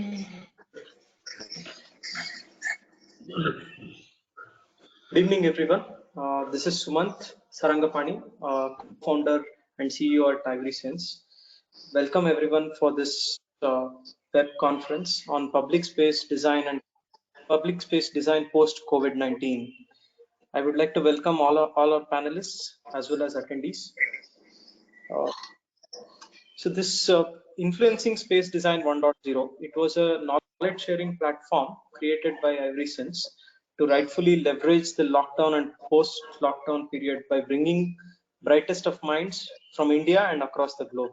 Good evening, everyone. This is Sumanth, Sarangapani, founder and CEO at IvorySense. Welcome everyone for this web conference on public space design and public space design post COVID-19. I would like to welcome all our panelists as well as attendees. So this Influencing Space Design 1.0, it was a knowledge sharing platform created by IvorySense to rightfully leverage the lockdown and post-lockdown period by bringing brightest of minds from India and across the globe.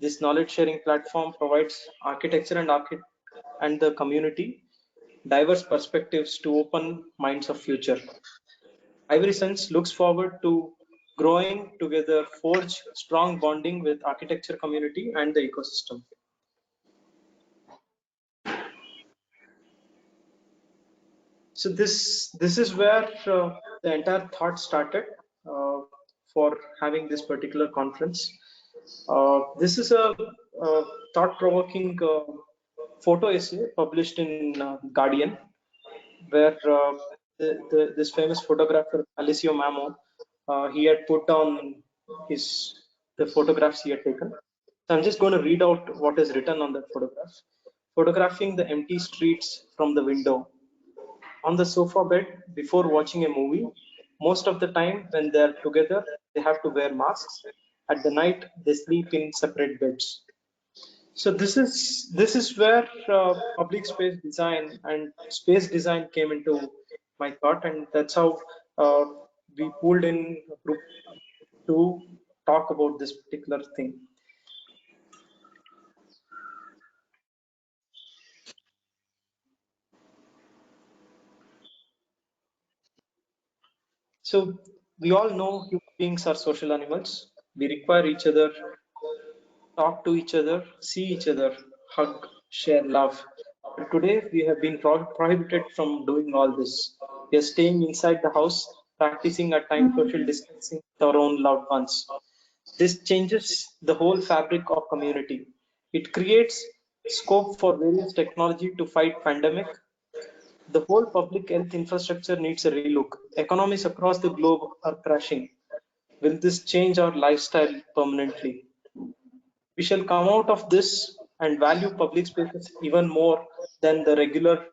This knowledge sharing platform provides architecture and the community diverse perspectives to open minds of future. IvorySense looks forward to growing together, forge strong bonding with architecture community and the ecosystem. So this is where the entire thought started for having this particular conference. This is a thought-provoking photo essay published in Guardian, where this famous photographer Alessio Mamo, he had put down the photographs he had taken. So I'm just going to read out what is written on that photograph. Photographing the empty streets from the window. On the sofa bed before watching a movie, most of the time when they are together, they have to wear masks. At the night, they sleep in separate beds. So this is where public space design and space design came into my thought, and that's how we pulled in a group to talk about this particular thing. So we all know human beings are social animals. We require each other, talk to each other, see each other, hug, share love. But today we have been prohibited from doing all this. We are staying inside the house, practicing at times social distancing with our own loved ones. This changes the whole fabric of community. It creates scope for various technology to fight pandemic. The whole public health infrastructure needs a relook. Economies across the globe are crashing. Will this change our lifestyle permanently? We shall come out of this and value public spaces even more than the regular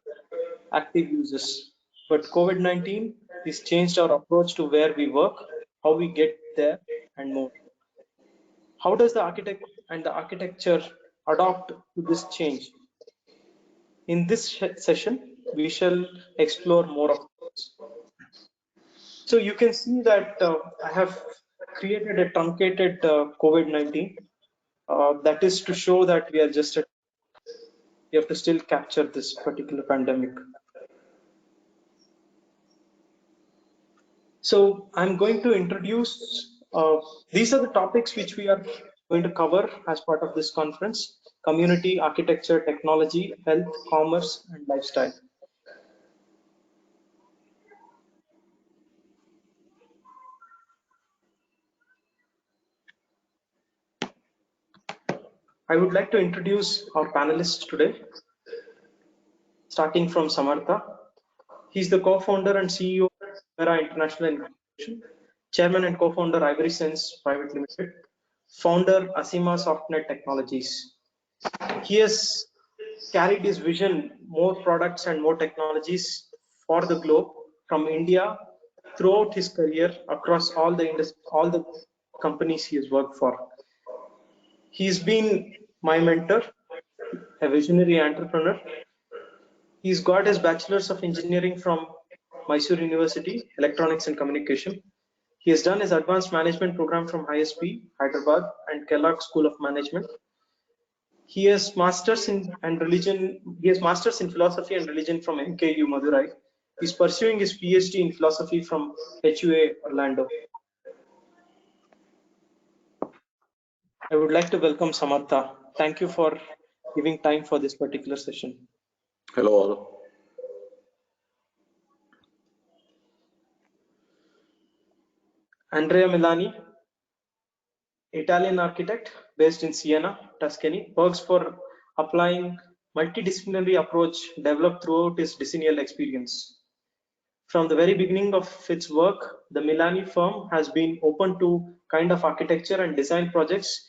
active uses. But COVID-19 has changed our approach to where we work, how we get there, and more. How does the architect and the architecture adopt to this change? In this session, we shall explore more of this. So you can see that I have created a truncated COVID-19. That is to show that we are we have to still capture this particular pandemic. So I'm going to introduce, these are the topics which we are going to cover as part of this conference: community, architecture, technology, health, commerce, and lifestyle. I would like to introduce our panelists today, starting from Samartha. He's the co-founder and CEO of Vera International Incorporation, chairman and co-founder IvorySense Pvt Limited, founder Asima Softnet Technologies. He has carried his vision, more products and more technologies for the globe from India throughout his career across all the companies he has worked for. He's been my mentor, a visionary entrepreneur. He's got his bachelor's of engineering from Mysore University, electronics and communication. He has done his advanced management program from ISP, Hyderabad, and Kellogg School of Management. He has masters in philosophy and religion from MKU Madurai. He's pursuing his PhD in philosophy from HUA Orlando. I would like to welcome Samartha. Thank you for giving time for this particular session. Hello all. Andrea Milani, Italian architect based in Siena, Tuscany, works for applying multidisciplinary approach developed throughout his decennial experience. From the very beginning of its work, the Milani firm has been open to kind of architecture and design projects,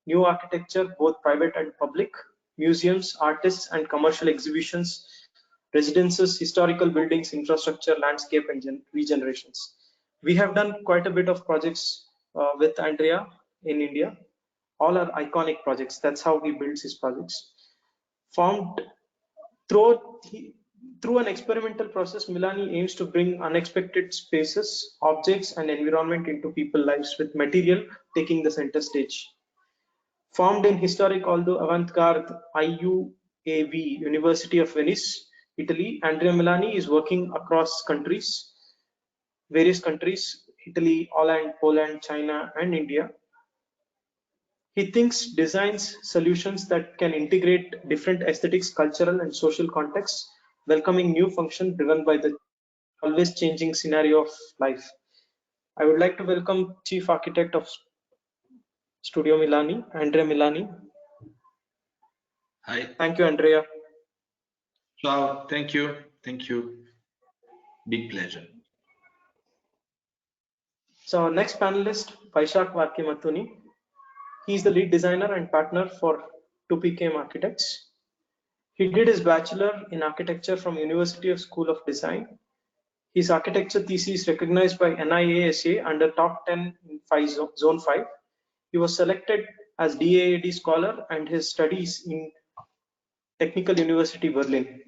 new architecture, both private and public, museums, artists and commercial exhibitions, residences, historical buildings, infrastructure, landscape and regenerations. We have done quite a bit of projects with Andrea in India. All are iconic projects. That's how he builds his projects. Formed through, through an experimental process, Milani aims to bring unexpected spaces, objects, and environment into people's lives, with material taking the center stage. Formed in historic, although avant-garde IUAV, University of Venice, Italy, Andrea Milani is working across countries, various countries, Italy, Holland, Poland, China, and India. He thinks designs solutions that can integrate different aesthetics, cultural, and social contexts, welcoming new function driven by the always changing scenario of life. I would like to welcome Chief Architect of Studio Milani, Andrea Milani. Hi. Thank you, Andrea. Ciao. Thank you. Thank you. Big pleasure. So our next panelist, Vaisakh Varkey Mathunny. He is the lead designer and partner for 2PKM Architects. He did his bachelor in architecture from University of School of Design. His architecture thesis is recognized by NIASA under top 10 in Zone 5. He was selected as DAAD scholar and his studies in Technical University Berlin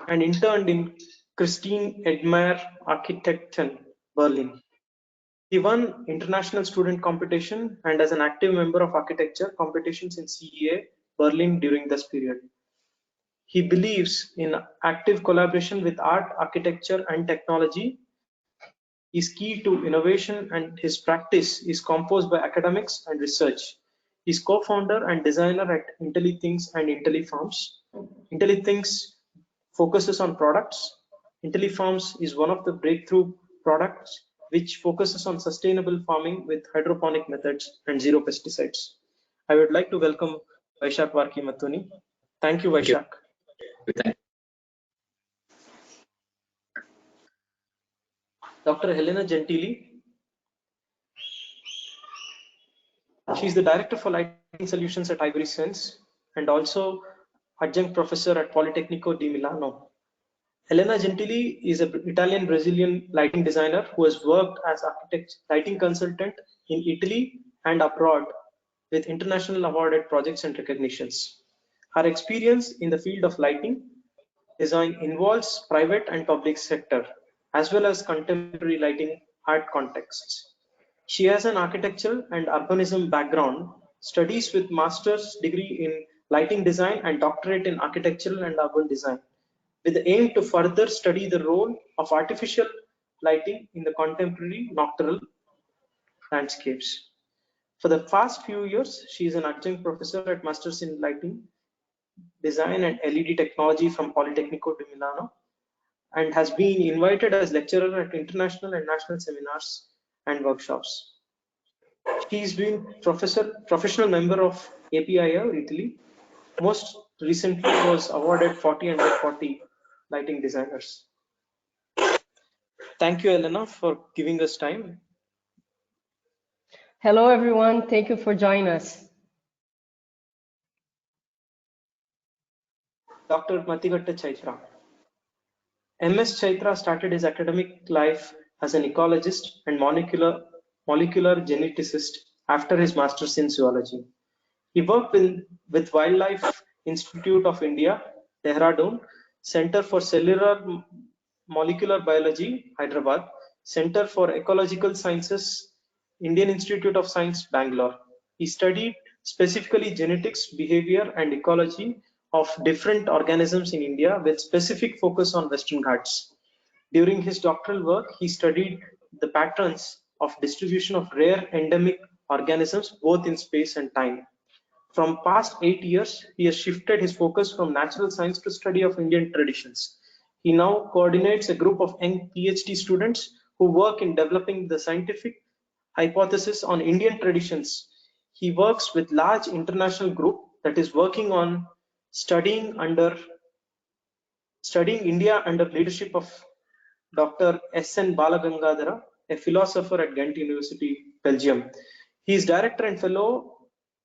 and interned in Christine Edmeyer Architekten Berlin. He won international student competition and as an active member of architecture competitions in CEA Berlin during this period. He believes in active collaboration with art, architecture, and technology is key to innovation, and his practice is composed by academics and research. He is co-founder and designer at IntelliThings and IntelliFarms. IntelliThings focuses on products. IntelliFarms is one of the breakthrough products which focuses on sustainable farming with hydroponic methods and zero pesticides. I would like to welcome Vaisakh Varkey Mathunny. Thank you, Vaisakh. Dr. Helena Gentili. She is the Director for Lighting Solutions at IvorySense and also adjunct professor at Politecnico di Milano. Helena Gentili is an Italian-Brazilian lighting designer who has worked as lighting consultant in Italy and abroad with international awarded projects and recognitions. Her experience in the field of lighting design involves private and public sector, as well as contemporary lighting art contexts. She has an architectural and urbanism background, studies with master's degree in lighting design and doctorate in architectural and urban design, with the aim to further study the role of artificial lighting in the contemporary nocturnal landscapes. For the past few years, she is an adjunct professor at Masters in Lighting Design and LED Technology from Politecnico di Milano, and has been invited as lecturer at international and national seminars and workshops. She's been professional member of APIO Italy. Most recently was awarded 40 under 40 lighting designers. Thank you, Helena, for giving us time. Hello, everyone. Thank you for joining us. Dr. Mathighatta Chaitra. MS Chaitra started his academic life as an ecologist and molecular geneticist after his master's in zoology. He worked with Wildlife Institute of India, Dehradun, Center for Cellular Molecular Biology, Hyderabad, Center for Ecological Sciences, Indian Institute of Science, Bangalore. He studied specifically genetics, behavior, and ecology of different organisms in India with specific focus on Western Ghats. During his doctoral work, he studied the patterns of distribution of rare endemic organisms both in space and time. From past 8 years, he has shifted his focus from natural science to study of Indian traditions. He now coordinates a group of young PhD students who work in developing the scientific hypothesis on Indian traditions. He works with large international group that is working on studying India under leadership of Dr. S.N. Balagangadhara, a philosopher at Ghent University, Belgium. He is Director and Fellow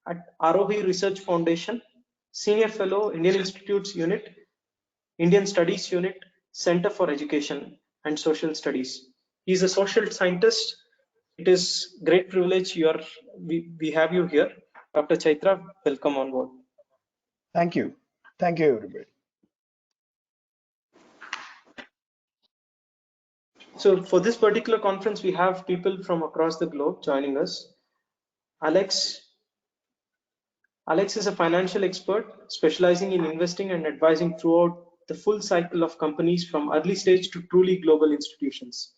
at Arohi Research Foundation, Senior Fellow, Indian Institutes Unit, Indian Studies Unit, Center for Education and Social Studies. He is a social scientist. It is great privilege we have you here. Dr. Chaitra, welcome on board. Thank you. Thank you, everybody. So for this particular conference, we have people from across the globe joining us. Alex is a financial expert specializing in investing and advising throughout the full cycle of companies from early stage to truly global institutions.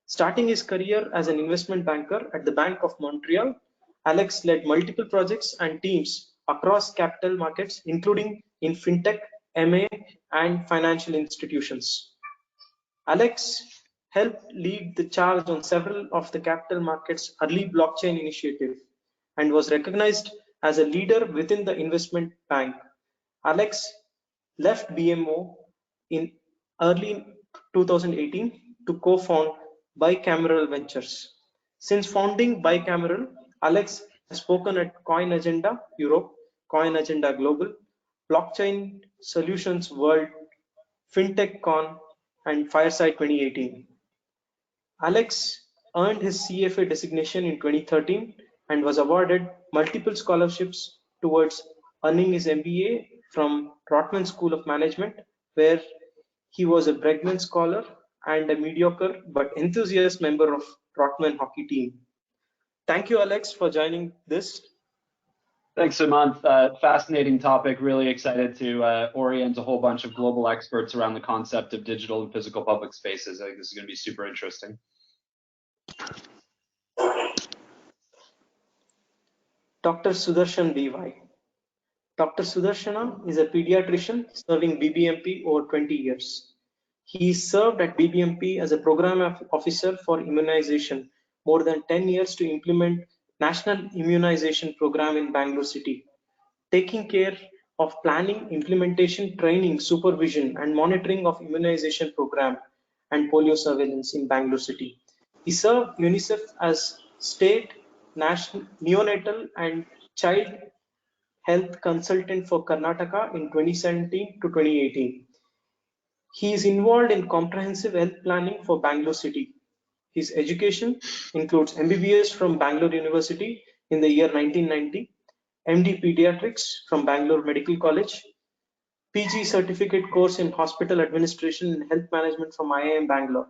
Starting his career as an investment banker at the Bank of Montreal, Alex led multiple projects and teams across capital markets, including in fintech, MA, and financial institutions. Alex helped lead the charge on several of the capital markets' early blockchain initiative and was recognized as a leader within the investment bank. Alex left BMO in early 2018 to co-found Bicameral Ventures. Since founding Bicameral, Alex has spoken at Coin Agenda Europe, Coin Agenda Global, Blockchain Solutions World, FinTech Con, and Fireside 2018. Alex earned his CFA designation in 2013 and was awarded multiple scholarships towards earning his MBA from Rotman School of Management, where he was a Bregman scholar and a mediocre but enthusiast member of Rotman hockey team. Thank you, Alex, for joining this. Thanks, Sumanth. Fascinating topic. Really excited to orient a whole bunch of global experts around the concept of digital and physical public spaces. I think this is going to be super interesting. Dr. Sudarshan BY. Dr. Sudarshana is a pediatrician serving BBMP over 20 years. He served at BBMP as a program officer for immunization more than 10 years to implement National Immunization Program in Bangalore City, taking care of planning, implementation, training, supervision, and monitoring of immunization program and polio surveillance in Bangalore City. He served UNICEF as state, national, neonatal, and child health consultant for Karnataka in 2017 to 2018. He is involved in comprehensive health planning for Bangalore City. His education includes MBBS from Bangalore University in the year 1990, MD Pediatrics from Bangalore Medical College, PG Certificate course in Hospital Administration and Health Management from IIM Bangalore,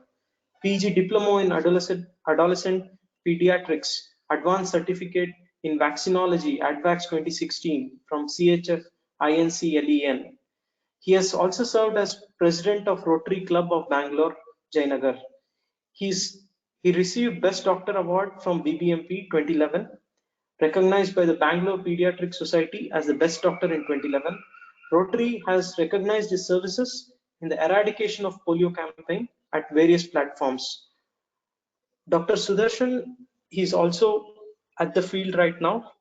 PG Diploma in Adolescent Pediatrics, Advanced Certificate in Vaccinology, ADVAX 2016 from CHF INC-LEN. He has also served as President of Rotary Club of Bangalore, Jayanagar. He received Best Doctor Award from BBMP 2011, recognized by the Bangalore Pediatric Society as the Best Doctor in 2011. Rotary has recognized his services in the eradication of polio campaign at various platforms. Dr. Sudarshan, he's also at the field right now,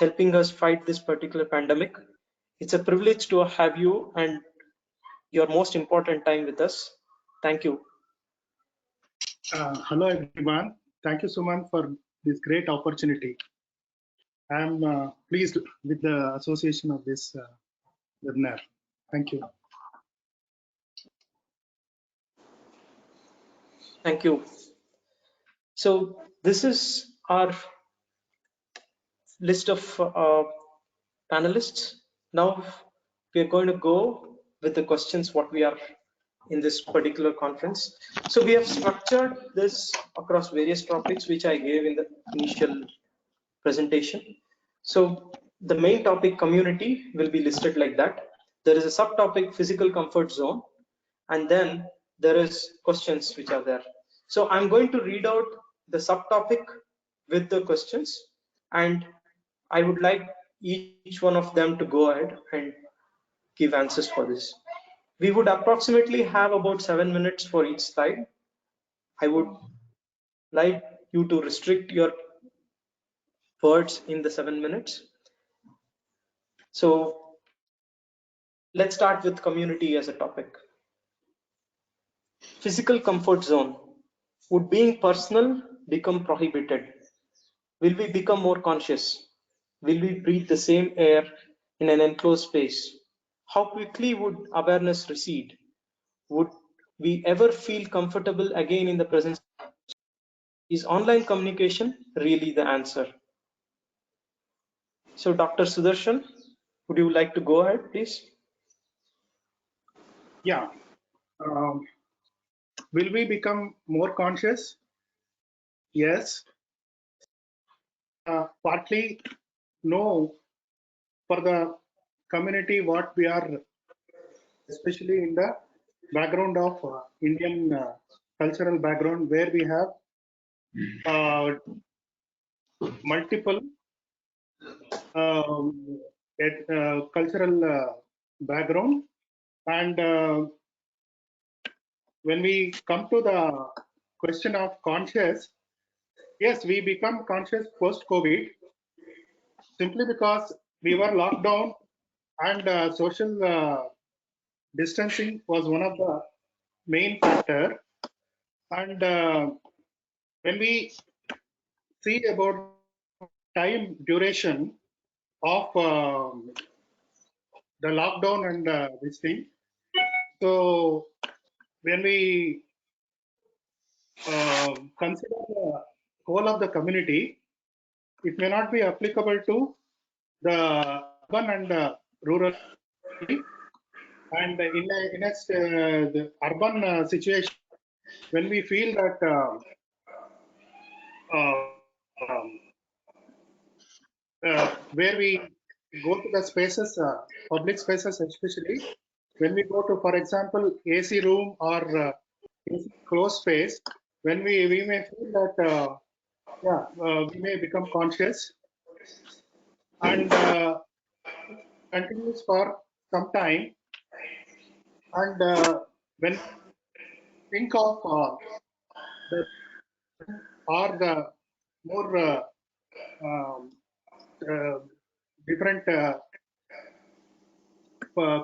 helping us fight this particular pandemic. It's a privilege to have you and your most important time with us. Thank you. Hello, everyone. Thank you, Sumanth, for this great opportunity. I'm pleased with the association of this webinar. Thank you. Thank you. So this is our list of panelists. Now we are going to go with the questions what we are in this particular conference. So we have structured this across various topics which I gave in the initial presentation. So the main topic community will be listed like that. There is a subtopic physical comfort zone, and then there is questions which are there. So I'm going to read out the subtopic with the questions, and I would like each one of them to go ahead and give answers for this. We would approximately have about 7 minutes for each slide. I would like you to restrict your words in the 7 minutes. So Let's start with community as a topic. Physical comfort zone. Would being personal become prohibited? Will we become more conscious? Will we breathe the same air in an enclosed space? How quickly would awareness recede? Would we ever feel comfortable again in the presence? Is online communication really the answer? So, Dr. Sudarshan, would you like to go ahead, please? Yeah. Um, will we become more conscious? Yes. Partly no, for the community what we are, especially in the background of Indian cultural background, where we have multiple cultural background, and when we come to the question of conscious, yes, we become conscious post-COVID simply because we were locked down, and social distancing was one of the main factor. And when we see about time duration of the lockdown and this thing, so when we consider the whole of the community, it may not be applicable to the urban and rural. And in the urban situation, when we feel that um, where we go to the spaces, public spaces especially, when we go to, for example, AC room or AC closed space, when we may feel that we may become conscious, and continues for some time. And when think of the or the more um, uh, different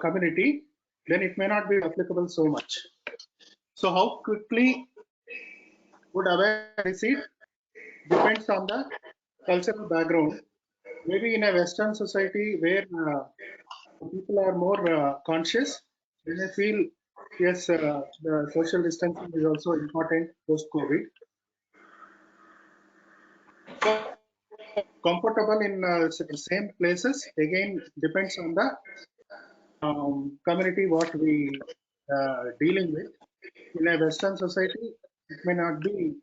community, then it may not be applicable so much. So how quickly would awareness recede depends on the cultural background. Maybe in a Western society where people are more conscious, they may feel, yes, the social distancing is also important post-COVID. So comfortable in same places, again, depends on the community what we dealing with. In a Western society, it may not be,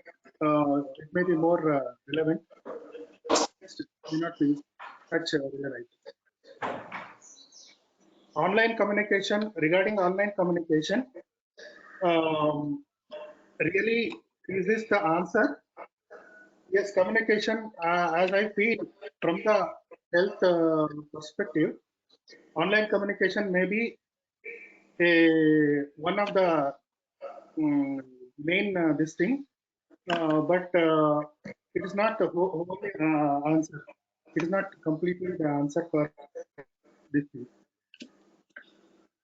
it may be more relevant. It may not be such relevant. Online communication, regarding online communication, really, is this the answer? Yes, communication, as I feel from the health perspective, online communication may be one of the main this thing, but it is not the whole answer. It is not completely the answer for this thing.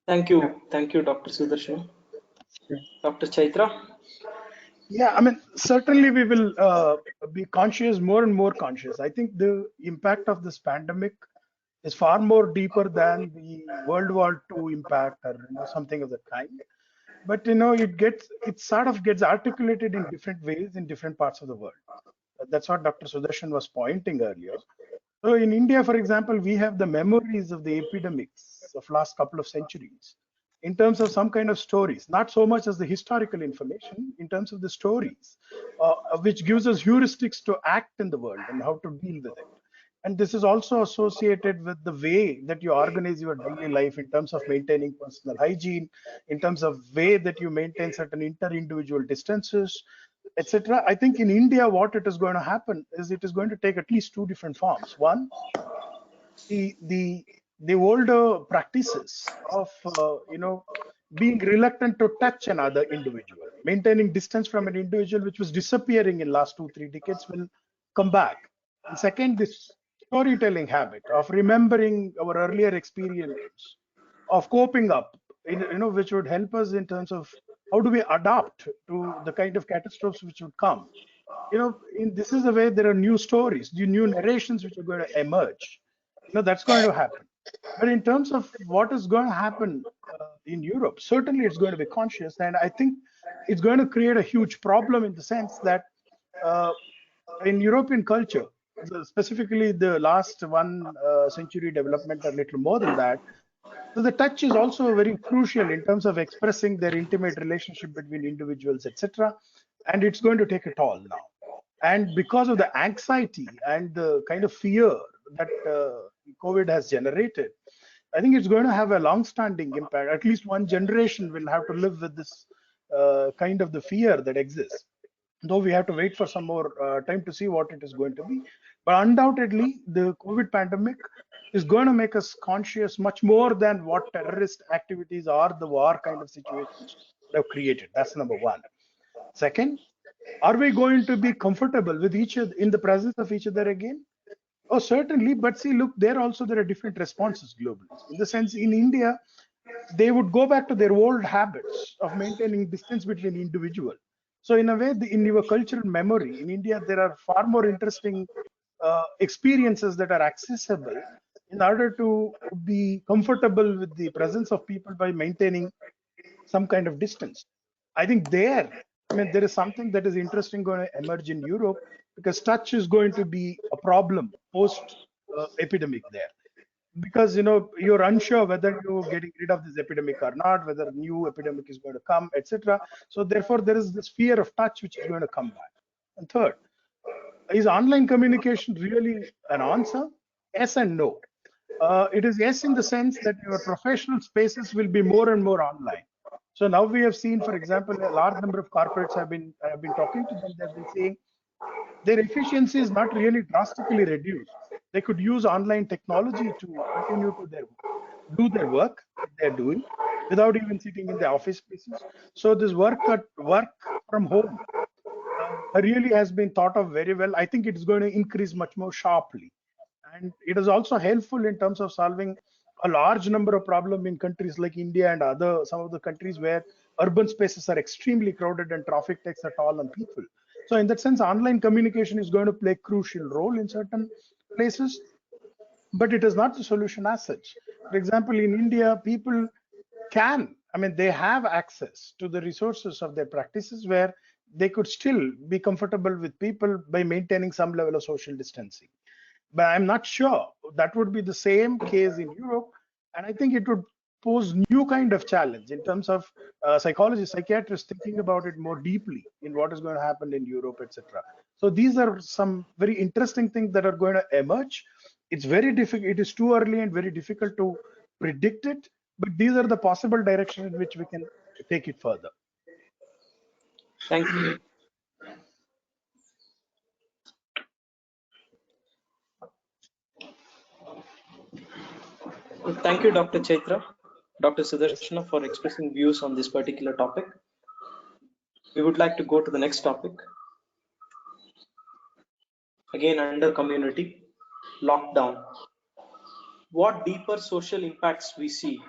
Thank you, Dr. Sudarshan. Yeah. Dr. Chaitra? Yeah, I mean, certainly we will be conscious, more and more conscious. I think the impact of this pandemic is far more deeper than the World War II impact or something of the kind. But it sort of gets articulated in different ways in different parts of the world. That's what Dr. Sudarshan was pointing earlier. So in India, for example, we have the memories of the epidemics of last couple of centuries in terms of some kind of stories, not so much as the historical information, in terms of the stories, which gives us heuristics to act in the world and how to deal with it. And this is also associated with the way that you organize your daily life in terms of maintaining personal hygiene, in terms of way that you maintain certain inter-individual distances, etc. I think in India, what it is going to happen is it is going to take at least two different forms. One, the older practices of being reluctant to touch another individual, maintaining distance from an individual which was disappearing in last 2-3 decades will come back. And second, this storytelling habit of remembering our earlier experiences of coping up, which would help us in terms of how do we adapt to the kind of catastrophes which would come. This is the way there are new stories, new narrations which are going to emerge. That's going to happen. But in terms of what is going to happen in Europe, certainly it's going to be conscious, and I think it's going to create a huge problem in the sense that in European culture, specifically the last one century development, a little more than that, so the touch is also very crucial in terms of expressing their intimate relationship between individuals, etc. And it's going to take a toll now. And because of the anxiety and the kind of fear that COVID has generated, I think it's going to have a long-standing impact. At least one generation will have to live with this kind of the fear that exists. Though we have to wait for some more time to see what it is going to be. But undoubtedly, the COVID pandemic is going to make us conscious much more than what terrorist activities or the war kind of situations have created. That's number one. Second, are we going to be comfortable with each other in the presence of each other again? Oh, certainly. But see, look, there are different responses globally. In the sense, in India, they would go back to their old habits of maintaining distance between individuals. So in a way, in your cultural memory, in India, there are far more interesting experiences that are accessible in order to be comfortable with the presence of people by maintaining some kind of distance. I think there is something that is interesting going to emerge in Europe, because touch is going to be a problem post epidemic there. Because you're unsure whether you're getting rid of this epidemic or not, whether a new epidemic is going to come, etc. So therefore, there is this fear of touch which is going to come back. And third, is online communication really an answer? Yes and no. It is yes in the sense that your professional spaces will be more and more online. So now we have seen, for example, a large number of corporates have been talking to them. They've been saying their efficiency is not really drastically reduced. They could use online technology to continue to do their work that they're doing without even sitting in the office spaces. So this work from home really has been thought of very well. I think it is going to increase much more sharply. And it is also helpful in terms of solving a large number of problems in countries like India and some of the countries where urban spaces are extremely crowded and traffic takes a toll on people. So in that sense, online communication is going to play a crucial role in certain places, but it is not the solution as such. For example, in India, people they have access to the resources of their practices where they could still be comfortable with people by maintaining some level of social distancing. But I'm not sure that would be the same case in Europe. And I think it would pose new kind of challenge in terms of psychiatrists thinking about it more deeply in what is going to happen in Europe, etc. So these are some very interesting things that are going to emerge. It's very difficult. It is too early and very difficult to predict it. But these are the possible directions in which we can take it further. Thank you. Thank you, Dr. Chaitra, Dr. Sudarshan, for expressing views on this particular topic. We would like to go to the next topic. Again, under community, lockdown. What deeper social impacts we see?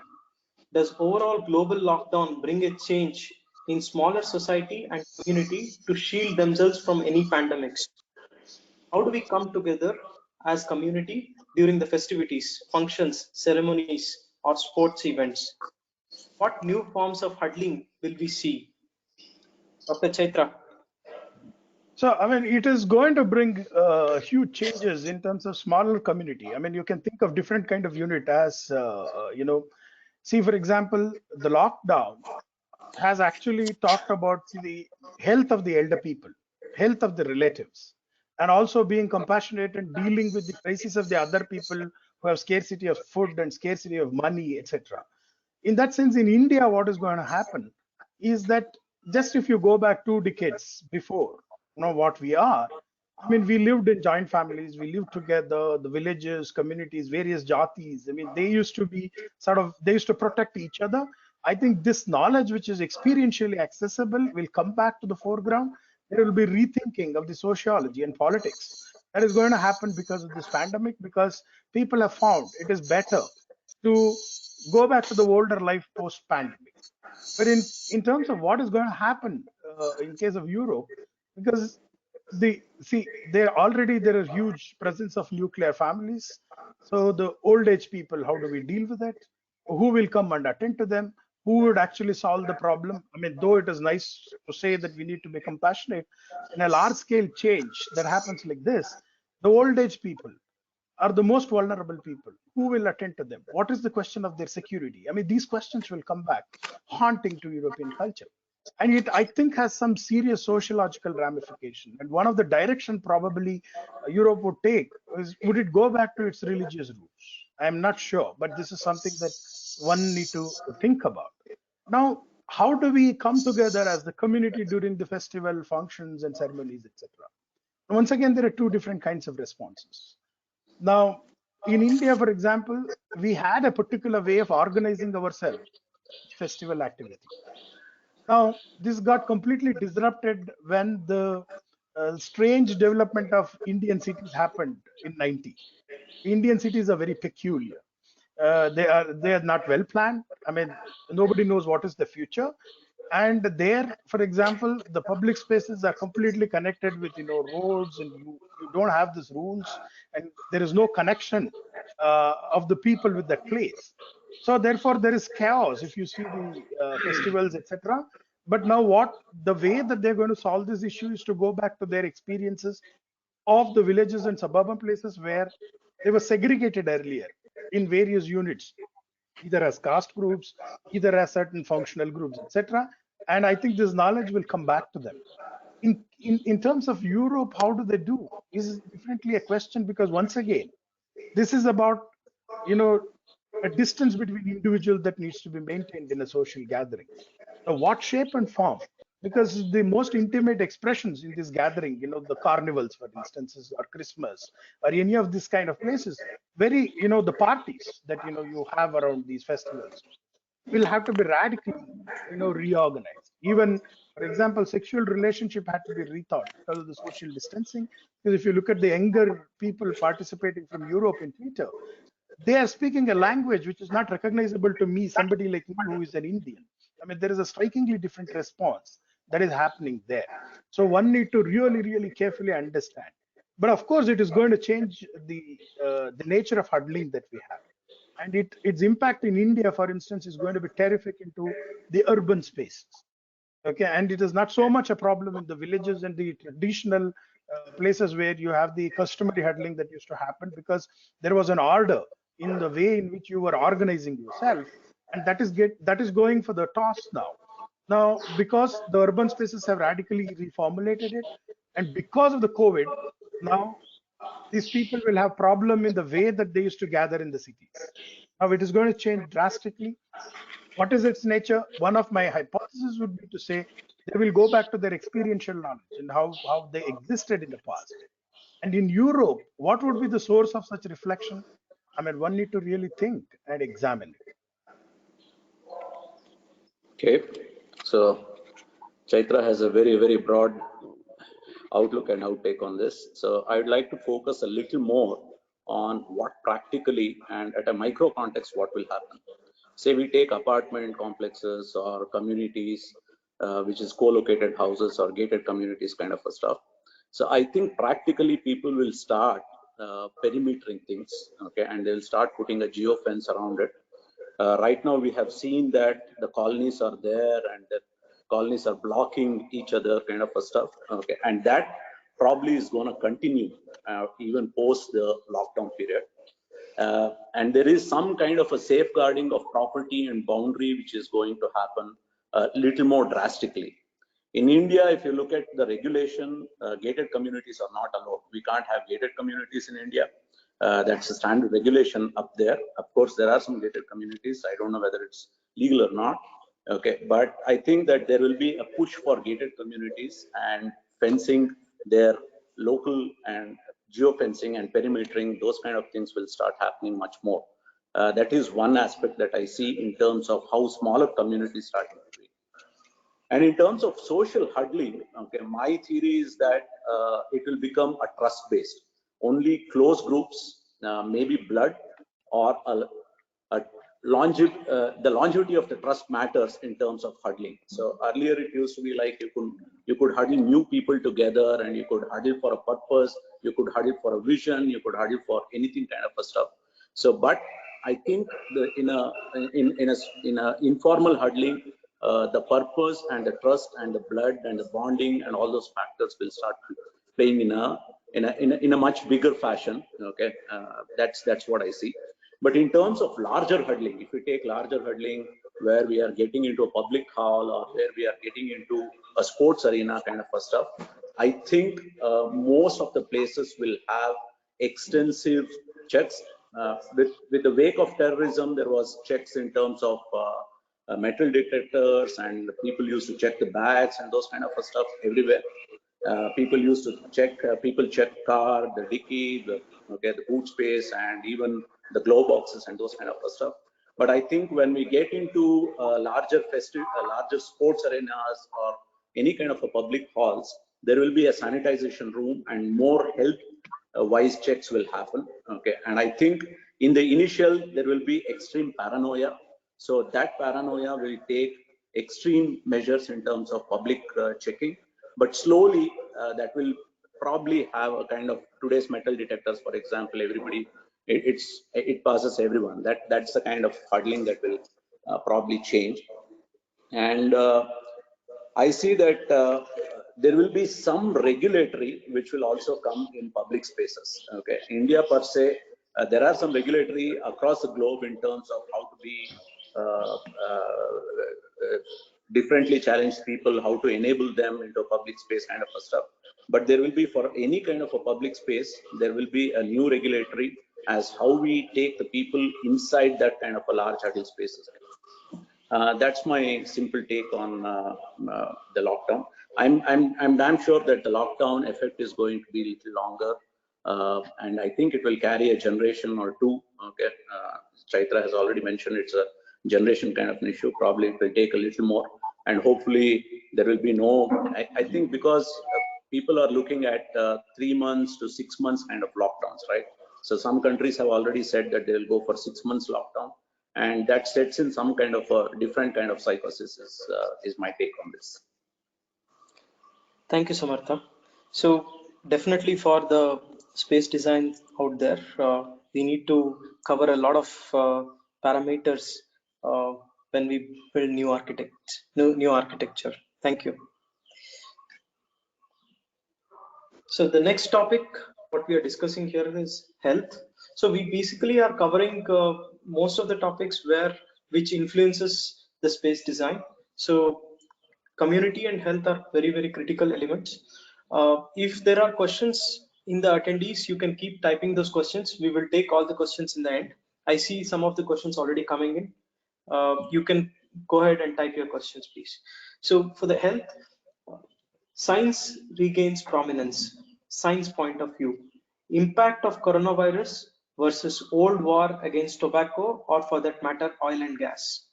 Does overall global lockdown bring a change in smaller society and community to shield themselves from any pandemics? How do we come together as community during the festivities, functions, ceremonies, or sports events? What new forms of huddling will we see? Dr. Chaitra. So, it is going to bring huge changes in terms of smaller community. You can think of different kind of unit as, see, for example, the lockdown has actually talked about the health of the elder people, health of the relatives, and also being compassionate and dealing with the crisis of the other people who have scarcity of food and scarcity of money, etc. In that sense, in India, what is going to happen is that just if you go back 2 decades before, what we are, we lived in joint families, we lived together, the villages, communities, various jatis. They used to be they used to protect each other. I think this knowledge, which is experientially accessible, will come back to the foreground. There will be rethinking of the sociology and politics. That is going to happen because of this pandemic, because people have found it is better to go back to the older life post-pandemic. But in terms of what is going to happen in case of Europe, because there are huge presence of nuclear families. So the old age people, how do we deal with it? Who will come and attend to them? Who would actually solve the problem? I mean, though it is nice to say that we need to be compassionate, in a large scale change that happens like this, the old age people are the most vulnerable people. Who will attend to them? What is the question of their security? I mean, these questions will come back haunting to European culture. And it, I think, has some serious sociological ramification. And one of the direction probably Europe would take is, would it go back to its religious roots? I'm not sure, but this is something that one need to think about. Now, how do we come together as the community during the festival functions and ceremonies, etc.? Once again, there are two different kinds of responses. Now, in India, for example, we had a particular way of organizing ourselves, festival activity. Now, this got completely disrupted when the strange development of Indian cities happened in 90. Indian cities are very peculiar. They are not well planned. I mean, nobody knows what is the future. And there, for example, the public spaces are completely connected with roads, and you don't have these rules, and there is no connection of the people with that place. So therefore, there is chaos if you see the festivals, etc. But now, the way that they're going to solve this issue is to go back to their experiences of the villages and suburban places where they were segregated earlier in various units, either as caste groups, either as certain functional groups, etc. And I think this knowledge will come back to them. In terms of Europe, how do they do? Is definitely a question, because once again, this is about a distance between individuals that needs to be maintained in a social gathering. Now, what shape and form? Because the most intimate expressions in this gathering, the carnivals, for instance, or Christmas, or any of this kind of places, the parties that you have around these festivals will have to be radically, reorganized. Even, for example, sexual relationship had to be rethought because of the social distancing. Because if you look at the younger people participating from Europe in Twitter, they are speaking a language which is not recognizable to me, somebody like me who is an Indian. I mean, there is a strikingly different response that is happening there. So one need to really, really carefully understand. But of course, it is going to change the nature of huddling that we have. And its impact in India, for instance, is going to be terrific into the urban spaces. Okay, and it is not so much a problem in the villages and the traditional places where you have the customary huddling that used to happen, because there was an order in the way in which you were organizing yourself, and that is going for the toss now. Now, because the urban spaces have radically reformulated it, and because of the COVID, now these people will have problem in the way that they used to gather in the cities. Now it is going to change drastically. What is its nature? One of my hypotheses would be to say they will go back to their experiential knowledge and how they existed in the past. And in Europe, what would be the source of such reflection? I mean, one need to really think and examine it. Okay, so Chaitra has a very, very broad outlook and outtake on this. So I would like to focus a little more on what practically and at a micro context, what will happen. Say we take apartment complexes or communities, which is co-located houses or gated communities kind of a stuff. So I think practically people will start perimetering things, okay, and they'll start putting a geofence around it. Right now we have seen that the colonies are there and the colonies are blocking each other kind of a stuff, okay, and that probably is going to continue even post the lockdown period. And there is some kind of a safeguarding of property and boundary which is going to happen a little more drastically. In India, if you look at the regulation, gated communities are not allowed. We can't have gated communities in India. That's a standard regulation up there. Of course, there are some gated communities. I don't know whether it's legal or not. Okay, but I think that there will be a push for gated communities, and fencing their local and geofencing and perimetering, those kind of things will start happening much more. That is one aspect that I see in terms of how smaller communities start to be. And in terms of social huddling, okay, my theory is that it will become a trust-based. Only close groups, maybe blood or a the longevity of the trust matters in terms of huddling. So earlier it used to be like you could huddle new people together, and you could huddle for a purpose, you could huddle for a vision, you could huddle for anything kind of a stuff. So, but I think in a informal huddling, the purpose and the trust and the blood and the bonding and all those factors will start playing in a much bigger fashion. Okay, that's what I see. But in terms of larger huddling, if we take larger huddling where we are getting into a public hall or where we are getting into a sports arena kind of a stuff, I think most of the places will have extensive checks. With the wake of terrorism, there was checks in terms of metal detectors, and people used to check the bags and those kind of stuff everywhere. People used to check, people check car, the dicky, the boot space, and even the glow boxes and those kind of stuff. But I think when we get into larger sports arenas or any kind of a public halls, there will be a sanitization room and more health wise checks will happen. Okay, and I think in the initial there will be extreme paranoia. So that paranoia will take extreme measures in terms of public checking. But slowly, that will probably have a kind of today's metal detectors, for example, everybody, it passes everyone. That's the kind of huddling that will probably change. And I see that there will be some regulatory which will also come in public spaces. Okay, India per se, there are some regulatory across the globe in terms of how to be differently challenged people, how to enable them into a public space kind of a stuff. But there will be, for any kind of a public space, there will be a new regulatory as how we take the people inside that kind of a large huddle spaces. That's my simple take on the lockdown. I'm damn sure that the lockdown effect is going to be a little longer, and I think it will carry a generation or two. Okay, Chaitra has already mentioned it's a generation kind of an issue. Probably it will take a little more, and hopefully there will be no. I think because people are looking at 3 months to 6 months kind of lockdowns, right? So some countries have already said that they will go for 6 months lockdown, and that sets in some kind of a different kind of psychosis. Is my take on this. Thank you, Samartha. So definitely for the space design out there, we need to cover a lot of parameters when we build new architecture. Thank you. So the next topic, what we are discussing here is health. So we basically are covering most of the topics which influences the space design. So community and health are very, very critical elements. If there are questions in the attendees, you can keep typing those questions. We will take all the questions in the end. I see some of the questions already coming in. You can go ahead and type your questions, please. So for the health, science regains prominence. Science point of view. Impact of coronavirus versus old war against tobacco, or for that matter, oil and gas.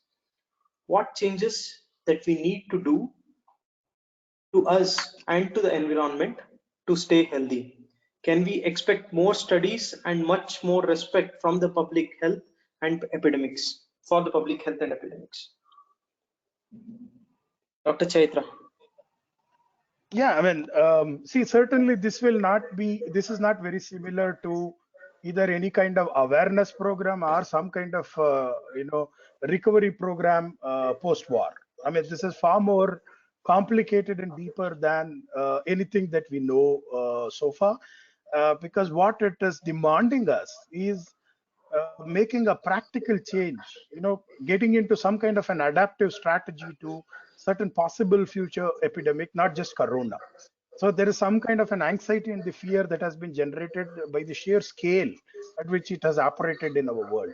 What changes that we need to do to us and to the environment to stay healthy? Can we expect more studies and much more respect from the public health and epidemics, for the public health and epidemics? Dr. Chaitra. Yeah, I mean, see, certainly this is not very similar to either any kind of awareness program or some kind of, recovery program post-war. I mean, this is far more complicated and deeper than anything that we know so far, because what it is demanding us is making a practical change, getting into some kind of an adaptive strategy to certain possible future epidemic, not just corona. So there is some kind of an anxiety and the fear that has been generated by the sheer scale at which it has operated in our world.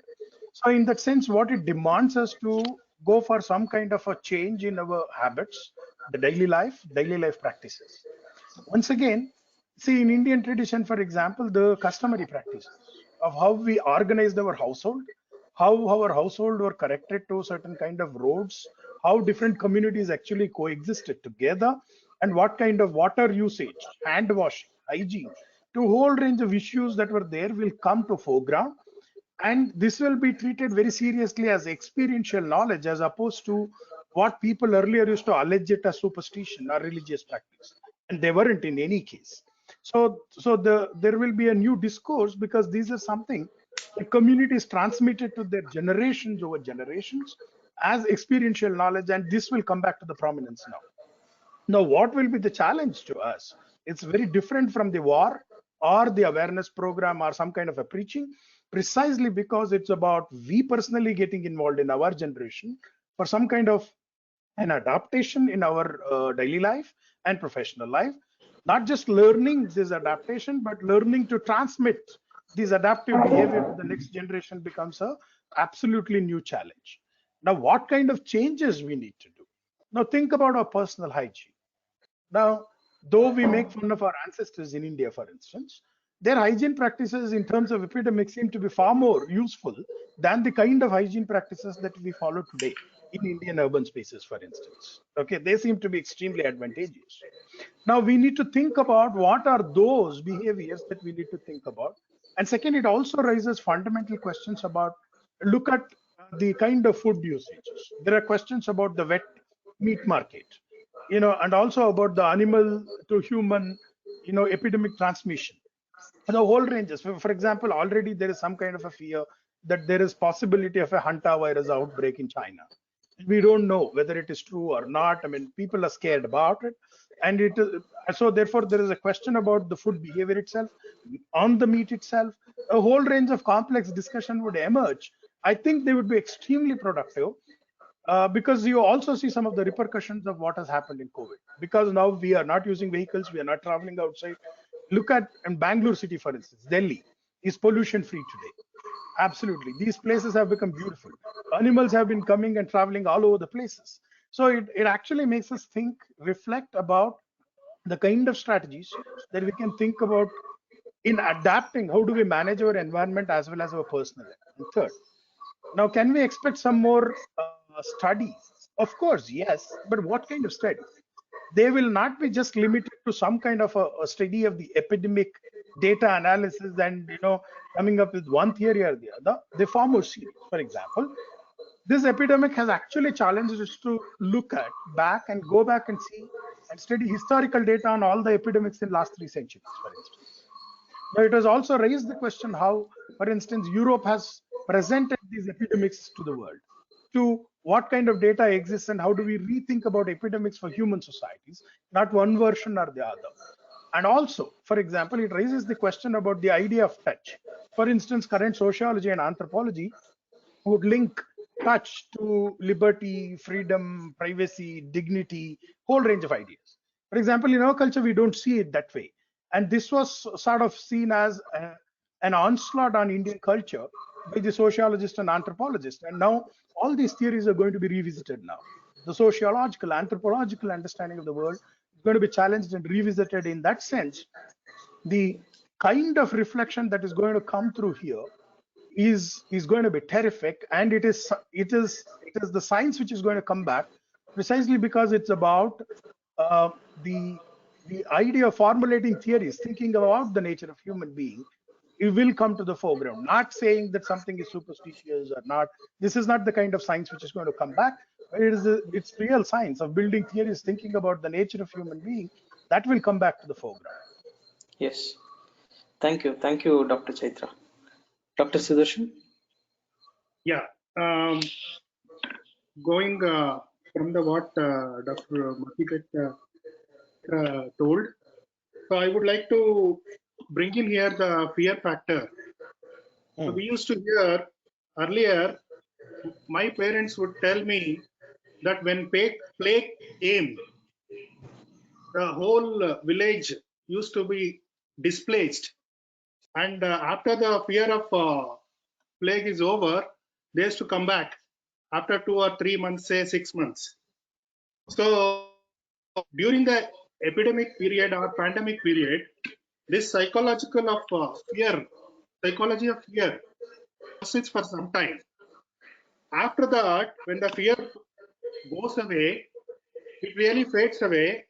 So in that sense, what it demands us to go for some kind of a change in our habits, the daily life practices. Once again, see, in Indian tradition, for example, the customary practices of how we organized our household, how our household were connected to certain kind of roads, how different communities actually coexisted together, and what kind of water usage, hand washing, hygiene, to a whole range of issues that were there will come to foreground. And this will be treated very seriously as experiential knowledge, as opposed to what people earlier used to allege it as superstition or religious practice, and they weren't in any case. There will be a new discourse, because these are something the communities transmitted to their generations over generations as experiential knowledge, and this will come back to the prominence now. Now, what will be the challenge to us? It's very different from the war or the awareness program or some kind of a preaching, precisely because it's about we personally getting involved in our generation for some kind of an adaptation in our daily life and professional life. Not just learning this adaptation, but learning to transmit this adaptive behavior to the next generation becomes a absolutely new challenge. Now, what kind of changes we need to do? Now, think about our personal hygiene. Now, though we make fun of our ancestors in India, for instance, their hygiene practices in terms of epidemics seem to be far more useful than the kind of hygiene practices that we follow today in Indian urban spaces, for instance. Okay, they seem to be extremely advantageous. Now, we need to think about what are those behaviors that we need to think about. And second, it also raises fundamental questions about, look at the kind of food usages. There are questions about the wet meat market, and also about the animal to human, epidemic transmission. And the whole ranges. For example, already there is some kind of a fear that there is possibility of a hantavirus outbreak in China. We don't know whether it is true or not. I mean, people are scared about it, and so therefore there is a question about the food behavior itself, on the meat itself. A whole range of complex discussion would emerge. I think they would be extremely productive. Because you also see some of the repercussions of what has happened in COVID. Because now we are not using vehicles, we are not traveling outside. Look at in Bangalore city, for instance, Delhi is pollution free today. Absolutely, these places have become beautiful. Animals have been coming and traveling all over the places. So it actually makes us think, reflect about the kind of strategies that we can think about in adapting. How do we manage our environment as well as our personal life? And third, now, can we expect some more studies? Of course, yes. But what kind of studies? They will not be just limited to some kind of a study of the epidemic data analysis and coming up with one theory or the other. They form more serious. For example, this epidemic has actually challenged us to look at back and go back and see and study historical data on all the epidemics in the last 3 centuries, for instance. Now, it has also raised the question how, for instance, Europe has presented these epidemics to the world, to what kind of data exists and how do we rethink about epidemics for human societies, not one version or the other. And also, for example, it raises the question about the idea of touch. For instance, current sociology and anthropology would link touch to liberty, freedom, privacy, dignity, whole range of ideas. For example, in our culture, we don't see it that way. And this was sort of seen as an onslaught on Indian culture by the sociologist and anthropologist. And now all these theories are going to be revisited now. The sociological, anthropological understanding of the world is going to be challenged and revisited in that sense. The kind of reflection that is going to come through here is going to be terrific, and it is the science which is going to come back, precisely because it's about the idea of formulating theories, thinking about the nature of human being. It will come to the foreground. Not saying that something is superstitious or not. This is not the kind of science which is going to come back. But it's real science of building theories, thinking about the nature of human being. That will come back to the foreground. Yes. Thank you, Dr. Chaitra. Dr. Sudarshan? Yeah. Going from what Dr. Mathighatta told, so I would like to bring in here the fear factor. So we used to hear earlier, my parents would tell me that when plague came, the whole village used to be displaced. And after the fear of plague is over, they used to come back after 2 or 3 months, say 6 months. So during the epidemic period or pandemic period, this psychology of fear persists for some time. After that, when the fear goes away, it really fades away,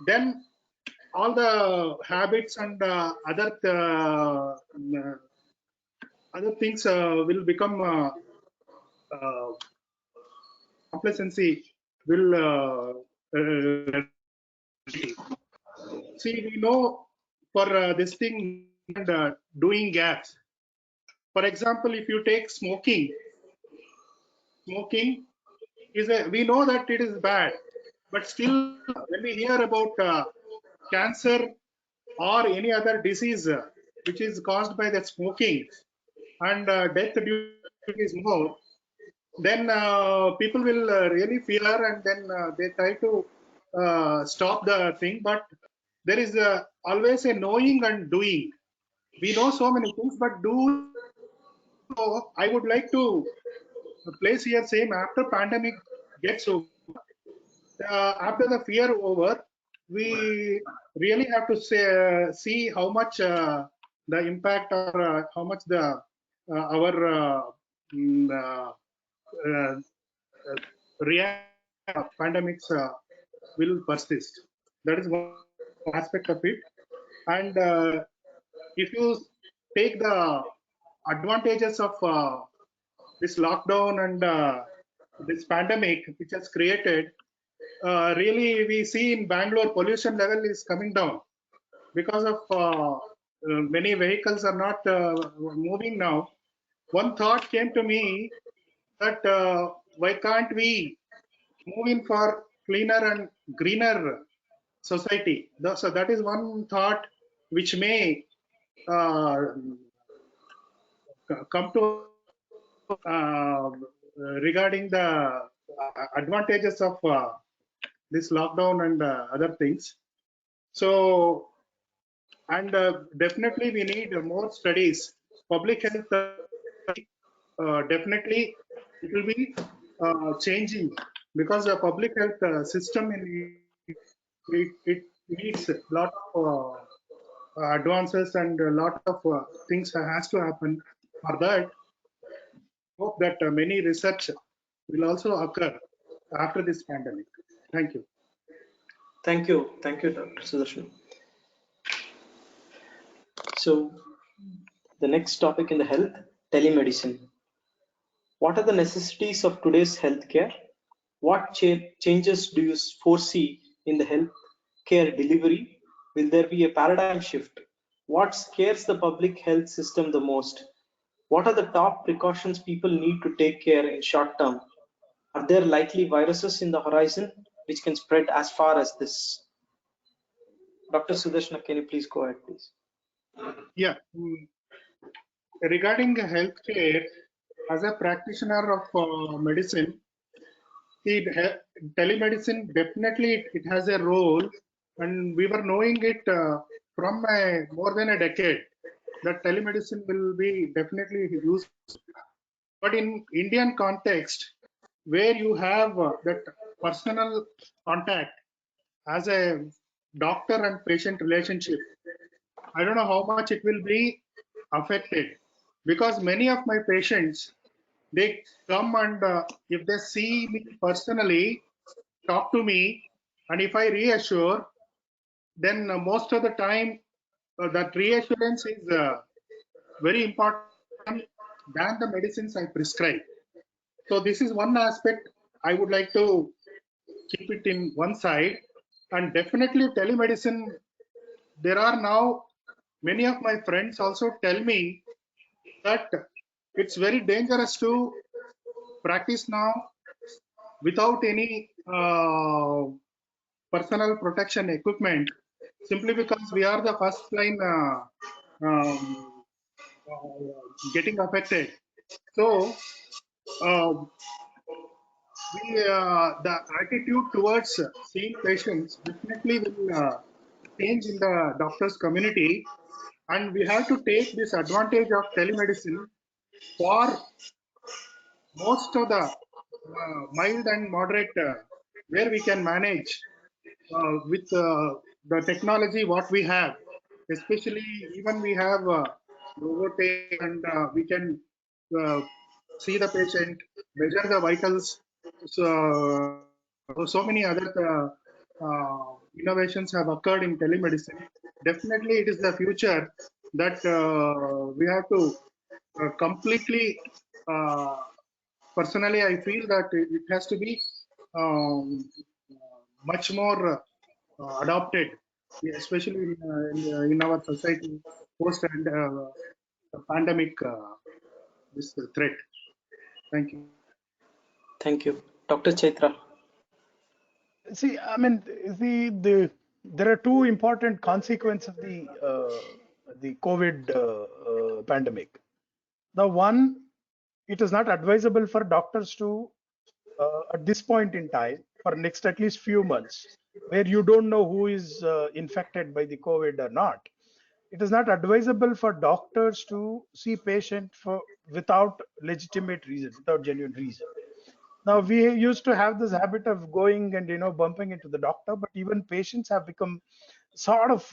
then all the habits and other other things will become complacency will see, we know for this thing and doing gaps. For example, if you take smoking is we know that it is bad, but still when we hear about cancer or any other disease which is caused by the smoking and death due to it is more, then people will really fear, and then they try to stop the thing. But there is always a knowing and doing. We know so many things, but do. So I would like to place here same after pandemic gets over, after the fear over, we really have to say, see how much the impact or how much the our mm, uh, pandemics will persist. That is one aspect of it. And if you take the advantages of this lockdown and this pandemic which has created, really we see in Bangalore pollution level is coming down because of many vehicles are not moving now. One thought came to me that why can't we move in for cleaner and greener society? So that is one thought which may come to regarding the advantages of this lockdown and other things. So, and definitely we need more studies. Public health definitely it will be changing, because the public health system in it needs a lot of advances, and a lot of things has to happen. For that, hope that many research will also occur after this pandemic. Thank you. Thank you, Dr. Sudarshan. So the next topic in the health, telemedicine. What are the necessities of today's healthcare? What changes do you foresee in the healthcare delivery? Will there be a paradigm shift? What scares the public health system the most? What are the top precautions people need to take care in short term? Are there likely viruses in the horizon which can spread as far as this? Dr. Sudarshan, can you please go ahead, please? Yeah. Regarding healthcare, as a practitioner of medicine, telemedicine definitely it has a role, and we were knowing it from more than a decade that telemedicine will be definitely used. But in Indian context, where you have that personal contact as a doctor and patient relationship, I don't know how much it will be affected, because many of my patients, they come and if they see me personally, talk to me, and if I reassure, then most of the time that reassurance is very important than the medicines I prescribe. So this is one aspect I would like to keep it in one side. And definitely telemedicine, there are now many of my friends also tell me that it's very dangerous to practice now without any personal protection equipment, simply because we are the first line getting affected. So the attitude towards seeing patients definitely will change in the doctors community, and we have to take this advantage of telemedicine for most of the mild and moderate where we can manage with the technology what we have, especially even we have robotic, and we can see the patient, measure the vitals. So many other innovations have occurred in telemedicine. Definitely it is the future that we have to completely, personally, I feel that it has to be um, much more adopted, especially in our society post and pandemic this threat. Thank you. Thank you. Dr. Chaitra. See, I mean, there are two important consequences of the COVID pandemic. The one, it is not advisable for doctors to, at this point in time, for next at least few months, where you don't know who is infected by the COVID or not. It is not advisable for doctors to see patient without legitimate reason, without genuine reason. Now, we used to have this habit of going and bumping into the doctor, but even patients have become sort of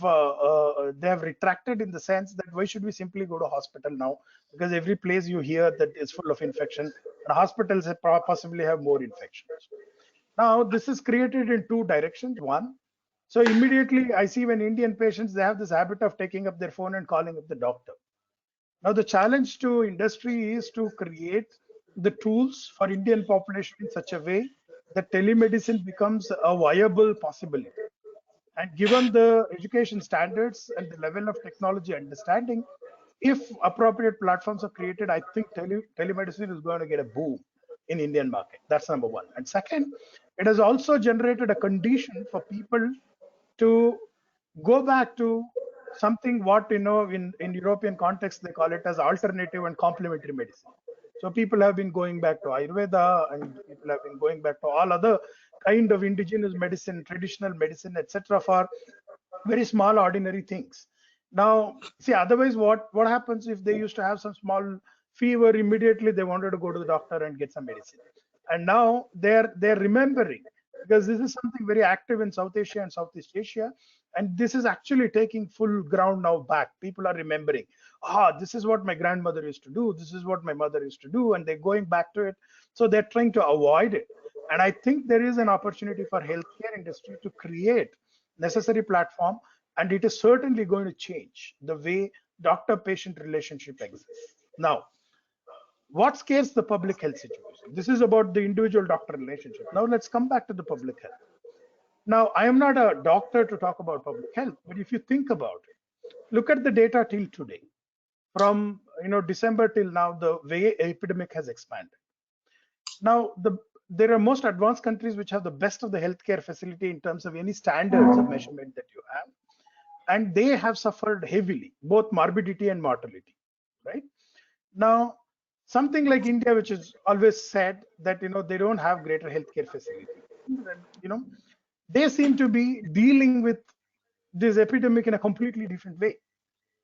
they have retracted in the sense that why should we simply go to hospital now, because every place you hear that is full of infection, and hospitals possibly have more infections. Now this is created in two directions. One, so immediately I see when Indian patients, they have this habit of taking up their phone and calling up the doctor. Now the challenge to industry is to create the tools for Indian population in such a way that telemedicine becomes a viable possibility. And given the education standards and the level of technology understanding, if appropriate platforms are created, I think telemedicine is going to get a boom in Indian market. That's number one. And second, it has also generated a condition for people to go back to something what in European context they call it as alternative and complementary medicine. So people have been going back to Ayurveda, and people have been going back to all other kind of indigenous medicine, traditional medicine, etc., for very small ordinary things. Now, see, otherwise what happens if they used to have some small fever, immediately they wanted to go to the doctor and get some medicine. And now they're remembering, because this is something very active in South Asia and Southeast Asia, and this is actually taking full ground now back. People are remembering, this is what my grandmother used to do, this is what my mother used to do, and they're going back to it. So they're trying to avoid it. And I think there is an opportunity for healthcare industry to create necessary platform, and it is certainly going to change the way doctor-patient relationship exists. Now, what scares the public health situation? This is about the individual doctor relationship. Now let's come back to the public health. Now, I am not a doctor to talk about public health, but if you think about it, look at the data till today. From December till now, the way epidemic has expanded. Now, there are most advanced countries which have the best of the healthcare facility in terms of any standards of measurement that you have, and they have suffered heavily, both morbidity and mortality, right? Now, something like India, which is always said that they don't have greater healthcare facility, they seem to be dealing with this epidemic in a completely different way.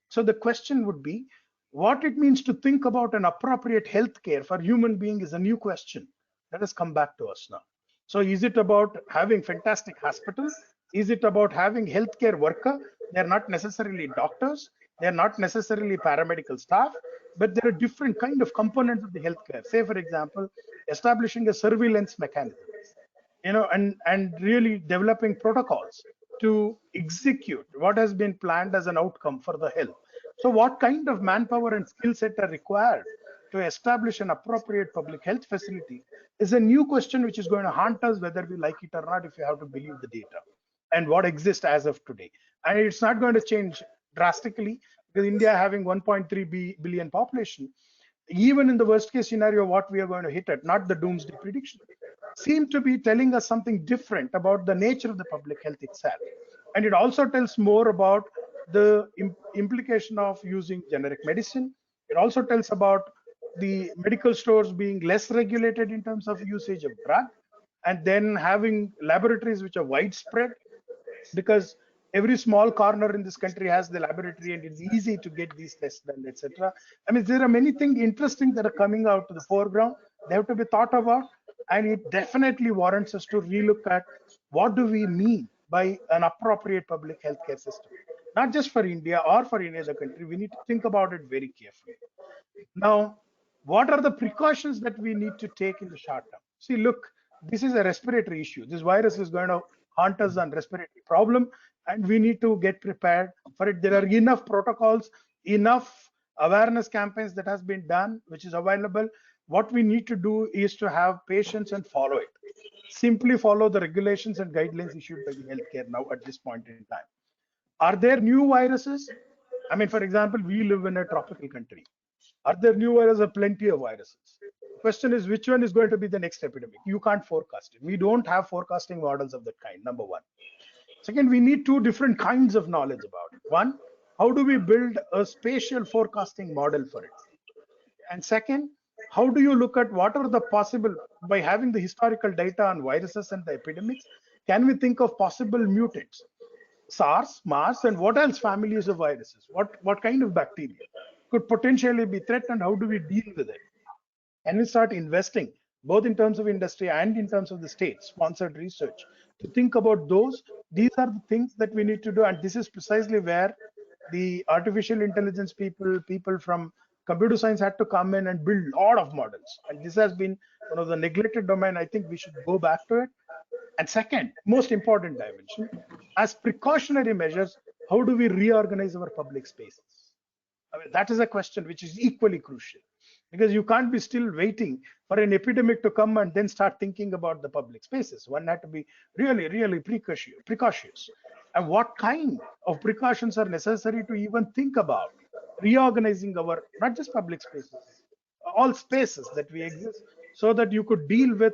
So the question would be, what it means to think about an appropriate healthcare for human being is a new question that has come back to us now. So is it about having fantastic hospitals? Is it about having healthcare worker? They're not necessarily doctors. They're not necessarily paramedical staff, but there are different kind of components of the healthcare. Say, for example, establishing a surveillance mechanism, and really developing protocols to execute what has been planned as an outcome for the health. So what kind of manpower and skill set are required to establish an appropriate public health facility is a new question which is going to haunt us whether we like it or not, if you have to believe the data and what exists as of today. And it's not going to change drastically, because India having 1.3 billion population, even in the worst case scenario, what we are going to hit at, not the doomsday prediction, seem to be telling us something different about the nature of the public health itself. And it also tells more about the implication of using generic medicine. It also tells about the medical stores being less regulated in terms of usage of drug, and then having laboratories which are widespread, because every small corner in this country has the laboratory and it's easy to get these tests done, etc. I mean, there are many things interesting that are coming out to the foreground. They have to be thought about, and it definitely warrants us to relook at what do we mean by an appropriate public healthcare system, not just for India or for any other country. We need to think about it very carefully. Now, what are the precautions that we need to take in the short term? See, look, this is a respiratory issue. This virus is going to haunt us on respiratory problem, and we need to get prepared for it. There are enough protocols, enough awareness campaigns that has been done, which is available. What we need to do is to have patience and follow it. Simply follow the regulations and guidelines issued by the healthcare now at this point in time. Are there new viruses? I mean, for example, we live in a tropical country. Are there new viruses? Or plenty of viruses. The question is, which one is going to be the next epidemic? You can't forecast it. We don't have forecasting models of that kind, number one. Second, we need two different kinds of knowledge about it. One, how do we build a spatial forecasting model for it? And second, how do you look at what are the possible, by having the historical data on viruses and the epidemics, can we think of possible mutants? SARS, MERS, and what else families of viruses? What kind of bacteria could potentially be threat, and how do we deal with it? And we start investing both in terms of industry and in terms of the state sponsored research to think about those. These are the things that we need to do, and this is precisely where the artificial intelligence people from computer science had to come in and build a lot of models, and this has been one of the neglected domain. I think we should go back to it. And second, most important dimension, as precautionary measures, how do we reorganize our public spaces? I mean, that is a question which is equally crucial, because you can't be still waiting for an epidemic to come and then start thinking about the public spaces. One had to be really, really precautious. And what kind of precautions are necessary to even think about reorganizing our, not just public spaces, all spaces that we exist, so that you could deal with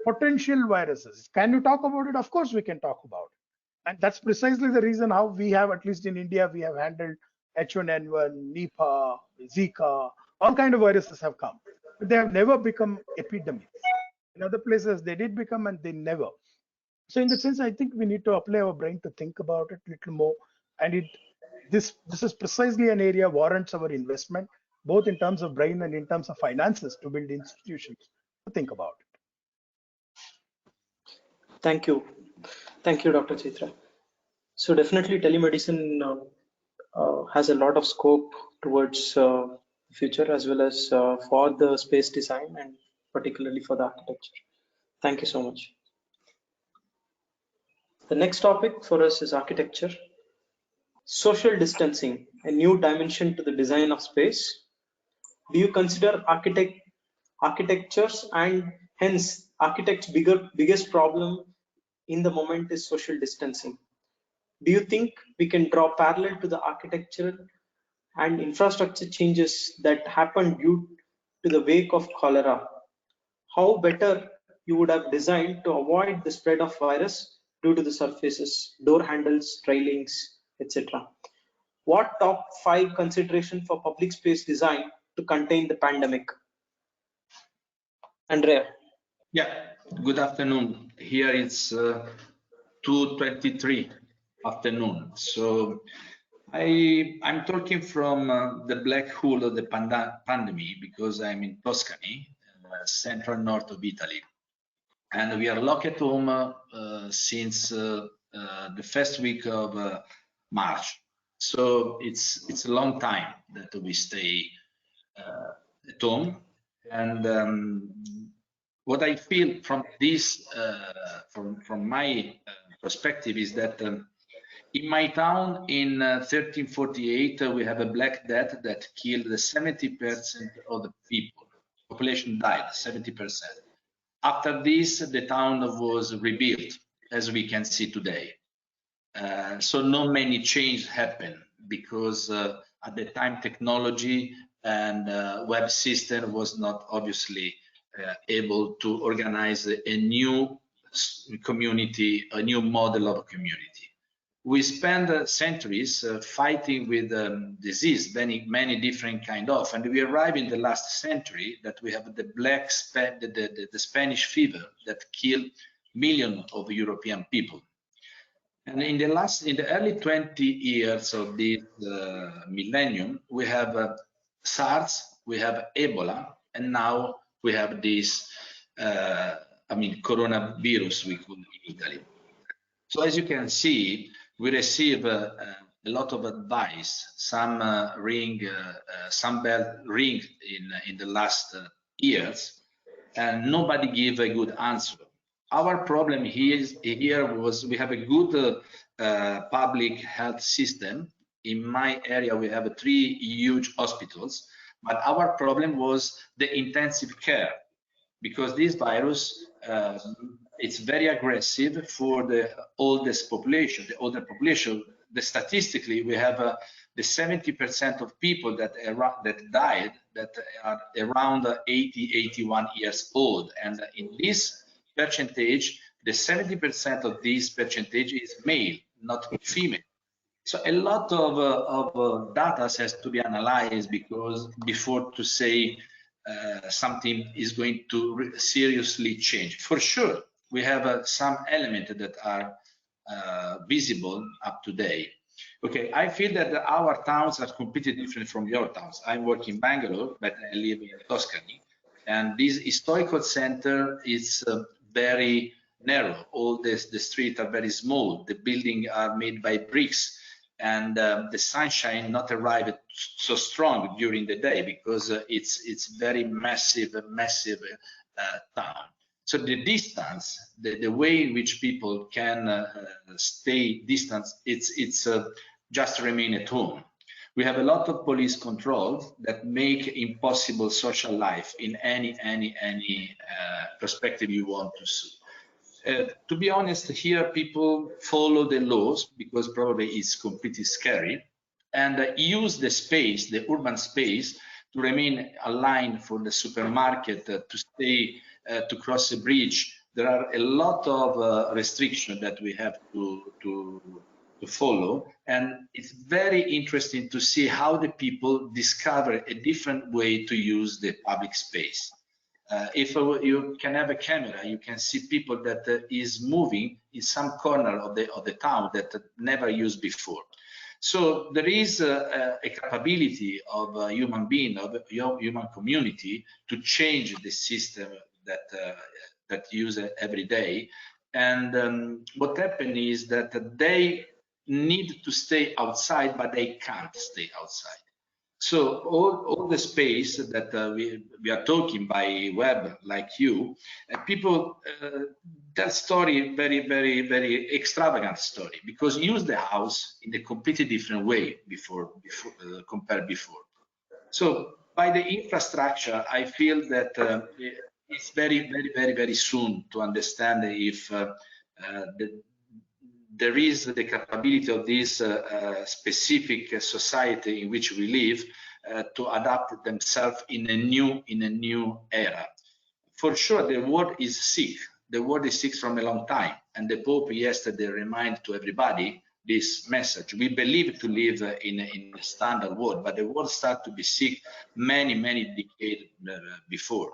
potential viruses. Can you talk about it? Of course we can talk about it. And that's precisely the reason how we have, at least in India, we have handled H1N1, Nipah, Zika, all kind of viruses have come, but they have never become epidemics. In other places they did become, and they never. So in that sense, I think we need to apply our brain to think about it a little more. And this is precisely an area warrants our investment, both in terms of brain and in terms of finances, to build institutions to think about it. Thank you. Thank you, Dr. Chaitra. So definitely telemedicine has a lot of scope towards future, as well as for the space design and particularly for the architecture. Thank you so much. The next topic for us is architecture. Social distancing, a new dimension to the design of space. Do you consider architectures, and hence architects' biggest problem in the moment is social distancing? Do you think we can draw parallel to the architectural and infrastructure changes that happened due to the wake of cholera? How better you would have designed to avoid the spread of virus due to the surfaces, door handles, railings, etc. What top 5 consideration for public space design to contain the pandemic? Andrea. Yeah, good afternoon. Here it's 2:23 afternoon. So I'm talking from the black hole of the pandemic, because I'm in Tuscany, central north of Italy. And we are locked at home since the first week of March. So it's a long time that we stay at home. And what I feel from this, from my perspective, is that in my town in 1348, we have a Black Death that killed 70% of the people. Population died, 70%. After this, the town was rebuilt, as we can see today. So not many changes happened, because at the time technology and web system was not obviously able to organize a new community, a new model of a community. We spent centuries fighting with disease, many different kind of, and we arrive in the last century that we have the Spanish fever that killed millions of European people. And in the early 20 years of this millennium, we have SARS, we have Ebola, and now we have this, coronavirus we call in Italy. So as you can see, we receive a lot of advice. Some bell ring in the last years, and nobody gave a good answer. Our problem here was we have a good public health system, in my area we have 3 huge hospitals, but our problem was the intensive care, because this virus it's very aggressive for the oldest population, the older population. Statistically, we have the 70% of people that died that are around 80, 81 years old, and in this percentage, the 70% of this percentage is male, not female. So a lot of data has to be analyzed before to say something is going to seriously change. For sure, we have some elements that are visible up to date. Okay, I feel that our towns are completely different from your towns. I work in Bangalore, but I live in Tuscany, and this historical center is very narrow. All the streets are very small. The buildings are made by bricks, and the sunshine not arrived so strong during the day because it's very massive town. So the distance, the way in which people can stay distant, it's just remain at home. We have a lot of police control that make impossible social life in any perspective you want to see. To be honest, here people follow the laws because probably it's completely scary, and use the space, the urban space, to remain aligned for the supermarket, to stay, to cross a bridge. There are a lot of restrictions that we have to follow, and it's very interesting to see how the people discover a different way to use the public space. If you can have a camera, you can see people that is moving in some corner of the town that never used before. So there is a capability of a human being, of a human community, to change the system that use it every day. And what happened is that they need to stay outside, but they can't stay outside. So all the space that we are talking by web, like you, people tell story, very extravagant story, because use the house in a completely different way compared before. So by the infrastructure, I feel that it's very soon to understand if there is the capability of this specific society in which we live to adapt themselves in a new era. For sure, the world is sick. The world is sick from a long time, and the Pope yesterday reminded to everybody this message. We believe to live in a standard world, but the world started to be sick many decades before.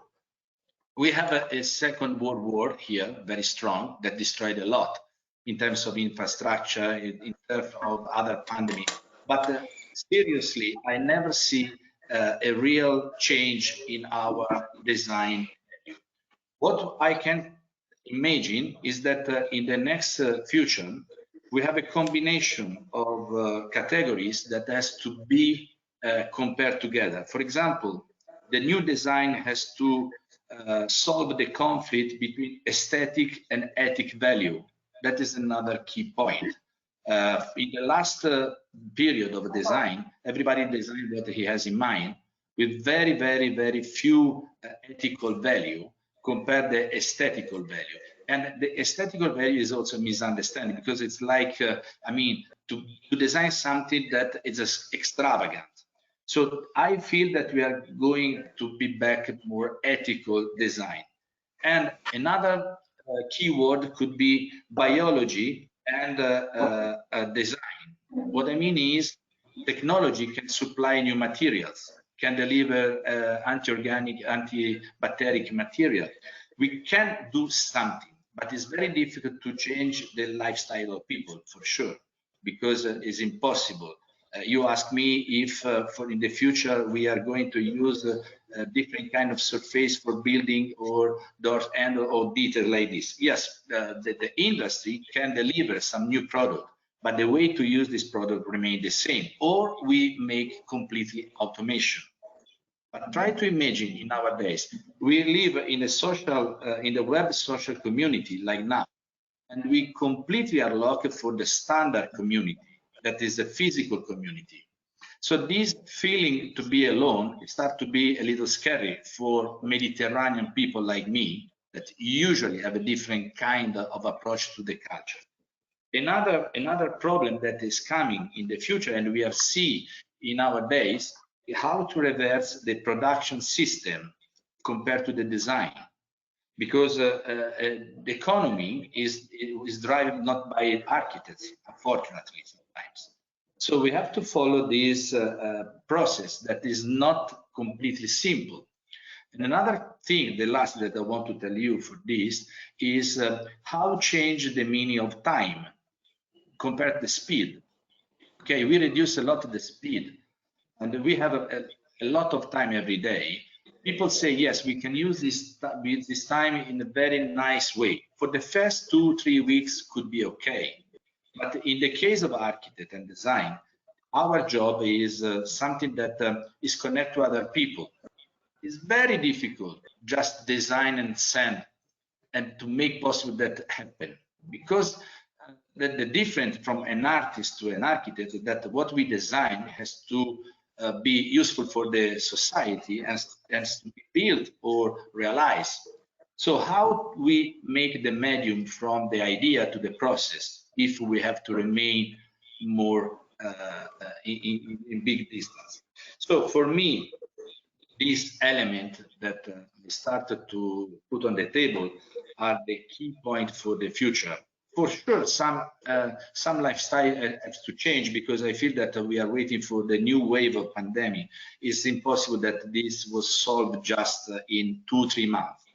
We have a Second World War here, very strong, that destroyed a lot in terms of infrastructure, in terms of other pandemic. But seriously, I never see a real change in our design. What I can imagine is that in the next future, we have a combination of categories that has to be compared together. For example, the new design has to solve the conflict between aesthetic and ethic value. That is another key point. In the last period of design, everybody designed what he has in mind, with very few ethical value compared the aesthetical value. And the aesthetical value is also misunderstanding, because it's like, I mean, to design something that is extravagant. So I feel that we are going to be back at more ethical design. And another keyword could be biology and design. What I mean is technology can supply new materials, can deliver anti-organic, antibacterial material. We can do something, but it's very difficult to change the lifestyle of people, for sure, because it's impossible. You ask me if for in the future we are going to use a different kind of surface for building or doors and or detail like this. Yes, the industry can deliver some new product, but the way to use this product remain the same, or we make completely automation. But try to imagine in nowadays, we live in a social, in the web social community like now, and we completely are locked for the standard community. that is a physical community. So this feeling to be alone start to be a little scary for Mediterranean people like me that usually have a different kind of approach to the culture. Another problem that is coming in the future, and we have seen in our days, is how to reverse the production system compared to the design, because the economy is driven not by architects, unfortunately, sometimes. So we have to follow this process that is not completely simple. And another thing, the last that I want to tell you for this, is how change the meaning of time compared to the speed. Okay, we reduce a lot of the speed, and we have a lot of time every day. People say, yes, we can use this time in a very nice way. For the first 2-3 weeks could be okay. But in the case of architect and design, our job is something that is connected to other people. It's very difficult just design and send and to make possible that happen, because the difference from an artist to an architect is that what we design has to be useful for the society and to be built or realized. So how we make the medium from the idea to the process if we have to remain more in big distance? So for me, this element that we started to put on the table are the key point for the future. For sure, some lifestyle has to change, because I feel that we are waiting for the new wave of pandemic. It's impossible that this was solved just in 2-3 months.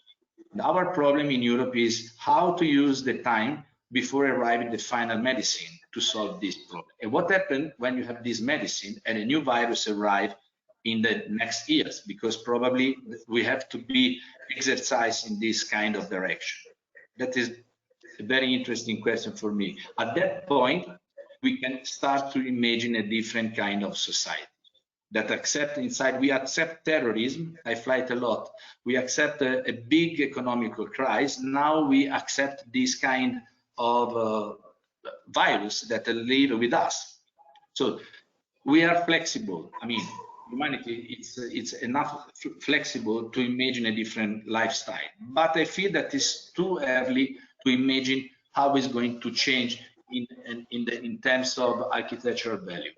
And our problem in Europe is how to use the time before arriving the final medicine to solve this problem. And what happened when you have this medicine and a new virus arrive in the next years, because probably we have to be exercised in this kind of direction. That is a very interesting question for me. At that point, we can start to imagine a different kind of society that accept inside, we accept terrorism, I fight a lot. We accept a big economical crisis. Now we accept this kind of virus that live with us. So we are flexible. I mean, humanity, it's enough flexible to imagine a different lifestyle. But I feel that it's too early to imagine how it's going to change in terms of architectural value.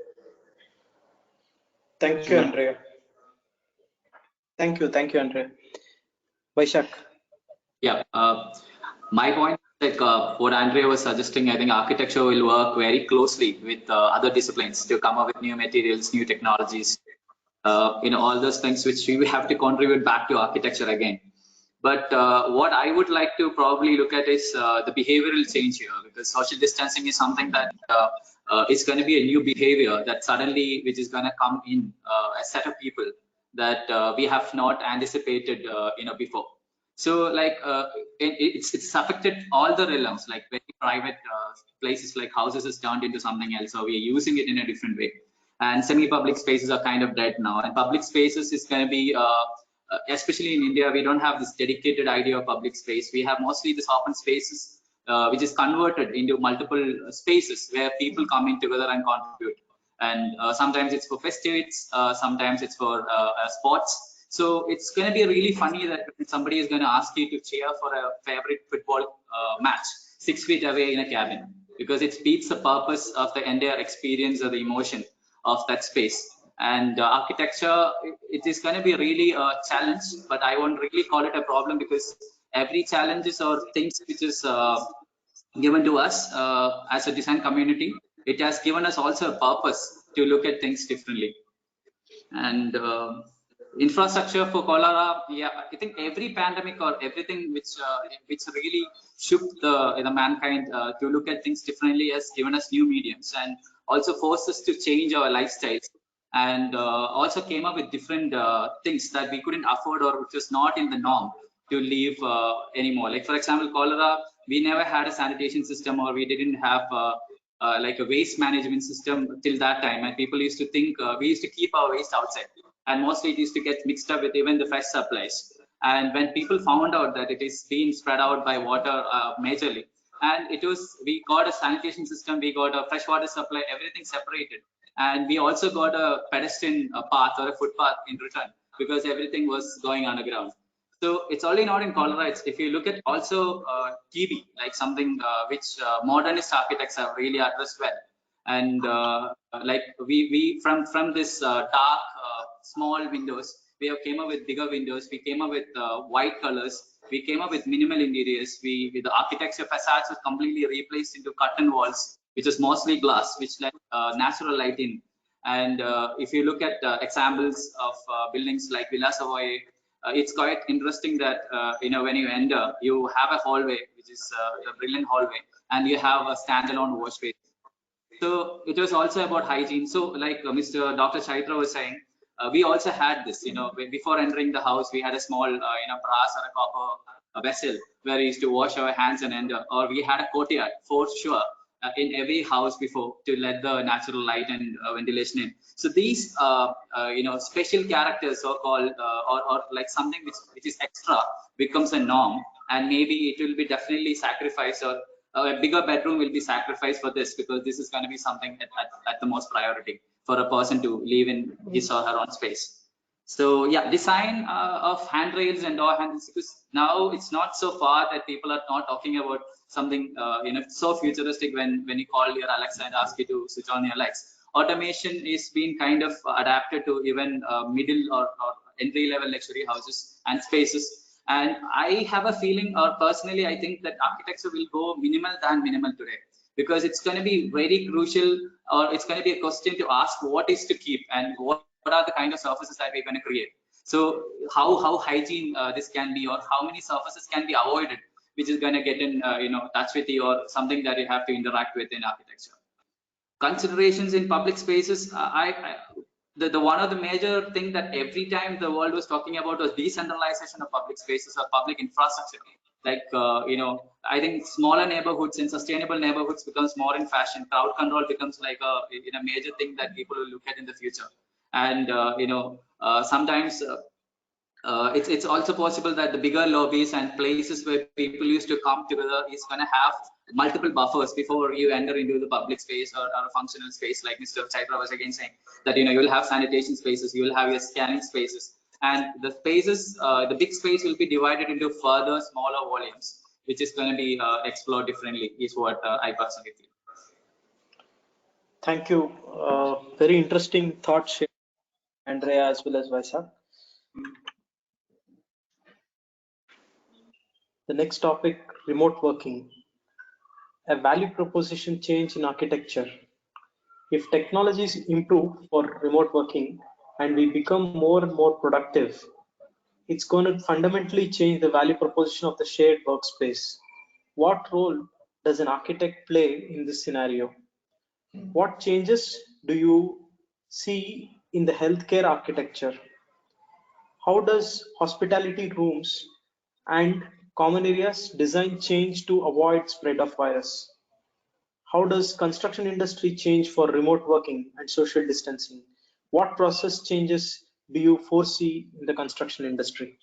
Thank you, Andrea. Thank you, Andrea. Vaisakh. Yeah, my point, like what Andrea was suggesting, I think architecture will work very closely with other disciplines to come up with new materials, new technologies, all those things which we have to contribute back to architecture again. But what I would like to probably look at is the behavioral change here, because social distancing is something that is going to be a new behavior that suddenly, which is going to come in a set of people that we have not anticipated, before. So like it's affected all the realms, like very private places like houses is turned into something else, so we are using it in a different way. And semi-public spaces are kind of dead now, and public spaces is going to be especially in India, we don't have this dedicated idea of public space. We have mostly this open spaces, which is converted into multiple spaces where people come in together and contribute. And sometimes it's for festivities, sometimes it's for sports. So it's going to be really funny that somebody is going to ask you to cheer for a favorite football match 6 feet away in a cabin, because it beats the purpose of the entire experience or the emotion of that space. And architecture, it is going to be really a challenge, but I won't really call it a problem, because every challenges or things which is given to us as a design community, it has given us also a purpose to look at things differently. And infrastructure for cholera, yeah, I think every pandemic or everything which really shook the mankind to look at things differently has given us new mediums and also forced us to change our lifestyles. And also came up with different things that we couldn't afford or which was not in the norm to live anymore. Like for example, cholera, we never had a sanitation system, or we didn't have like a waste management system till that time. And people used to think we used to keep our waste outside, and mostly it used to get mixed up with even the fresh supplies. And when people found out that it is being spread out by water majorly, and we got a sanitation system, we got a fresh water supply, everything separated, and we also got a pedestrian path or a footpath in return because everything was going underground. So it's only not in cholera. If you look at also TB, like something which modernist architects have really addressed well, and like we from this dark small windows, we have came up with bigger windows. We came up with white colors. We came up with minimal interiors. The architecture facades was completely replaced into curtain walls, which is mostly glass, which let natural light in. And if you look at examples of buildings like Villa Savoy, it's quite interesting that when you enter, you have a hallway, which is a brilliant hallway, and you have a standalone wash basin. So it was also about hygiene. So like Mr. Dr. Chaitra was saying, we also had this, before entering the house, we had a small, brass or a copper vessel where we used to wash our hands and enter, or we had a courtyard for sure in every house before to let the natural light and ventilation in. So these, special characters, so-called, or like something which is extra becomes a norm, and maybe it will be definitely sacrificed, or a bigger bedroom will be sacrificed for this, because this is going to be something at the most priority for a person to live in his or her own space. So yeah, design of handrails and door handles, because now it's not so far that people are not talking about something so futuristic when you call your Alexa and ask you to switch on your lights. Automation is being kind of adapted to even middle or entry-level luxury houses and spaces. And I have a feeling, or personally, I think that architecture will go minimal than minimal today, because it's going to be very crucial, or it's going to be a question to ask what is to keep and what are the kind of surfaces that we're going to create. So how hygiene this can be, or how many surfaces can be avoided, which is going to get in touch with you, or something that you have to interact with in architecture. Considerations in public spaces, the one of the major thing that every time the world was talking about was decentralization of public spaces or public infrastructure. Like I think smaller neighborhoods and sustainable neighborhoods becomes more in fashion. Crowd control becomes like a major thing that people will look at in the future. And sometimes it's also possible that the bigger lobbies and places where people used to come together is going to have multiple buffers before you enter into the public space or a functional space, like Mr. Chaitra was again saying, that you will have sanitation spaces, you will have your scanning spaces, and the spaces, the big space will be divided into further smaller volumes, which is going to be explored differently, is what I personally feel. Thank you. Very interesting thought share, Andrea as well as Vaisakh. The next topic, remote working. A value proposition change in architecture. If technologies improve for remote working and we become more and more productive, it's going to fundamentally change the value proposition of the shared workspace. What role does an architect play in this scenario? What changes do you see in the healthcare architecture? How does hospitality rooms and common areas design change to avoid spread of virus? How does construction industry change for remote working and social distancing? What process changes do you foresee in the construction industry?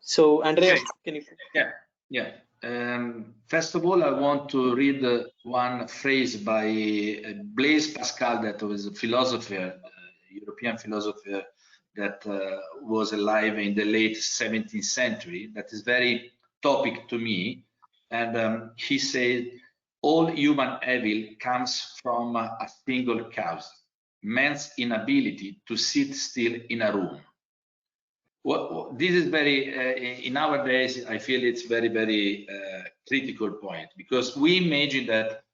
So Andrea, can you? Yeah. First of all, I want to read one phrase by Blaise Pascal, that was a philosopher, European philosopher that was alive in the late 17th century. That is very topic to me. And he said, all human evil comes from a single cause, man's inability to sit still in a room. Well, this is very, in our days, I feel it's very, very critical point, because we imagine that,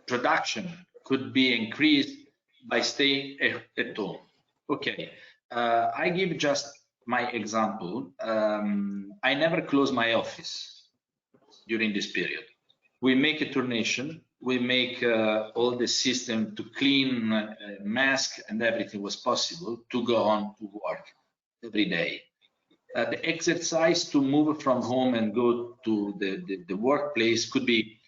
production could be increased by staying at home. Okay, I give just my example. I never close my office during this period. We make a turnation, we make all the system to clean, mask, and everything was possible to go on to work every day. The exercise to move from home and go to the workplace could be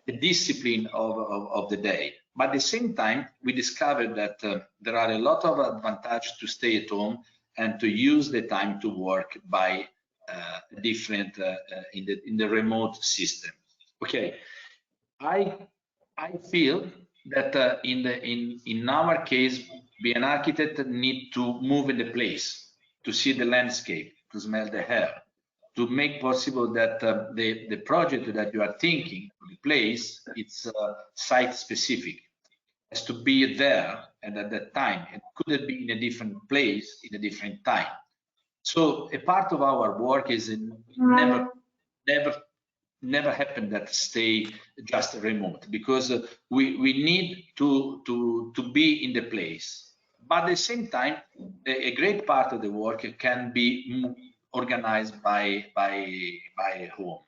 the discipline of the day. But at the same time, we discovered that there are a lot of advantages to stay at home, and to use the time to work by different in the remote system. Okay, I feel that in our case, be an architect need to move in the place, to see the landscape, to smell the air, to make possible that the project that you are thinking, the place, it's site specific, has to be there and at that time. It couldn't be in a different place in a different time. So a part of our work is never happen that stay just remote, because we need to be in the place. But at the same time, a great part of the work can be organized by home.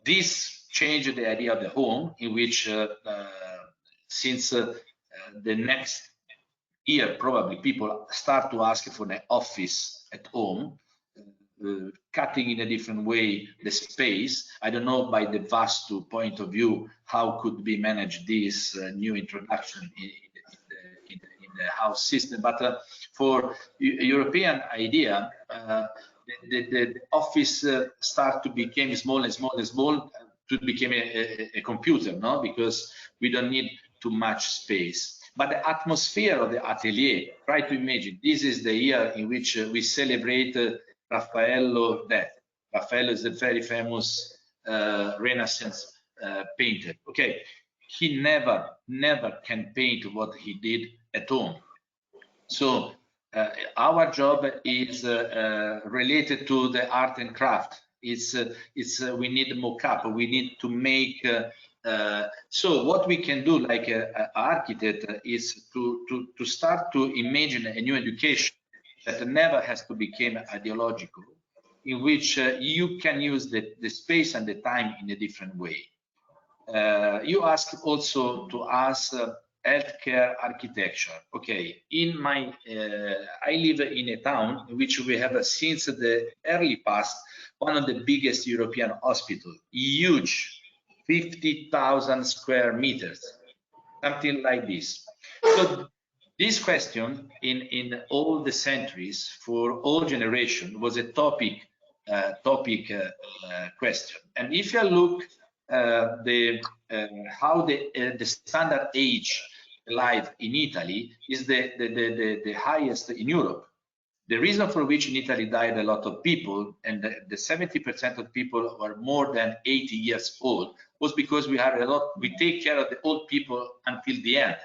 This changed the idea of the home, in which since the next year probably people start to ask for an office at home, cutting in a different way the space. I don't know by the Vastu point of view how could be managed this new introduction in the house system, but for European idea, the office start to become small and small and small to become a computer, no? Because we don't need too much space. But the atmosphere of the atelier, try to imagine, this is the year in which we celebrate Raffaello's death. Raffaello is a very famous Renaissance painter. Okay, he never can paint what he did at home. So our job is related to the art and craft. We need mock-up. We need to make. So what we can do, like an architect, is to start to imagine a new education that never has to become ideological, in which you can use the space and the time in a different way. You asked also to us healthcare architecture. Okay, in my I live in a town in which we have since the early past one of the biggest European hospitals, huge, 50,000 square meters, something like this. So this question in all the centuries for all generations was a topic question. And if you look how the standard age life in Italy is the highest in Europe. The reason for which in Italy died a lot of people, and the 70% of people were more than 80 years old, was because we take care of the old people until the end.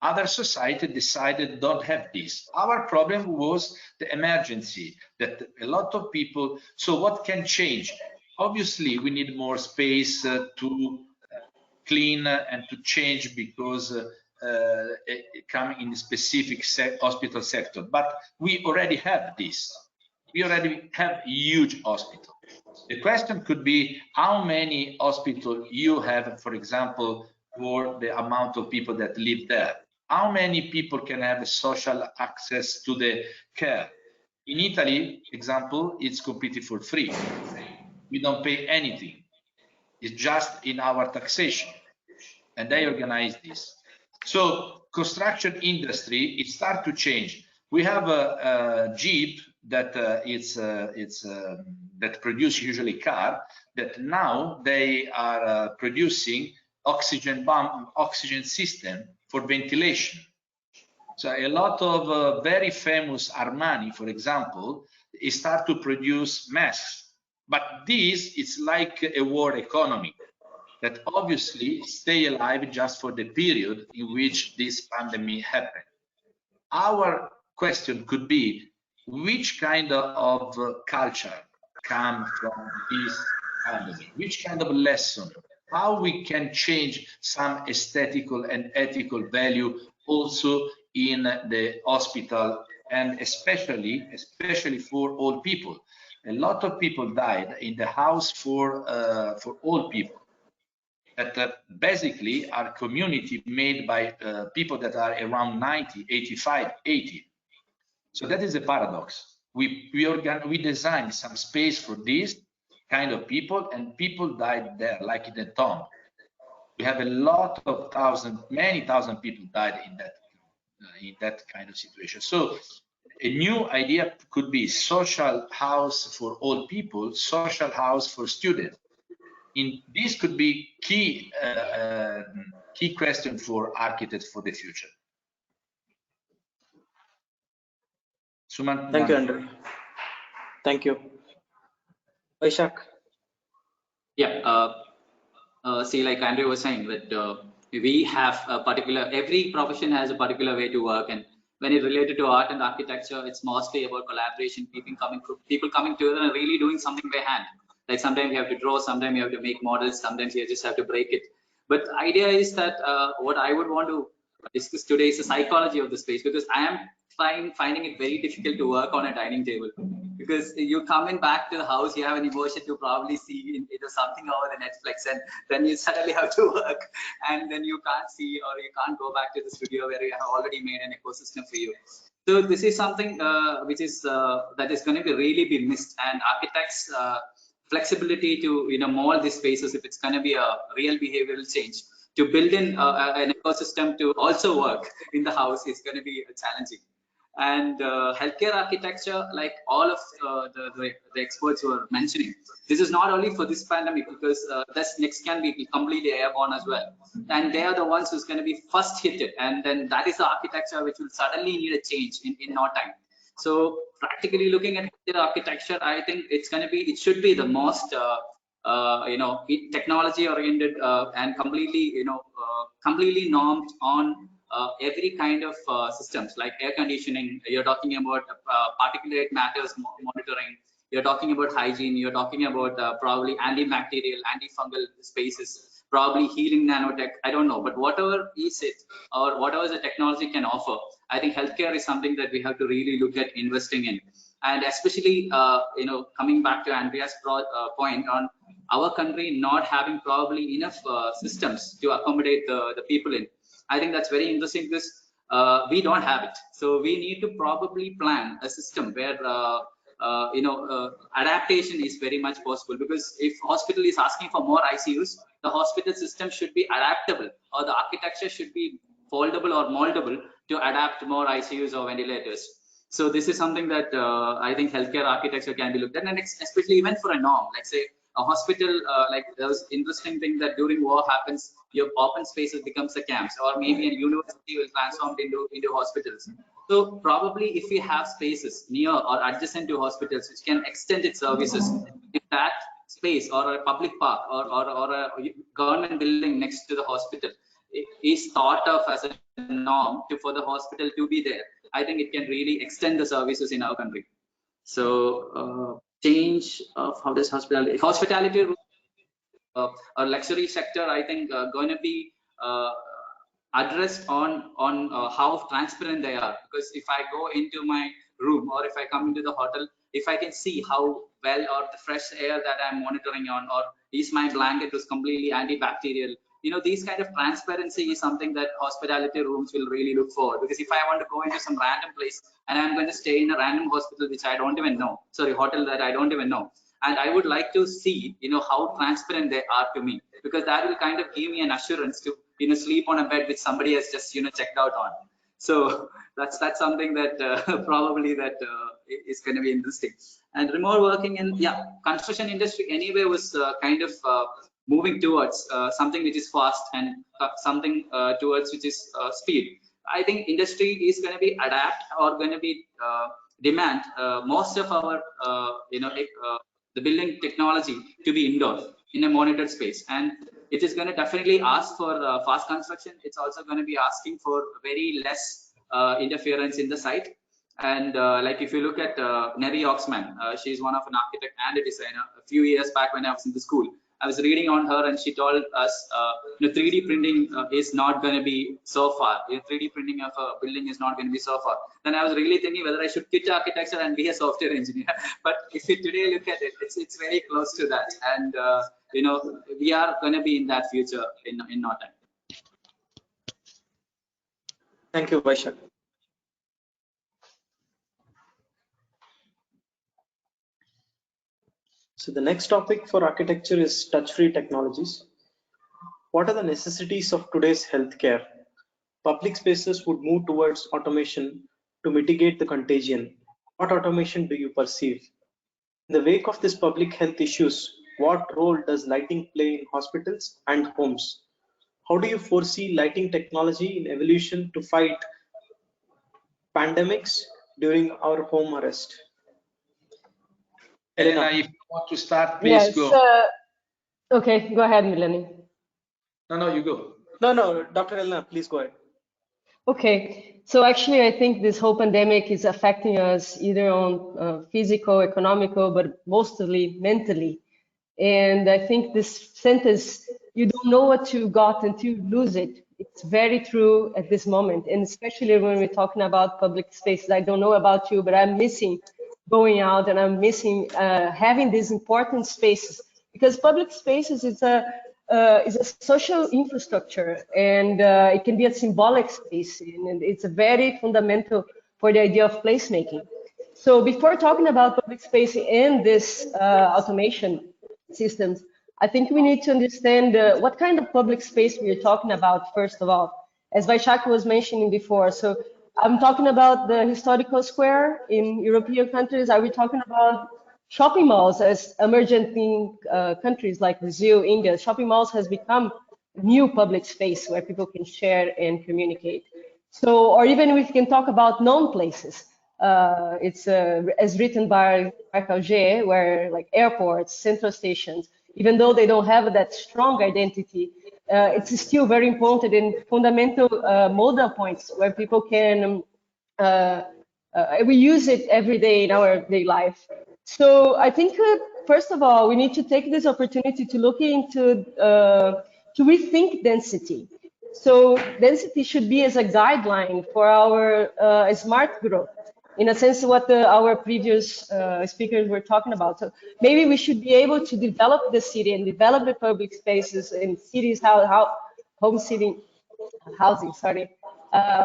Other societies decided don't have this. Our problem was the emergency, that a lot of people. So what can change? Obviously, we need more space to clean and to change, because coming in the specific hospital sector. But we already have this. We already have huge hospitals. The question could be how many hospitals you have, for example, for the amount of people that live there. How many people can have social access to the care? In Italy, example, it's completely for free. We don't pay anything. It's just in our taxation, and they organize this. So construction industry, it starts to change. We have a Jeep that that produce usually car, that now they are producing oxygen system for ventilation. So a lot of very famous Armani, for example, start to produce masks. But this is like a war economy that obviously stay alive just for the period in which this pandemic happened. Our question could be, which kind of culture comes from this pandemic? Which kind of lesson? How we can change some aesthetical and ethical value also in the hospital, and especially for old people. A lot of people died in the house for old people. That basically are community made by people that are around 90, 85, 80. So that is a paradox. We designed some space for this kind of people, and people died there, like in the tomb. We have a lot of many thousand people died in that kind of situation. So A new idea could be social house for all people, social house for students. This could be key question for architects for the future. Sumanth, Thank you, Andrea. Thank you. Vaisakh. Yeah. See, like Andrea was saying, that we have a particular, every profession has a particular way to work, and when it's related to art and architecture, it's mostly about collaboration, people coming together and really doing something by hand. Like sometimes you have to draw, sometimes you have to make models, sometimes you just have to break it. But the idea is that what I would want to discuss today is the psychology of the space, because I am finding it very difficult to work on a dining table, because you coming back to the house, you have an emotion to probably see either something over the Netflix, and then you suddenly have to work, and then you can't see, or you can't go back to the studio where you have already made an ecosystem for you. So this is something which is that is going to be really be missed, and architects flexibility to mold these spaces, if it's going to be a real behavioral change, to build in an ecosystem to also work in the house is going to be challenging. And healthcare architecture, like all of the experts were mentioning, this is not only for this pandemic, because this next can be completely airborne as well, and they are the ones who's going to be first hit it, and then that is the architecture which will suddenly need a change in no time. So practically looking at healthcare architecture, I think it should be the most technology oriented and completely completely normed on every kind of systems, like air conditioning. You're talking about particulate matters monitoring, you're talking about hygiene, you're talking about probably antibacterial, antifungal spaces, probably healing nanotech, I don't know, but whatever is it, or whatever the technology can offer, I think healthcare is something that we have to really look at investing in. And especially coming back to Andrea's point on our country not having probably enough systems to accommodate the people in, I think that's very interesting, because we don't have it. So we need to probably plan a system where adaptation is very much possible, because if hospital is asking for more ICUs, the hospital system should be adaptable, or the architecture should be foldable or moldable to adapt more ICUs or ventilators. So this is something that I think healthcare architecture can be looked at, and especially even for a norm, like say a hospital, like there was interesting thing that during war happens, your open spaces becomes the camps, or maybe a university will transform into hospitals. So probably if we have spaces near or adjacent to hospitals which can extend its services, if that space or a public park or a government building next to the hospital is thought of as a norm for the hospital to be there, I think it can really extend the services in our country. So change of how does hospitality or luxury sector, I think going to be addressed on how transparent they are, because if I go into my room or if I come into the hotel, if I can see how well or the fresh air that I'm monitoring on, or is my blanket was completely antibacterial, these kind of transparency is something that hospitality rooms will really look for. Because if I want to go into some random place and I'm going to stay in a random hospital which I don't even know, sorry, hotel that I don't even know, and I would like to see how transparent they are to me, because that will kind of give me an assurance to sleep on a bed which somebody has just checked out on. So that's something that probably that is going to be interesting. And remote working, and construction industry anyway was kind of moving towards something which is fast and something towards which is speed. I think industry is going to be adapt or going to be demand most of our the building technology to be indoor in a monitored space, and it is going to definitely ask for fast construction. It's also going to be asking for very less interference in the site. And like if you look at Neri Oxman, she's one of an architect and a designer. A few years back when I was in the school, I was reading on her, and she told us 3D printing is not going to be so far. 3D printing of a building is not going to be so far. Then I was really thinking whether I should quit architecture and be a software engineer. But if you today look at it, it's very close to that. And we are going to be in that future in no time. Thank you, Vaisakh. So the next topic for architecture is touch-free technologies. What are the necessities of today's healthcare? Public spaces would move towards automation, to mitigate the contagion? What automation do you perceive? In the wake of these public health issues, what role does lighting play in hospitals and homes? How do you foresee lighting technology in evolution to fight pandemics during our home arrest? Helena, Helena. if you want to start, please Yes. go. Okay, go ahead, Milani. No, you go. No, Dr. Helena, please go ahead. Okay, so actually, I think this whole pandemic is affecting us either on physical, economical, but mostly mentally. And I think this sentence, you don't know what you got until you lose it. It's very true at this moment. And especially when we're talking about public spaces, I don't know about you, but I'm missing going out and I'm missing having these important spaces, because public spaces is a social infrastructure, and it can be a symbolic space, and it's a very fundamental for the idea of placemaking. So before talking about public space and this automation systems, I think we need to understand what kind of public space we are talking about, first of all, as Vaisakh was mentioning before. So I'm talking about the historical square in European countries. Are we talking about shopping malls as emerging countries like Brazil, India? Shopping malls has become new public space where people can share and communicate. So, or even we can talk about known places. It's as written by Varkey, where like airports, central stations, even though they don't have that strong identity, it's still very important in fundamental modal points where people can, we use it every day in our day life. So I think, first of all, we need to take this opportunity to look into, to rethink density. So density should be as a guideline for our smart growth, in a sense what our previous speakers were talking about. So maybe we should be able to develop the city and develop the public spaces in cities, housing, sorry,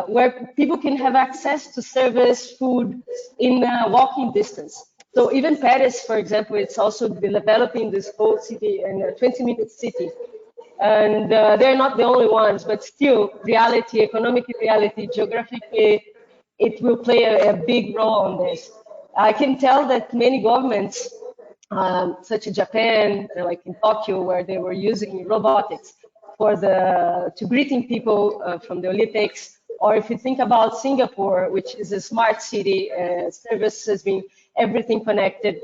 where people can have access to service, food in walking distance. So even Paris, for example, it's also developing this whole city in a 20-minute city. And they're not the only ones, but still, reality, economic reality, geographically, it will play a big role on this. I can tell that many governments, such as Japan, like in Tokyo, where they were using robotics for to greeting people from the Olympics, or if you think about Singapore, which is a smart city, service has been everything connected,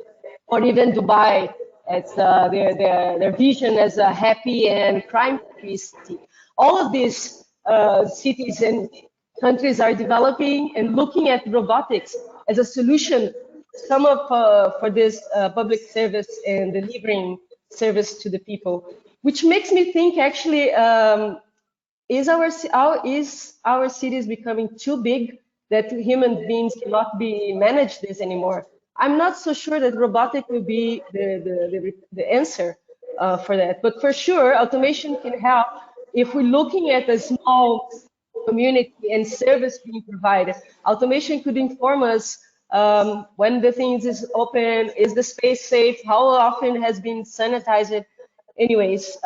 or even Dubai, it's their vision as a happy and crime-free city. All of these cities and countries are developing and looking at robotics as a solution, some of for this public service and delivering service to the people, which makes me think actually, is our cities becoming too big that human beings cannot be manage this anymore? I'm not so sure that robotic will be the answer for that, but for sure automation can help if we're looking at a small community and service being provided. Automation could inform us when the things is open, is the space safe, how often has been sanitized. Anyways,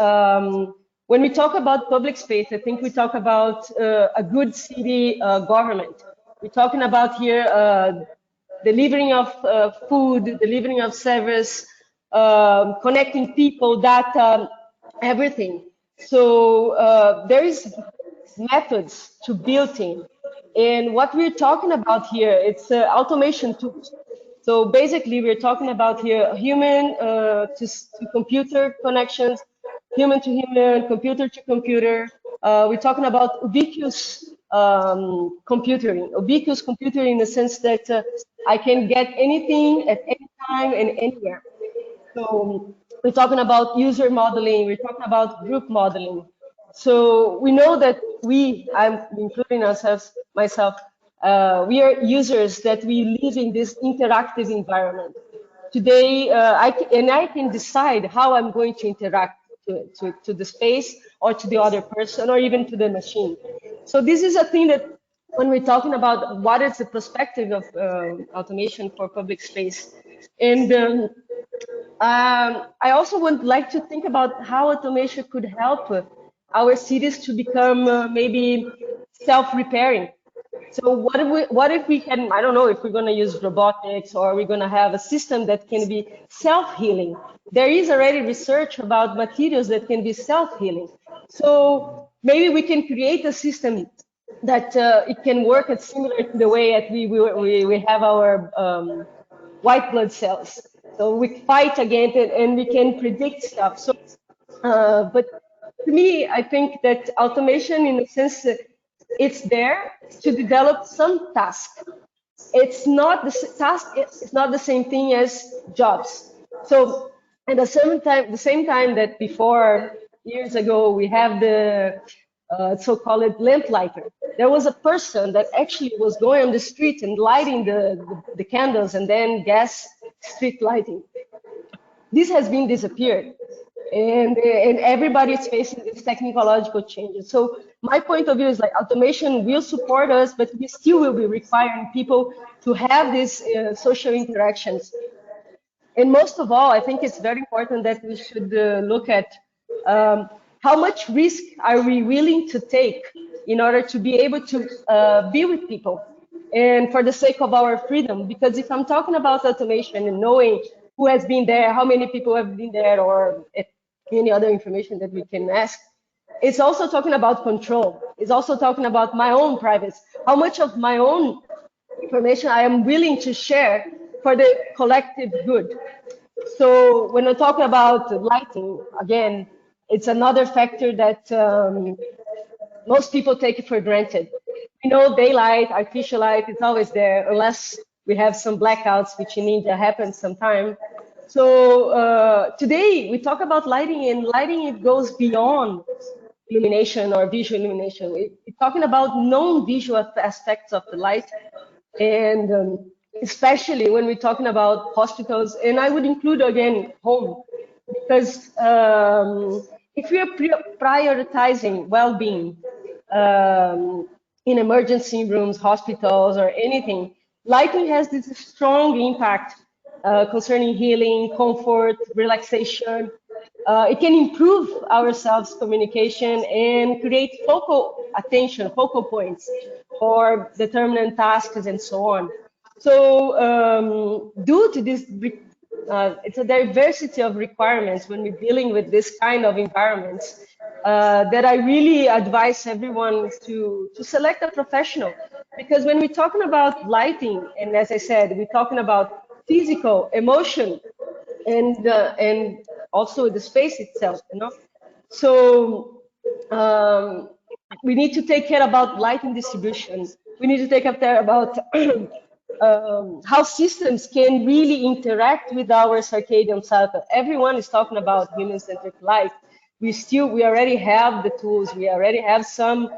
when we talk about public space, I think we talk about a good city government. We're talking about here delivering of food, delivering of service, connecting people, data, everything. So there is methods to build in. And what we're talking about here, it's automation tools. So basically, we're talking about here human to computer connections, human to human, computer to computer. We're talking about ubiquitous computing. Ubiquitous computing in the sense that I can get anything at any time and anywhere. So we're talking about user modeling, we're talking about group modeling. So we know that I'm including myself, we are users that we live in this interactive environment. Today, I can decide how I'm going to interact to the space or to the other person or even to the machine. So this is a thing that when we're talking about what is the perspective of automation for public space. And I also would like to think about how automation could help our cities to become maybe self-repairing. So what if we can, I don't know if we're going to use robotics or we're going to have a system that can be self-healing. There is already research about materials that can be self-healing. So maybe we can create a system that it can work at similar to the way that we have our white blood cells. So we fight against it and we can predict stuff. So, but to me, I think that automation, in a sense, it's there to develop some task. It's not the task. It's not the same thing as jobs. So at the same time that before years ago we have the so-called lamplighter. There was a person that actually was going on the street and lighting the candles and then gas street lighting. This has been disappeared. And everybody is facing these technological changes. So my point of view is like automation will support us, but we still will be requiring people to have these social interactions. And most of all, I think it's very important that we should look at how much risk are we willing to take in order to be able to be with people and for the sake of our freedom. Because if I'm talking about automation and knowing who has been there, how many people have been there, or any other information that we can ask, it's also talking about control. It's also talking about my own privacy. How much of my own information I am willing to share for the collective good. So when we're talking about lighting, again, it's another factor that most people take it for granted. You know, daylight, artificial light, it's always there, unless we have some blackouts, which in India happens sometimes. So today we talk about lighting, and lighting, it goes beyond illumination or visual illumination. We're talking about non-visual aspects of the light, and especially when we're talking about hospitals, and I would include again home, because if we are prioritizing well-being in emergency rooms, hospitals, or anything, lighting has this strong impact concerning healing, comfort, relaxation. It can improve our self-communication and create focal attention, focal points for determined tasks and so on. So due to this, it's a diversity of requirements when we're dealing with this kind of environments that I really advise everyone to select a professional. Because when we're talking about lighting, and as I said, we're talking about physical, emotion, and also the space itself, you know. So we need to take care about lighting distribution. We need to take care about how systems can really interact with our circadian cycle. Everyone is talking about human-centered light. We already have the tools. We already have some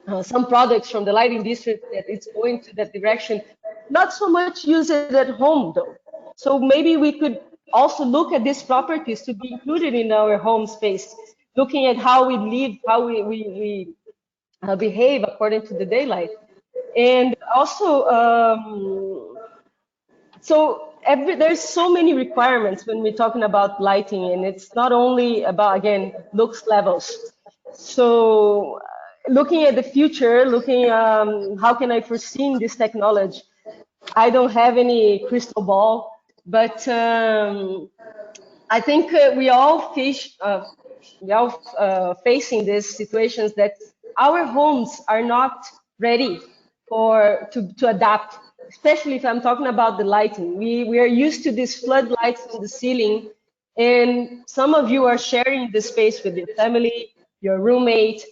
products from the lighting district that it's going to that direction. Not so much use it at home though. So maybe we could also look at these properties to be included in our home space, looking at how we live, how we behave according to the daylight. And also, there's so many requirements when we're talking about lighting, and it's not only about, again, looks levels. So looking at the future, looking how can I foresee this technology? I don't have any crystal ball, but I think we all facing these situations that our homes are not ready to adapt, especially if I'm talking about the lighting. We are used to these floodlights on the ceiling, and some of you are sharing the space with your family, your roommate.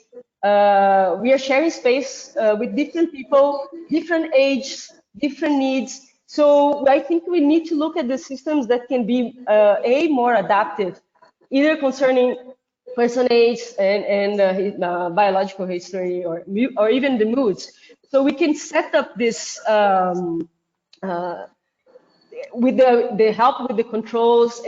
We are sharing space with different people, different ages, different needs. So I think we need to look at the systems that can be more adaptive, either concerning person age and biological history, or even the moods. So we can set up this with the help with the controls.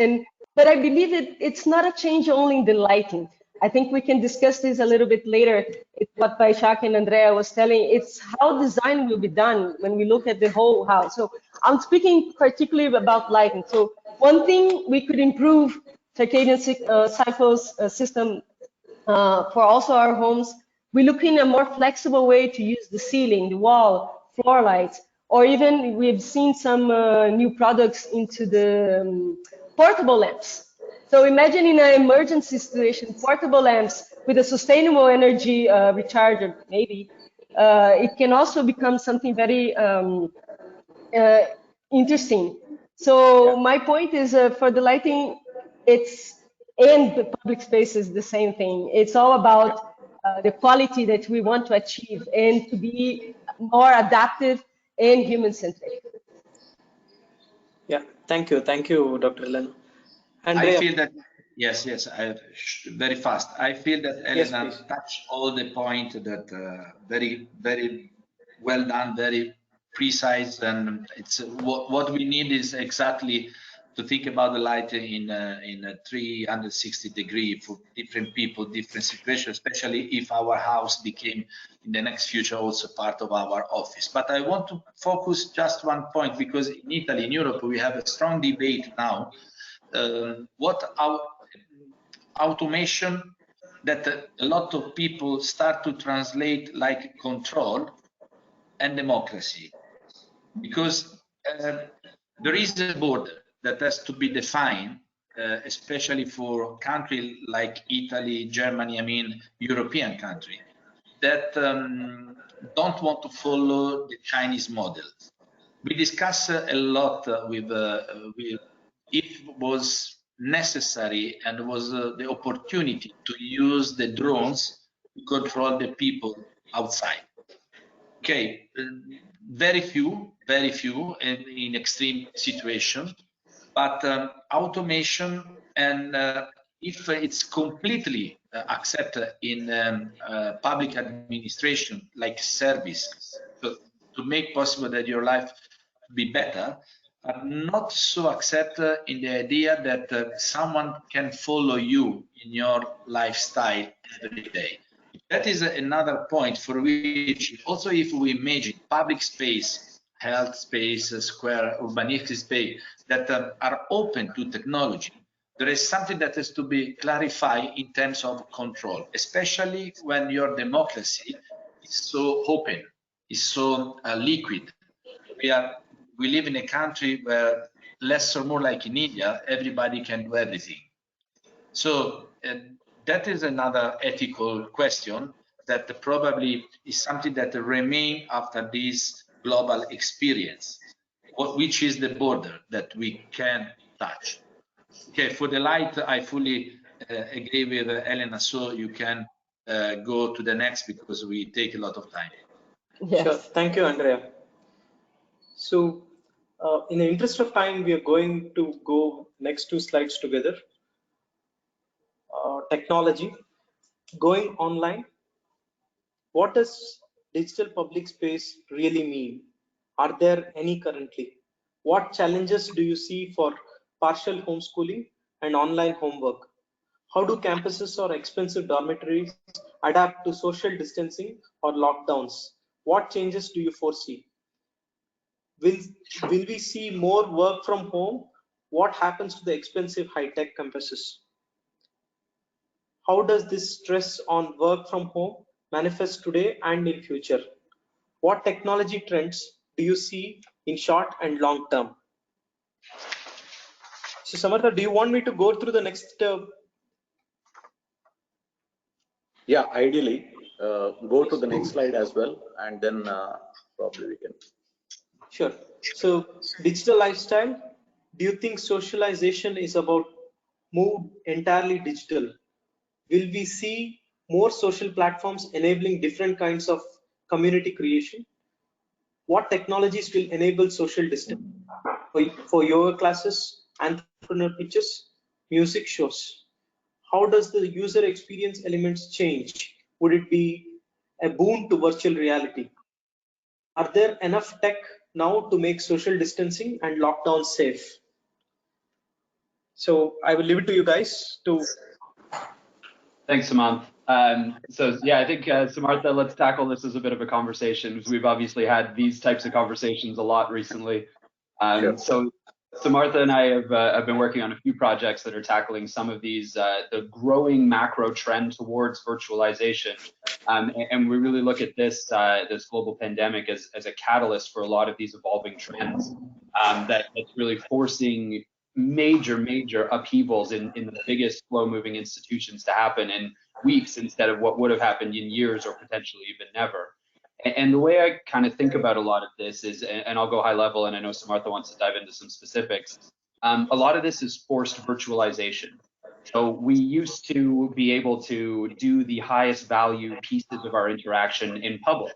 But I believe it's not a change only in the lighting. I think we can discuss this a little bit later. It's what Vaisakh and Andrea was telling. It's how design will be done when we look at the whole house. So I'm speaking particularly about lighting. So one thing we could improve circadian cycles system for also our homes we look in a more flexible way to use the ceiling, the wall, floor lights, or even we've seen some new products into the portable lamps. So imagine in an emergency situation, portable lamps with a sustainable energy recharger, maybe, it can also become something very interesting. So my point is for the lighting, and the public space is the same thing. It's all about the quality that we want to achieve and to be more adaptive and human-centric. Yeah, thank you, Dr. Helena. I feel that yes, very fast. I feel that Helena yes, touched all the point that very well done, very precise, and it's what we need is exactly to think about the light in a 360-degree for different people, different situations, especially if our house became in the next future also part of our office. But I want to focus just one point, because in Italy, in Europe, we have a strong debate now. What our automation that a lot of people start to translate like control and democracy, because there is a border that has to be defined, especially for countries like Italy, Germany, I mean European country, that don't want to follow the Chinese model. We discuss a lot with if it was necessary and was the opportunity to use the drones to control the people outside. Okay, very few in extreme situation, but automation, and if it's completely accepted in public administration like service, to make possible that your life be better, are not so accepted in the idea that someone can follow you in your lifestyle every day. That is another point for which also, if we imagine public space, health space, square, urbanistic space that are open to technology, there is something that has to be clarified in terms of control, especially when your democracy is so open, is so liquid. We live in a country where, less or more like in India, everybody can do everything. So that is another ethical question that probably is something that remains after this global experience. Which is the border that we can touch? Okay, for the light, I fully agree with Helena, so you can go to the next, because we take a lot of time. Yes. Sure, thank you, Andrea. So in the interest of time, we are going to go next two slides together. Technology, going online. What does digital public space really mean? Are there any currently? What challenges do you see for partial homeschooling and online homework? How do campuses or expensive dormitories adapt to social distancing or lockdowns? What changes do you foresee? Will we see more work from home? What happens to the expensive high-tech campuses? How does this stress on work from home manifest today and in future? What technology trends do you see in short and long term? So Samartha, do you want me to go through the next? Yeah, ideally, go to the next slide as well, and then probably we can. Sure. So digital lifestyle, do you think socialization is about move entirely digital? Will we see more social platforms enabling different kinds of community creation? What technologies will enable social distance for yoga classes, entrepreneur pitches, music shows? How does the user experience elements change? Would it be a boon to virtual reality? Are there enough tech now to make social distancing and lockdown safe? So I will leave it to you guys to. Thanks, Sumanth. So yeah, I think Samartha, let's tackle this as a bit of a conversation. We've obviously had these types of conversations a lot recently. Sure. So Samartha and I have been working on a few projects that are tackling some of these, the growing macro trend towards virtualization. And we really look at this global pandemic as a catalyst for a lot of these evolving trends that's really forcing major upheavals in the biggest slow-moving institutions to happen in weeks instead of what would have happened in years or potentially even never. And the way I kind of think about a lot of this is, and I'll go high level, and I know Samartha wants to dive into some specifics, a lot of this is forced virtualization. So we used to be able to do the highest value pieces of our interaction in public.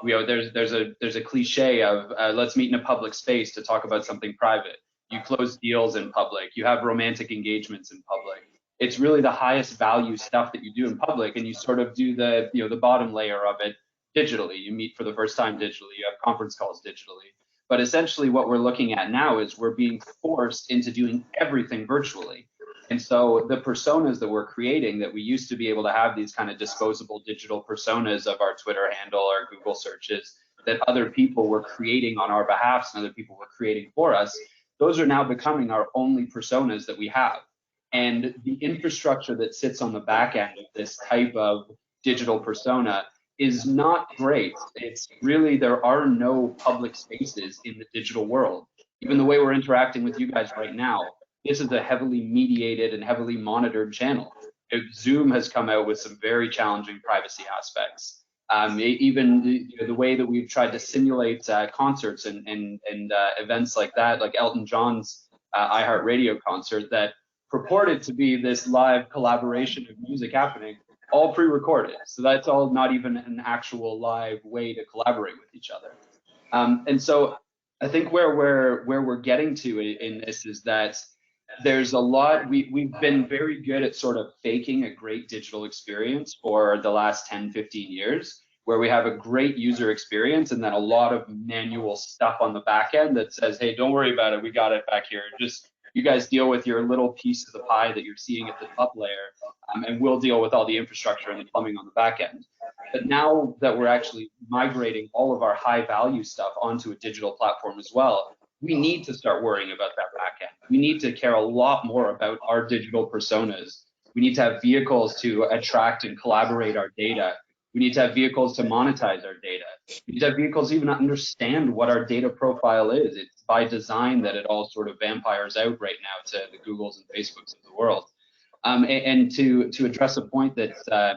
There's a cliche of let's meet in a public space to talk about something private. You close deals in public. You have romantic engagements in public. It's really the highest value stuff that you do in public, and you sort of do the the bottom layer of it digitally. You meet for the first time digitally. You have conference calls digitally. But essentially, what we're looking at now is we're being forced into doing everything virtually. And so the personas that we're creating, that we used to be able to have these kind of disposable digital personas of our Twitter handle, our Google searches, that other people were creating on our behalf and other people were creating for us, those are now becoming our only personas that we have. And the infrastructure that sits on the back end of this type of digital persona is not great. It's really, there are no public spaces in the digital world. Even the way we're interacting with you guys right now, this is a heavily mediated and heavily monitored channel. Zoom has come out with some very challenging privacy aspects. Even the way that we've tried to simulate concerts and events like that, like Elton John's iHeartRadio concert that purported to be this live collaboration of music happening, all pre-recorded. So that's all not even an actual live way to collaborate with each other. And so I think where we're getting to in this is that there's a lot, we've been very good at sort of faking a great digital experience for the last 10, 15 years, where we have a great user experience and then a lot of manual stuff on the back end that says, hey, don't worry about it, we got it back here. Just you guys deal with your little piece of the pie that you're seeing at the top layer, and we'll deal with all the infrastructure and the plumbing on the back end. But now that we're actually migrating all of our high value stuff onto a digital platform as well, we need to start worrying about that back end. We need to care a lot more about our digital personas. We need to have vehicles to attract and collaborate our data. We need to have vehicles to monetize our data. We need to have vehicles even to understand what our data profile is. It's by design that it all sort of vampires out right now to the Googles and Facebooks of the world. And to address a point that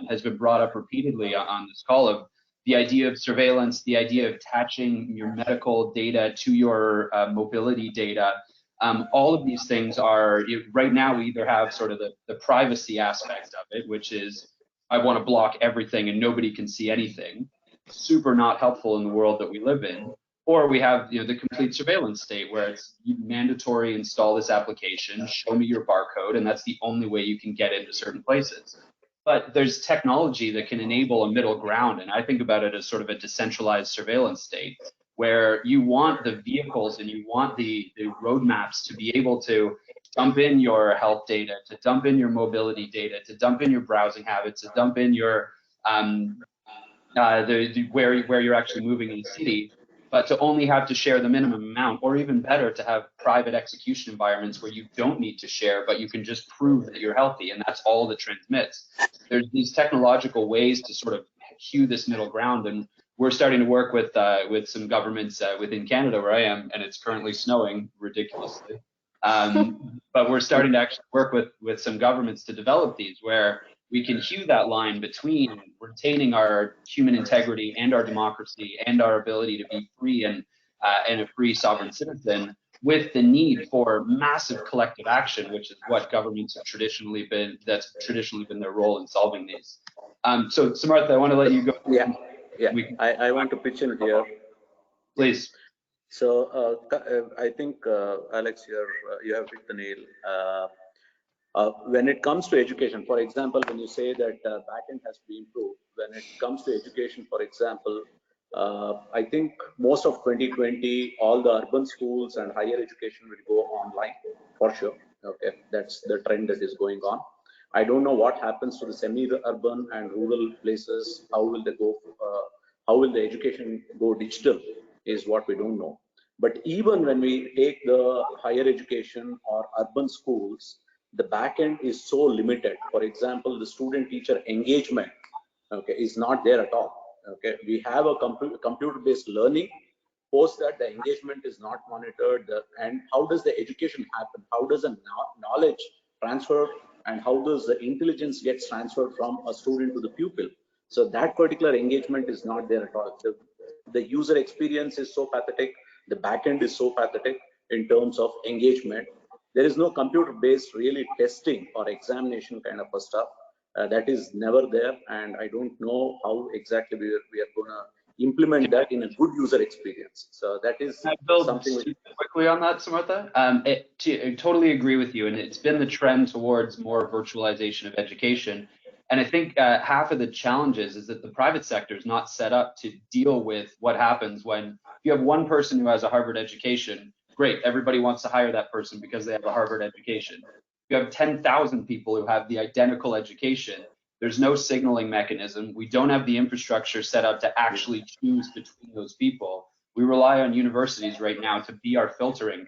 has been brought up repeatedly on this call of the idea of surveillance, the idea of attaching your medical data to your mobility data, all of these things are, right now we either have sort of the privacy aspect of it, which is I want to block everything and nobody can see anything, super not helpful in the world that we live in, or we have the complete surveillance state where it's mandatory install this application, show me your barcode, and that's the only way you can get into certain places. But there's technology that can enable a middle ground, and I think about it as sort of a decentralized surveillance state where you want the vehicles and you want the roadmaps to be able to dump in your health data, to dump in your mobility data, to dump in your browsing habits, to dump in your where you're actually moving in the city, but to only have to share the minimum amount, or even better, to have private execution environments where you don't need to share, but you can just prove that you're healthy, and that's all that transmits. There's these technological ways to sort of hew this middle ground, and we're starting to work with some governments within Canada where I am, and it's currently snowing ridiculously. But we're starting to actually work with some governments to develop these where we can hew that line between retaining our human integrity and our democracy and our ability to be free and a free sovereign citizen, with the need for massive collective action, which is what governments have traditionally been. That's traditionally been their role in solving these. So Samartha, I want to let you go. Yeah. I want to pitch in here, please. So I think Alex, you have hit the nail. When it comes to education, for example, when you say that backend has to be improved, when it comes to education, for example, I think most of 2020, all the urban schools and higher education will go online for sure. Okay, that's the trend that is going on. I don't know what happens to the semi-urban and rural places. How will they go? How will the education go digital? Is what we don't know. But even when we take the higher education or urban schools, the back end is so limited. For example, the student-teacher engagement, okay, is not there at all. Okay, we have a computer-based learning. Post that, the engagement is not monitored. And how does the education happen? How does the knowledge transfer, and how does the intelligence gets transferred from a student to the pupil? So that particular engagement is not there at all. The user experience is so pathetic. The backend is so pathetic in terms of engagement. There is no computer-based really testing or examination kind of a stuff. That is never there, and I don't know how exactly we are going to implement that in a good user experience. So that is something which... quickly on that, Samartha. I totally agree with you, and it's been the trend towards more virtualization of education. And I think half of the challenges is that the private sector is not set up to deal with what happens when you have one person who has a Harvard education. Great, everybody wants to hire that person because they have a Harvard education. You have 10,000 people who have the identical education. There's no signaling mechanism. We don't have the infrastructure set up to actually choose between those people. We rely on universities right now to be our filtering.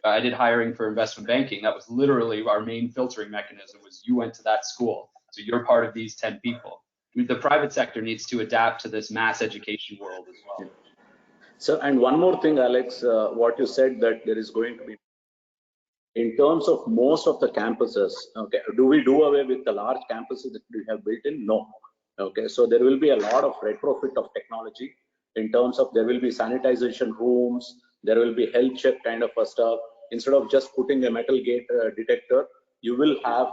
I did hiring for investment banking. That was literally our main filtering mechanism, was you went to that school, so you're part of these 10 people. The private sector needs to adapt to this mass education world as well. So, and one more thing, Alex, what you said that there is going to be, in terms of most of the campuses, okay, do we do away with the large campuses that we have built in? No. Okay, so there will be a lot of retrofit of technology in terms of, there will be sanitization rooms, there will be health check kind of a stuff. Instead of just putting a metal gate detector, you will have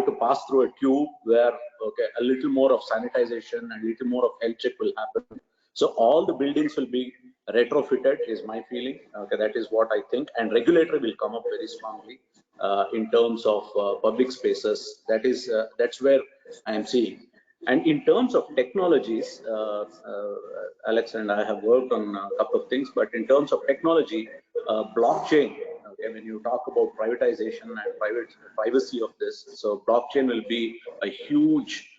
to pass through a tube where, okay, a little more of sanitization and a little more of health check will happen. So all the buildings will be retrofitted, is my feeling. Okay, that is what I think. And regulator will come up very strongly in terms of public spaces. That's where I am seeing. And in terms of technologies, Alex and I have worked on a couple of things. But in terms of technology, blockchain. Okay, when you talk about privatization and privacy of this, so blockchain will be a huge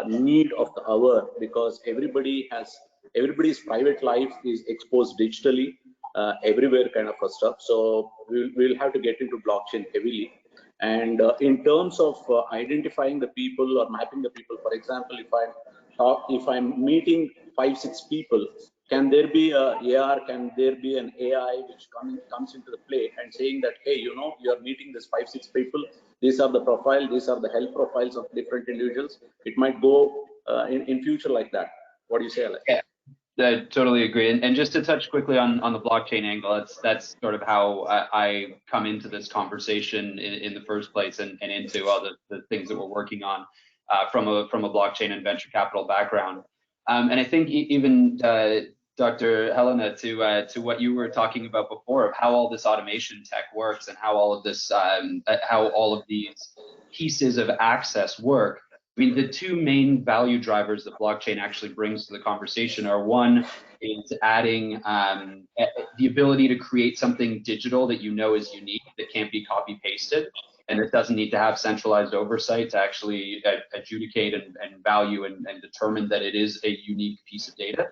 need of the hour, because everybody's private life is exposed digitally everywhere kind of a stuff. So we'll have to get into blockchain heavily. And in terms of identifying the people or mapping the people, for example, if I'm meeting 5-6 people, can there be a AR, can there be an AI which comes into the play and saying that, hey, you know, you are meeting this 5-6 people, these are the profile, these are the health profiles of different individuals. It might go in future like that. What do you say, Alex? Yeah. I totally agree. And just to touch quickly on the blockchain angle, that's sort of how I come into this conversation in the first place, and into all the things that we're working on from a blockchain and venture capital background. And I think even Dr. Helena, to what you were talking about before, of how all this automation tech works and how all of this, how all of these pieces of access work. I mean, the two main value drivers that blockchain actually brings to the conversation are, one is adding the ability to create something digital that you know is unique, that can't be copy pasted, and it doesn't need to have centralized oversight to actually adjudicate and value and determine that it is a unique piece of data.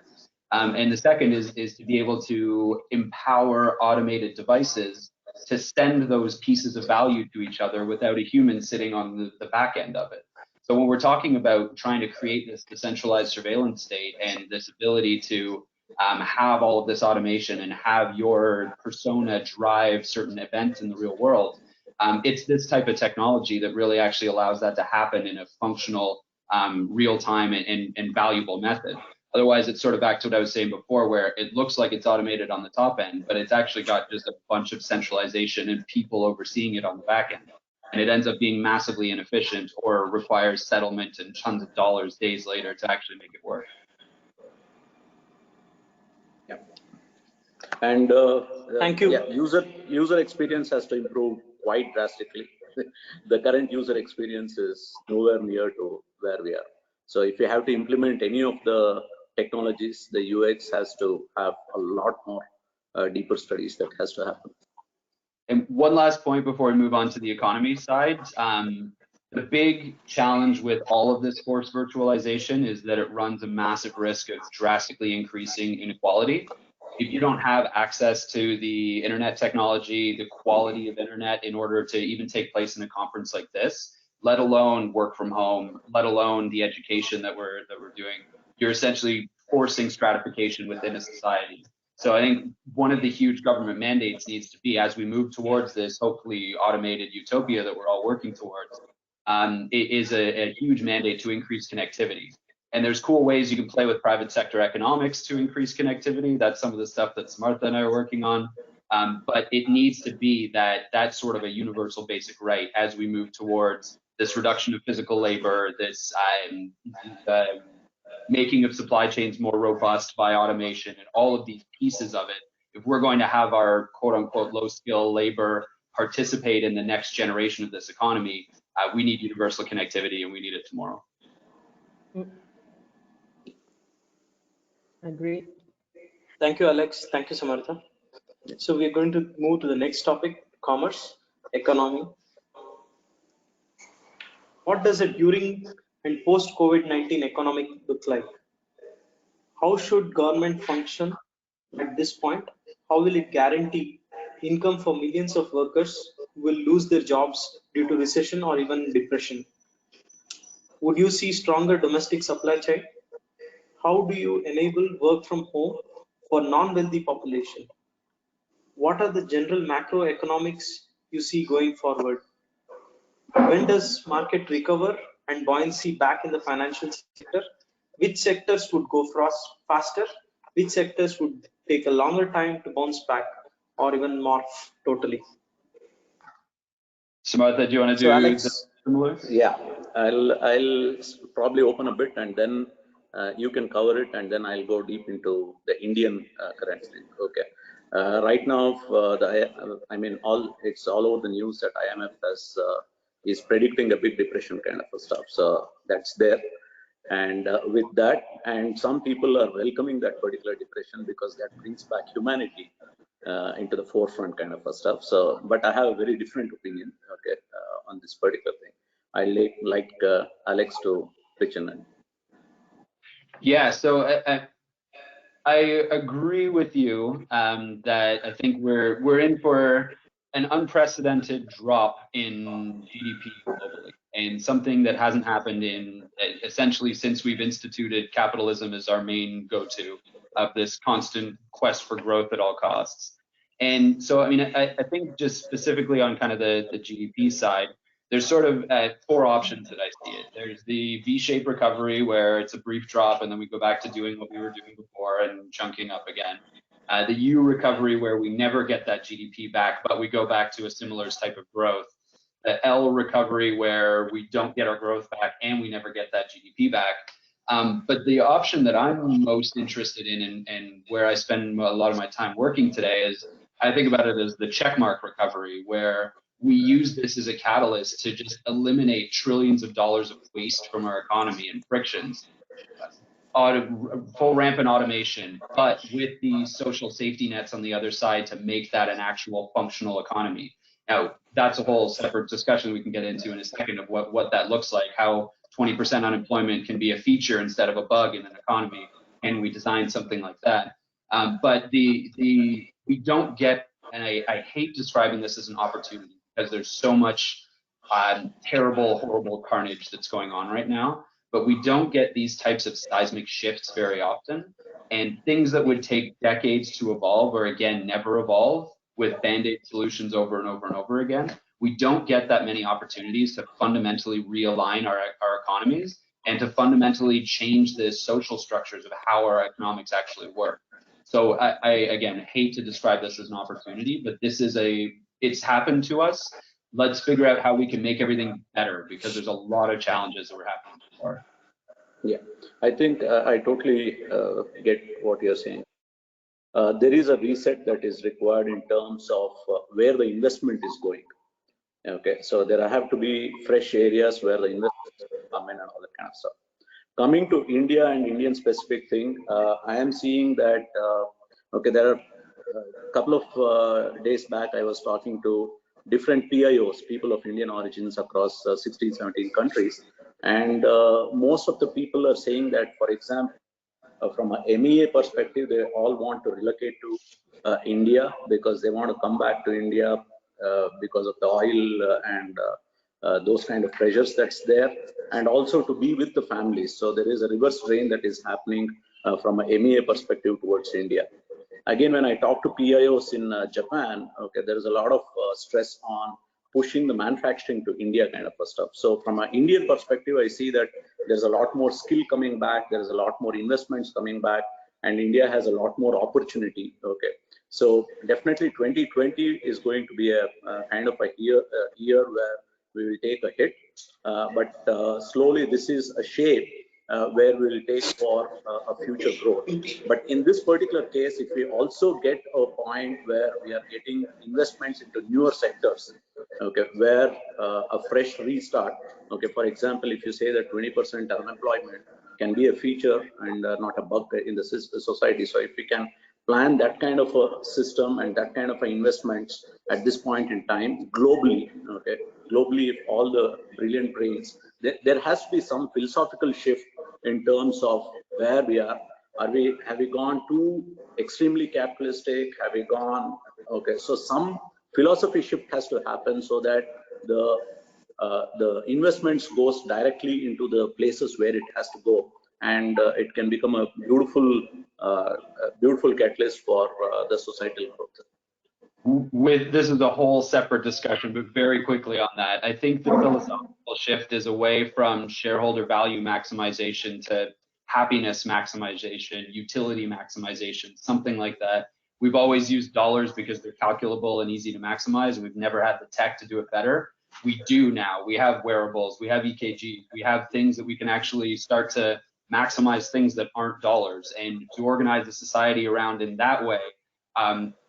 And the second is to be able to empower automated devices to send those pieces of value to each other without a human sitting on the back end of it. So when we're talking about trying to create this decentralized surveillance state and this ability to have all of this automation and have your persona drive certain events in the real world, it's this type of technology that really actually allows that to happen in a functional, real-time and valuable method. Otherwise, it's sort of back to what I was saying before, where it looks like it's automated on the top end, but it's actually got just a bunch of centralization and people overseeing it on the back end. And it ends up being massively inefficient, or requires settlement and tons of dollars days later to actually make it work. Yeah. And thank you. Yeah, user experience has to improve quite drastically. The current user experience is nowhere near to where we are. So if you have to implement any of the technologies, the UX has to have a lot more deeper studies that has to happen. And one last point before we move on to the economy side. The big challenge with all of this forced virtualization is that it runs a massive risk of drastically increasing inequality. if you don't have access to the internet technology, the quality of internet in order to even take place in a conference like this, let alone work from home, let alone the education that we're doing, you're essentially forcing stratification within a society. So I think one of the huge government mandates needs to be, as we move towards this hopefully automated utopia that we're all working towards, it is a huge mandate to increase connectivity. And there's cool ways you can play with private sector economics to increase connectivity. That's some of the stuff that Samartha and I are working on. But it needs to be that's sort of a universal basic right as we move towards this reduction of physical labor, this making of supply chains more robust by automation, and all of these pieces of it. If we're going to have our quote unquote low skill labor participate in the next generation of this economy, we need universal connectivity, and we need it tomorrow. Agree. Thank you, Alex. Thank you, Samartha. So we're going to move to the next topic, commerce, economy. What does a during and post COVID-19 economic look like? How should government function at this point? How will it guarantee income for millions of workers who will lose their jobs due to recession or even depression? Would you see stronger domestic supply chain? How do you enable work from home for non-wealthy population? What are the general macroeconomics you see going forward? When does market recover and buoyancy back in the financial sector? Which sectors would go faster? Which sectors would take a longer time to bounce back or even morph totally? Samartha, do you want to do Alex, similar? Yeah, I'll probably open a bit and then you can cover it, and then I'll go deep into the Indian currency. Okay. Right now, it's all over the news that IMF is predicting a big depression kind of stuff. So that's there. And with that, and some people are welcoming that particular depression because that brings back humanity into the forefront kind of stuff. So, but I have a very different opinion, okay, on this particular thing. I like Alex to pitch in. Yeah, so I agree with you that I think we're in for an unprecedented drop in GDP globally, and something that hasn't happened in essentially since we've instituted capitalism as our main go-to of this constant quest for growth at all costs. And so, I mean, I think just specifically on kind of the GDP side, there's sort of four options that I see it. There's the V-shaped recovery where it's a brief drop and then we go back to doing what we were doing before and chunking up again. The U recovery where we never get that GDP back, but we go back to a similar type of growth. The L recovery where we don't get our growth back and we never get that GDP back. But the option that I'm most interested in and where I spend a lot of my time working today is, I think about it as the checkmark recovery, where we use this as a catalyst to just eliminate trillions of dollars of waste from our economy and frictions. Full rampant automation, but with the social safety nets on the other side to make that an actual functional economy. Now, that's a whole separate discussion we can get into in a second of what that looks like, how 20% unemployment can be a feature instead of a bug in an economy, and we design something like that. But we don't get, and I hate describing this as an opportunity because there's so much terrible, horrible carnage that's going on right now, but we don't get these types of seismic shifts very often, and things that would take decades to evolve or again never evolve with band-aid solutions over and over and over again. We don't get that many opportunities to fundamentally realign our economies and to fundamentally change the social structures of how our economics actually work. So I again hate to describe this as an opportunity, but it's happened to us. Let's figure out how we can make everything better, because there's a lot of challenges that were happening before. Yeah, I think I totally get what you're saying. There is a reset that is required in terms of where the investment is going. Okay, so there have to be fresh areas where the investors come in and all that kind of stuff. Coming to India and Indian specific thing, I am seeing that, okay, there are a couple of days back, I was talking to different PIOs, people of Indian origins across 16, 17 countries. And most of the people are saying that, for example, from a MEA perspective, they all want to relocate to India because they want to come back to India because of the oil and those kind of pressures that's there, and also to be with the families. So there is a reverse drain that is happening from a MEA perspective towards India. Again, when I talk to PIOs in Japan, okay, there is a lot of stress on pushing the manufacturing to India kind of stuff. So from an Indian perspective, I see that there's a lot more skill coming back, there's a lot more investments coming back, and India has a lot more opportunity. Okay, so definitely 2020 is going to be a kind of a year where we will take a hit, but slowly this is a shape where we will take for a future growth. But in this particular case, if we also get a point where we are getting investments into newer sectors, okay, where a fresh restart, okay, for example, if you say that 20% unemployment can be a feature and not a bug in the society. So if we can plan that kind of a system and that kind of investments at this point in time globally, okay, globally, if all the brilliant brains, there has to be some philosophical shift in terms of where we are. Have we gone too extremely capitalistic? Have we gone, okay, so some philosophy shift has to happen so that the investments goes directly into the places where it has to go, and it can become a beautiful catalyst for the societal growth. This is a whole separate discussion, but very quickly on that, I think the philosophical shift is away from shareholder value maximization to happiness maximization, utility maximization, something like that. We've always used dollars because they're calculable and easy to maximize, and we've never had the tech to do it better. We do now. We have wearables, we have EKG, we have things that we can actually start to maximize things that aren't dollars, and to organize the society around in that way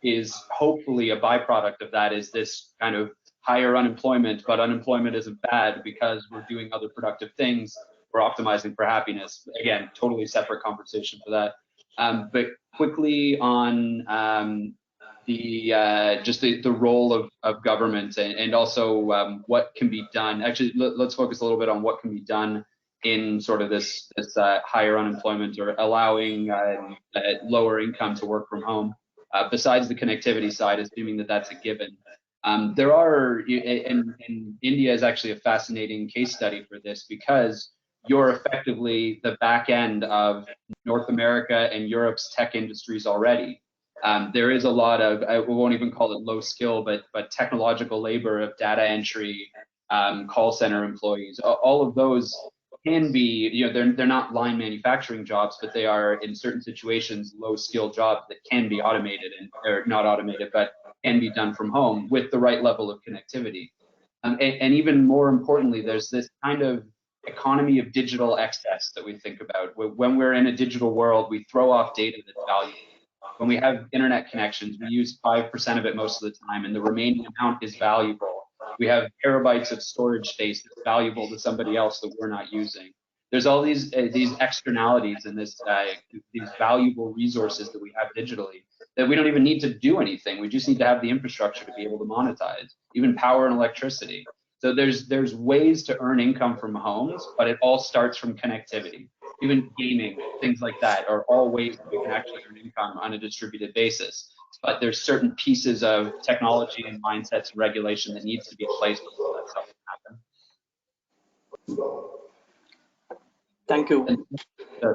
is hopefully a byproduct of that is this kind of higher unemployment, but unemployment isn't bad because we're doing other productive things. We're optimizing for happiness. Again, totally separate conversation for that. But quickly on the role of government and also what can be done. Actually, let's focus a little bit on what can be done in sort of this higher unemployment or allowing lower income to work from home. Besides the connectivity side, assuming that that's a given. There are, and India is actually a fascinating case study for this because you're effectively the back end of North America and Europe's tech industries already. There is a lot of, we won't even call it low skill, but technological labor of data entry, call center employees, all of those can be, they're not line manufacturing jobs, but they are in certain situations low skill jobs that can be automated or not automated, but can be done from home with the right level of connectivity. And even more importantly, there's this kind of economy of digital excess that we think about. When we're in a digital world, we throw off data that's valuable. When we have internet connections, we use 5% of it most of the time, and the remaining amount is valuable. We have terabytes of storage space that's valuable to somebody else that we're not using. There's all these externalities and these valuable resources that we have digitally that we don't even need to do anything. We just need to have the infrastructure to be able to monetize, even power and electricity. So there's ways to earn income from homes, but it all starts from connectivity. Even gaming, things like that are all ways that we can actually earn income on a distributed basis. But there's certain pieces of technology and mindsets and regulation that needs to be in place before that stuff can happen. Thank you.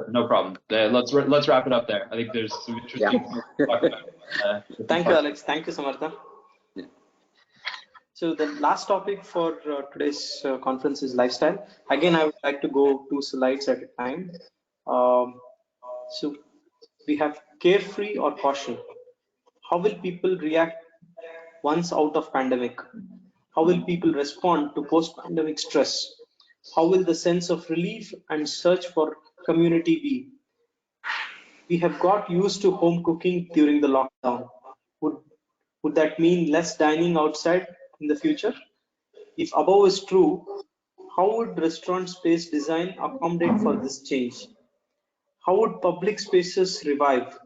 No problem. Let's wrap it up there. I think there's some interesting things to talk about. Thank you, Alex. Thank you, Samartha. Yeah. So the last topic for today's conference is lifestyle. Again, I would like to go 2 slides at a time. So we have carefree or caution. How will people react once out of pandemic? How will people respond to post-pandemic stress? How will the sense of relief and search for community be? We have got used to home cooking during the lockdown. Would that mean less dining outside in the future? If above is true, how would restaurant space design accommodate for this change? How would public spaces revive?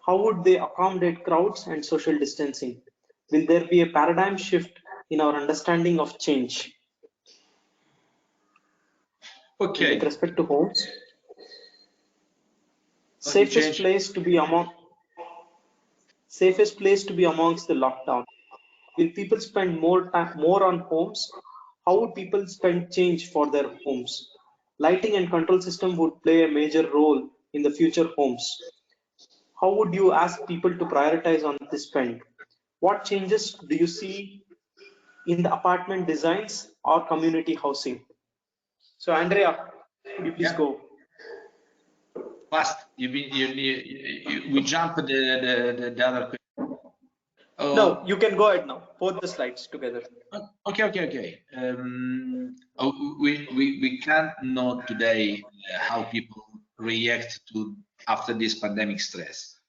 How would they accommodate crowds and social distancing? Will there be a paradigm shift in our understanding of change? Okay. With respect to homes? Safest place to be amongst the lockdown. Will people spend more on homes? How would people spend change for their homes? Lighting and control system would play a major role in the future homes. How would you ask people to prioritize on this spend? What changes do you see in the apartment designs or community housing? So Andrea, could you please go? Fast. We jump the other question. No, you can go ahead now. Both the slides together. Okay. We can't know today how people react to after this pandemic stress.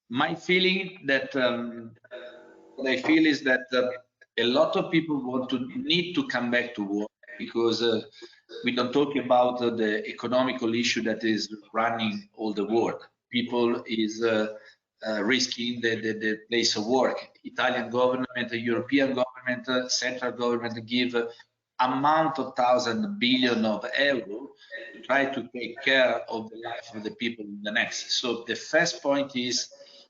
My feeling that what I feel is that a lot of people need to come back to work, because we don't talk about the economical issue that is running all the world. People is risking the place of work. Italian government, the European government, central government give amount of billion of euro to try to take care of the life of the people in the next. So the first point is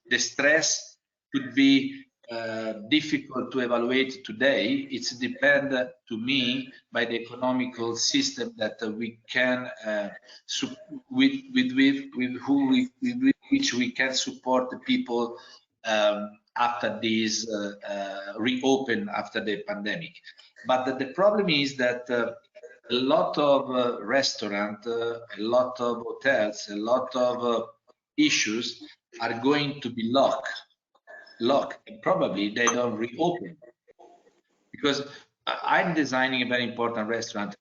the stress could be difficult to evaluate today. It's dependent to me by the economical system that we can with which we can support the people after this reopen after the pandemic. But the problem is that a lot of restaurants, a lot of hotels, a lot of issues are going to be locked, and probably they don't reopen, because I'm designing a very important restaurant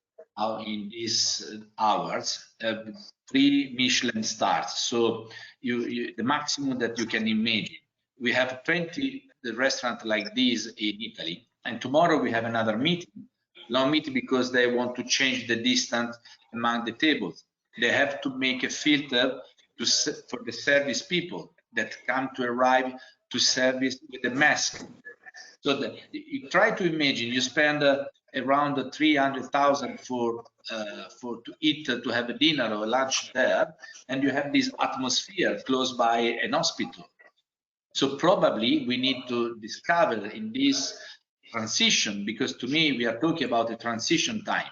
in these hours, 3 Michelin stars. So the maximum that you can imagine. We have 20 restaurants like this in Italy, and tomorrow we have another long meeting, because they want to change the distance among the tables. They have to make a filter for the service people that come to arrive to service with a mask. So you try to imagine you spend around 300,000 to eat, to have a dinner or a lunch there, and you have this atmosphere close by an hospital. So probably we need to discover in this transition, because to me we are talking about a transition time,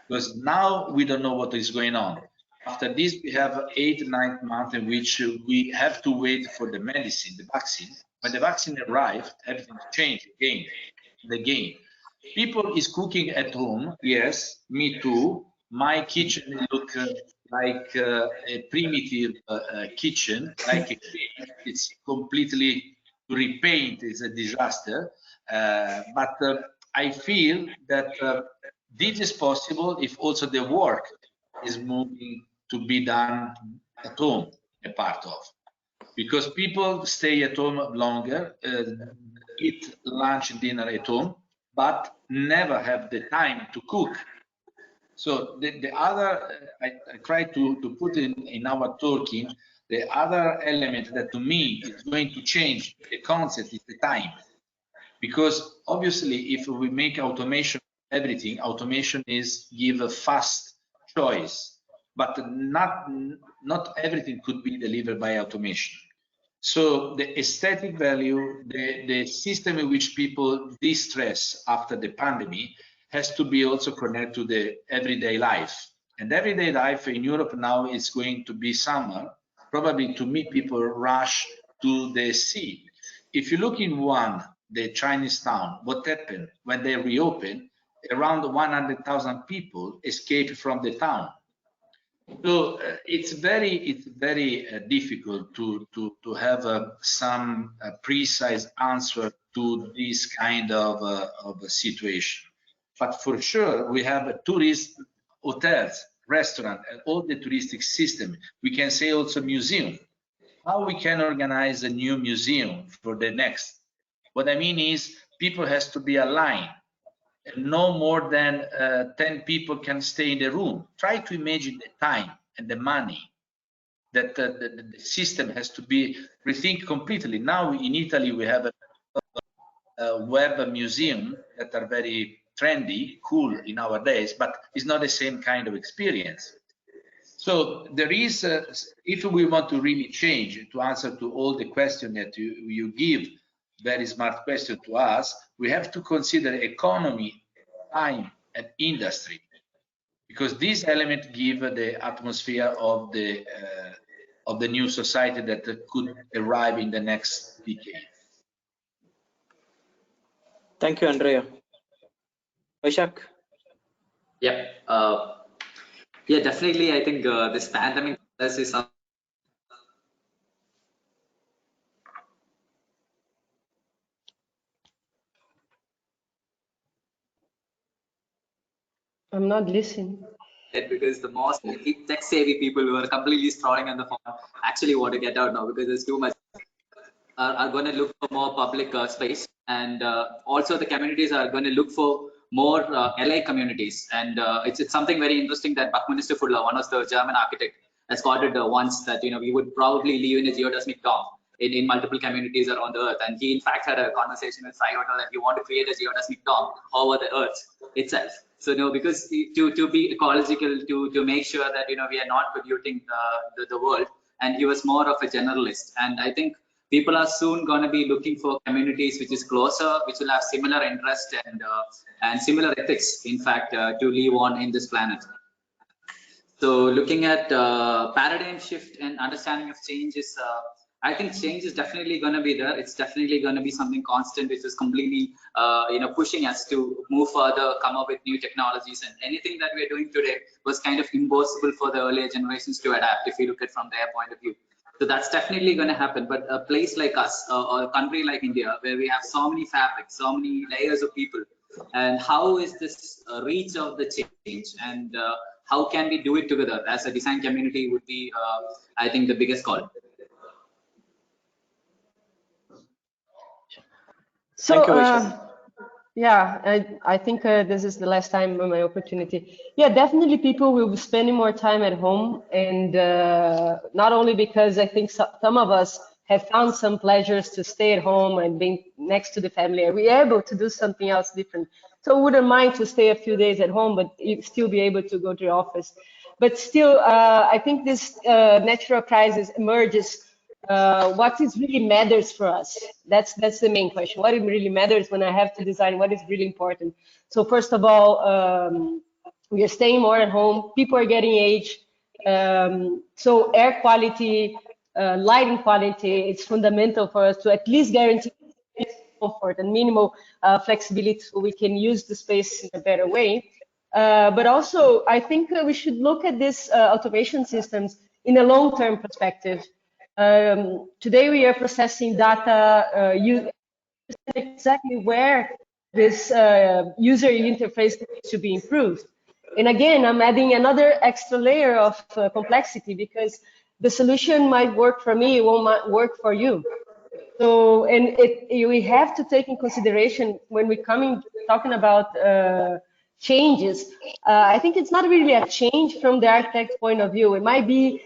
because now we don't know what is going on. After this we have 8-9 months in which we have to wait for the medicine, the vaccine. When the vaccine arrives, everything changes again. People is cooking at home. Yes, me too. My kitchen look like a primitive kitchen, like a cave. It's completely to repaint is a disaster. But I feel that this is possible if also the work is moving to be done at home, a part of. Because people stay at home longer, eat lunch and dinner at home, but never have the time to cook. So the other, I try to put in our talking, the other element that to me is going to change the concept is the time. Because obviously if we make automation everything, automation is give a fast choice, but not everything could be delivered by automation. So the aesthetic value, the system in which people de-stress after the pandemic has to be also connected to the everyday life. And everyday life in Europe now is going to be summer. Probably to me, people rush to the sea. If you look in the Chinese town, what happened when they reopened? Around 100,000 people escaped from the town. So it's very difficult to have some precise answer to this kind of a situation. But for sure, we have tourist hotels, restaurants, and all the touristic system. We can say also museum. How we can organize a new museum for the next? What I mean is people has to be aligned. No more than 10 people can stay in the room. Try to imagine the time and the money that the system has to be rethink completely. Now in Italy we have a web museum that are very trendy, cool in our days, but it's not the same kind of experience. So there is, if we want to really change, to answer to all the questions that you give, very smart question to us, we have to consider economy, time, and industry, because these elements give the atmosphere of the new society that could arrive in the next decade. Thank you, Andrea. Vaisakh? Yeah, yeah, definitely. I think this pandemic is something. I'm not listening. Because the most tech-savvy people who are completely scrolling on the phone actually want to get out now because there's too much. Are going to look for more public space, and also the communities are going to look for more allied communities. And it's something very interesting that Buckminster Fuller, one of the German architect, has quoted once that we would probably live in a geodesic dome in multiple communities around the earth. And he in fact had a conversation with Samartha that you want to create a geodesic dome over the earth itself. So because to be ecological, to make sure that we are not polluting the world. And he was more of a generalist. And I think people are soon going to be looking for communities which is closer, which will have similar interest and similar ethics, in fact, to live on in this planet. So looking at paradigm shift and understanding of change is, I think change is definitely going to be there. It's definitely going to be something constant, which is completely, pushing us to move further, come up with new technologies, and anything that we are doing today was kind of impossible for the earlier generations to adapt, if you look at from their point of view. So that's definitely going to happen. But a place like us, or a country like India, where we have so many fabrics, so many layers of people, and how is this reach of the change, and how can we do it together as a design community would be, I think, the biggest call. So, Thank you, Vaisakh. yeah, I think this is the last time my opportunity. Yeah, definitely people will be spending more time at home, and not only because I think some of us have found some pleasures to stay at home and being next to the family. Are we able to do something else different? So wouldn't mind to stay a few days at home, but you still be able to go to the office. But still, I think this natural crisis emerges. What is really matters for us? That's the main question. What really matters when I have to design what is really important? So first of all, we are staying more at home. People are getting age. So air quality, lighting quality, it's fundamental for us to at least guarantee comfort and minimal flexibility so we can use the space in a better way. But also, I think we should look at these automation systems in a long-term perspective. Today we are processing data, exactly where this user interface needs to be improved. And again, I'm adding another extra layer of complexity because the solution might work for me, it won't work for you. So, and we have to take in consideration when we're talking about changes. I think it's not really a change from the architect's point of view. It might be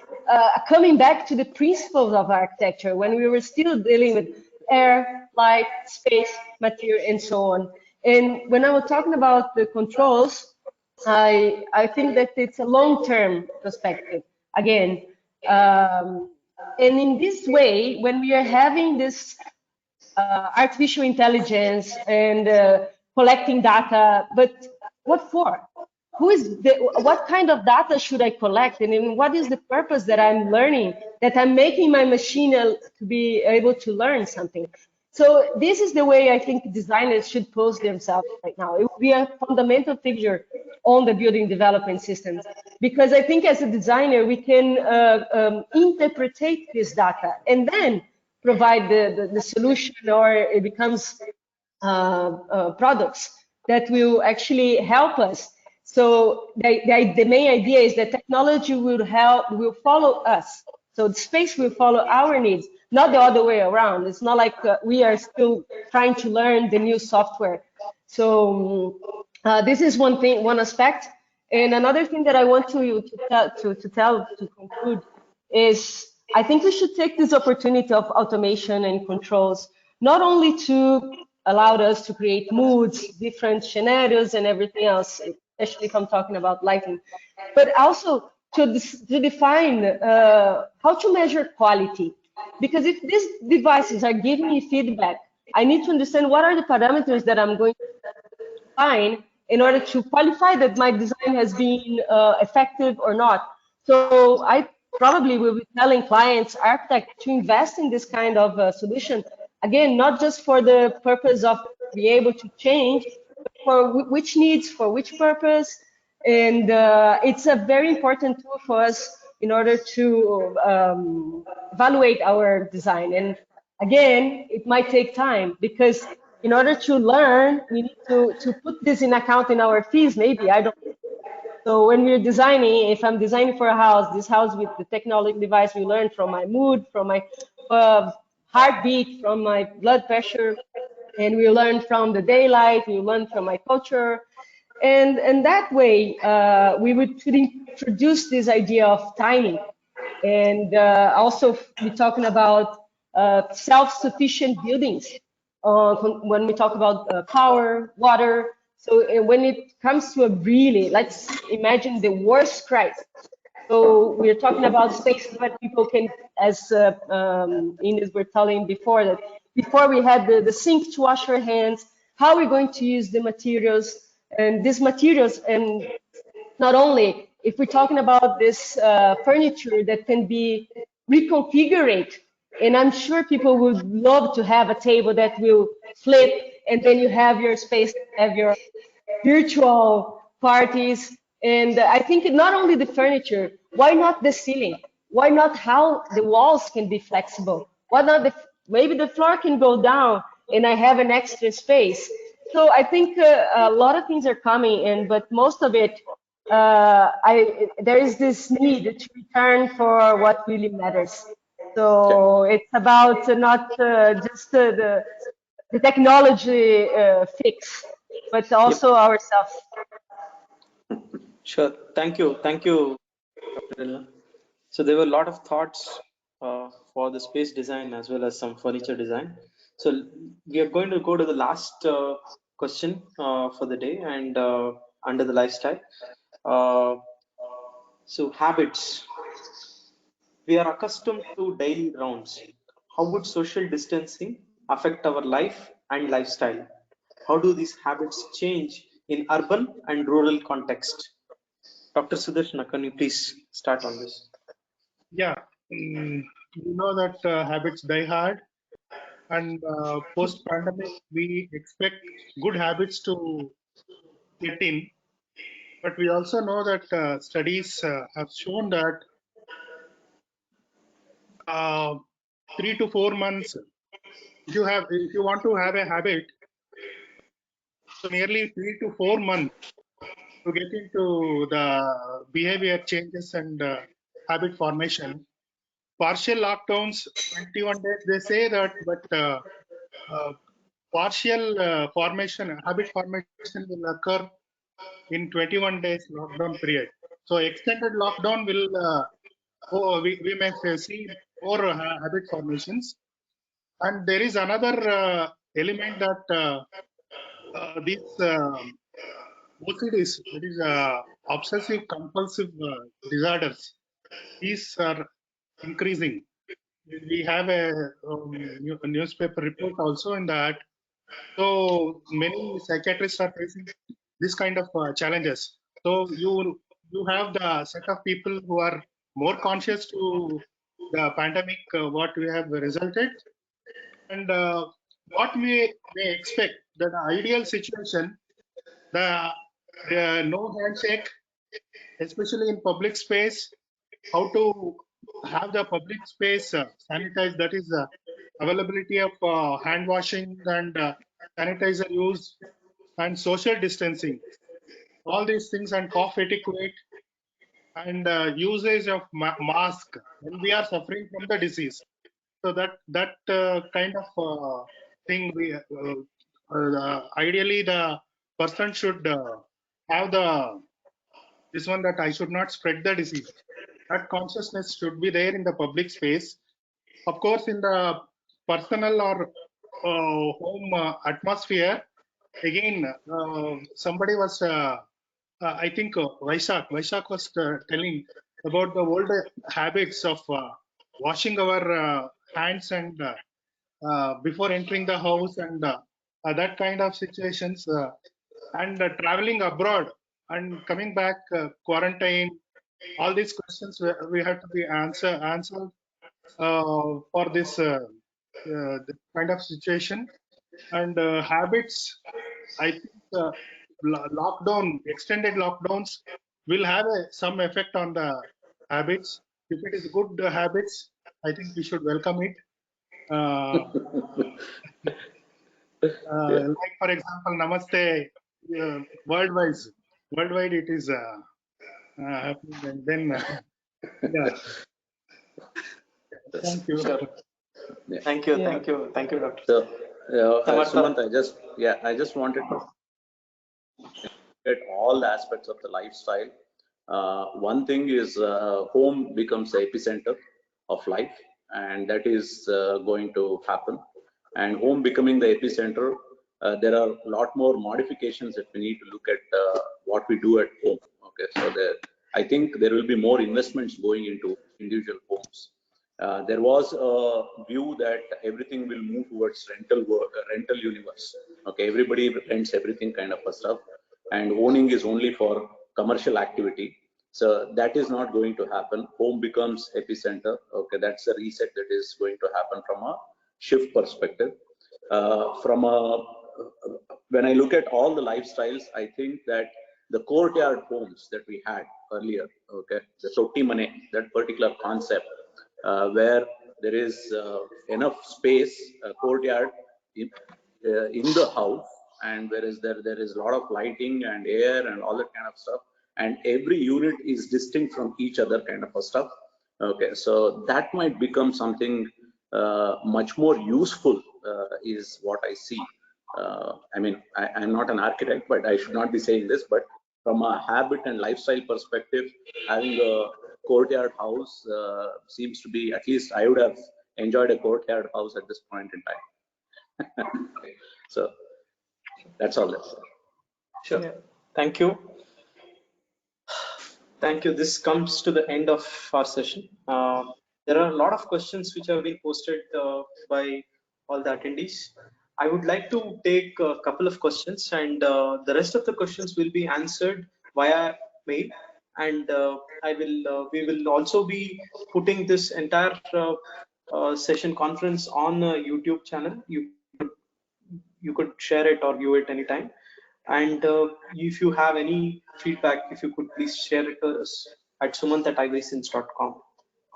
coming back to the principles of architecture when we were still dealing with air, light, space, material, and so on. And when I was talking about the controls, I think that it's a long-term perspective. Again, and in this way, when we are having this artificial intelligence and collecting data, but what for? What kind of data should I collect? And what is the purpose that I'm learning, that I'm making my machine to be able to learn something? So this is the way I think designers should pose themselves right now. It will be a fundamental figure on the building development systems, because I think as a designer, we can interpret this data and then provide the solution, or it becomes products that will actually help us. So the main idea is that technology will follow us. So the space will follow our needs, not the other way around. It's not like we are still trying to learn the new software. So this is one thing, one aspect. And another thing that I want to conclude is I think we should take this opportunity of automation and controls, not only to allow us to create moods, different scenarios and everything else, especially if I'm talking about lighting, but also to define how to measure quality. Because if these devices are giving me feedback, I need to understand what are the parameters that I'm going to define in order to qualify that my design has been effective or not. So I probably will be telling clients, architects, to invest in this kind of solution. Again, not just for the purpose of be able to change, but for which needs, for which purpose. And it's a very important tool for us in order to evaluate our design. And again, it might take time, because in order to learn, we need to put this in account in our fees. Maybe, I don't know. So when we're designing, if I'm designing for a house, this house with the technology device, we learn from my mood, from my heartbeat, from my blood pressure, and we learn from the daylight, we learn from my culture. And that way, we would introduce this idea of timing. And also, we're talking about self-sufficient buildings when we talk about power, water. So when it comes to a really, let's imagine the worst crisis. So we're talking about spaces where people can, as Ines were telling before, that before we had the sink to wash our hands, how we're going to use the materials, and these materials, and not only, if we're talking about this furniture that can be reconfigured, and I'm sure people would love to have a table that will flip, and then you have your space, have your virtual parties. And I think not only the furniture, why not the ceiling? Why not how the walls can be flexible? Why not maybe the floor can go down and I have an extra space? So I think a lot of things are coming in, but most of it, there is this need to return for what really matters. So it's about not just the technology fix, but also ourselves. Sure. Thank you, Dr. Helena. So there were a lot of thoughts for the space design as well as some furniture design. So we are going to go to the last question for the day, and under the lifestyle. So habits. We are accustomed to daily rounds. How would social distancing affect our life and lifestyle? How do these habits change in urban and rural context? Dr. Sudarshan, can you please start on this? Yeah, you know that habits die hard, and post-pandemic we expect good habits to get in, but we also know that studies have shown that 3 to 4 months, if you want to have a habit, so nearly 3 to 4 months to get into the behavior changes and habit formation. Partial lockdowns, 21 days, they say that, but partial habit formation will occur in 21 days lockdown period. So extended lockdown will, we may see more habit formations. And there is another element that these OCDs, that is obsessive compulsive disorders, these are increasing. We have a newspaper report also in that. So many psychiatrists are facing this kind of challenges. So you have the set of people who are more conscious to the pandemic, what we have resulted, and what we may expect. The ideal situation, the no handshake, especially in public space, how to have the public space sanitized, that is availability of hand washing and sanitizer use and social distancing, all these things, and cough etiquette and usage of mask when we are suffering from the disease. So that kind of thing, we ideally the person should have this one, that I should not spread the disease. That consciousness should be there in the public space. Of course, in the personal or home atmosphere, again, somebody was, I think Vaisakh was telling about the old habits of washing our hands and before entering the house and that kind of situations and traveling abroad and coming back quarantine. All these questions we have to be answered for this kind of situation and habits. I think extended lockdowns will have some effect on the habits. If it is good habits, I think we should welcome it. Like for example, Namaste, worldwide it is happening, and then yeah. Thank you. Sure. Yeah. Thank you, Dr. So, Samartha. I just wanted to at all aspects of the lifestyle. One thing is home becomes the epicenter of life, and that is going to happen. And home becoming the epicenter, there are a lot more modifications that we need to look at what we do at home. Okay, so I think there will be more investments going into individual homes. There was a view that everything will move towards rental universe. Okay, everybody rents everything kind of a stuff, and owning is only for commercial activity. So that is not going to happen. Home becomes epicenter. Okay, that's the reset that is going to happen from a shift perspective. When I look at all the lifestyles, I think that the courtyard homes that we had earlier, okay, the Totti Mane, that particular concept, where there is enough space, courtyard in the house, and there is a lot of lighting and air and all that kind of stuff, and every unit is distinct from each other kind of a stuff. Okay, so that might become something much more useful, is what I see. I mean, I'm not an architect, but I should not be saying this, but from a habit and lifestyle perspective, having a courtyard house seems to be, at least I would have enjoyed a courtyard house at this point in time. So that's all that's there. Sure. Yeah. Thank you. Thank you. This comes to the end of our session. There are a lot of questions which have been posted by all the attendees. I would like to take a couple of questions, and the rest of the questions will be answered via mail. And we will also be putting this entire session conference on a YouTube channel. You could share it or view it anytime. And if you have any feedback, if you could please share it to us at sumanth@ivorysense.com.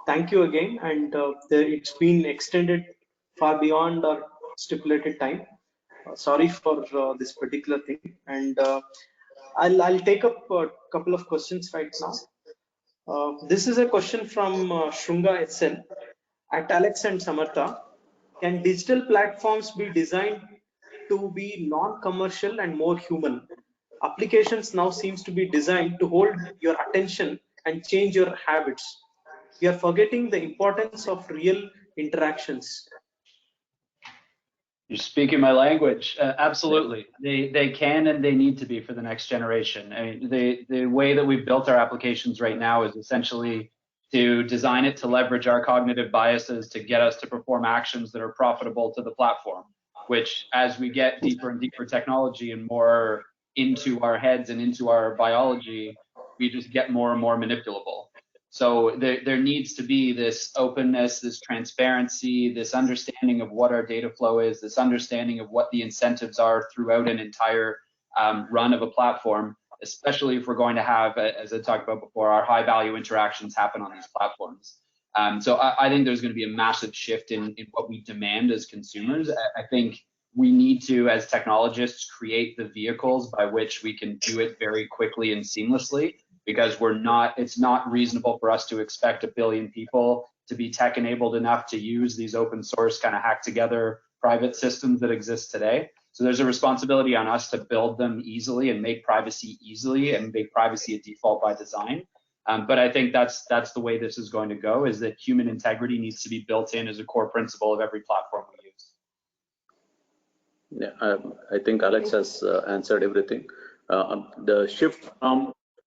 Thank you again, and it's been extended far beyond our stipulated time. Sorry for this particular thing, and I'll take up a couple of questions right now. This is a question from Shrunga SL at Alex and Samartha. Can digital platforms be designed to be non-commercial and more human? Applications now seems to be designed to hold your attention and change your habits. We are forgetting the importance of real interactions. You're speaking my language. Absolutely, they can and they need to be for the next generation. I mean, the way that we've built our applications right now is essentially to design it to leverage our cognitive biases to get us to perform actions that are profitable to the platform, which as we get deeper and deeper technology and more into our heads and into our biology, we just get more and more manipulable. So there needs to be this openness, this transparency, this understanding of what our data flow is, this understanding of what the incentives are throughout an entire run of a platform, especially if we're going to have, as I talked about before, our high value interactions happen on these platforms. So I think there's going to be a massive shift in what we demand as consumers. I think we need to, as technologists, create the vehicles by which we can do it very quickly and seamlessly, because it's not reasonable for us to expect 1 billion people to be tech enabled enough to use these open source kind of hack together private systems that exist today. So there's a responsibility on us to build them easily and make privacy easily and make privacy a default by design. But I think that's the way this is going to go, is that human integrity needs to be built in as a core principle of every platform we use. Yeah, I think Alex has answered everything. The shift from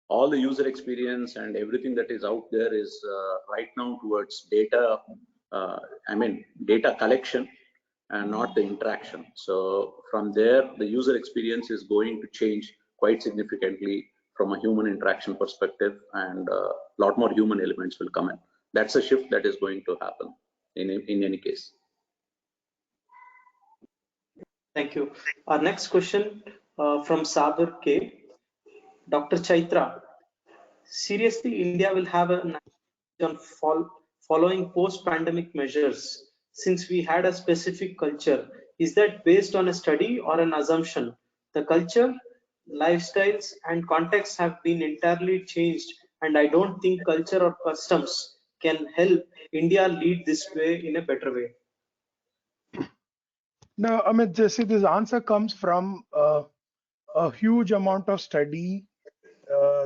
all the user experience and everything that is out there is right now towards data, data collection and not the interaction. So from there, the user experience is going to change quite significantly from a human interaction perspective, and a lot more human elements will come in. That's a shift that is going to happen in any case. Thank you. Our next question from Sagar K. Dr. Chaitra, seriously, India will have an on following post-pandemic measures since we had a specific culture. Is that based on a study or an assumption? The culture, lifestyles, and contexts have been entirely changed, and I don't think culture or customs can help India lead this way in a better way. No, Jesse, this answer comes from a huge amount of study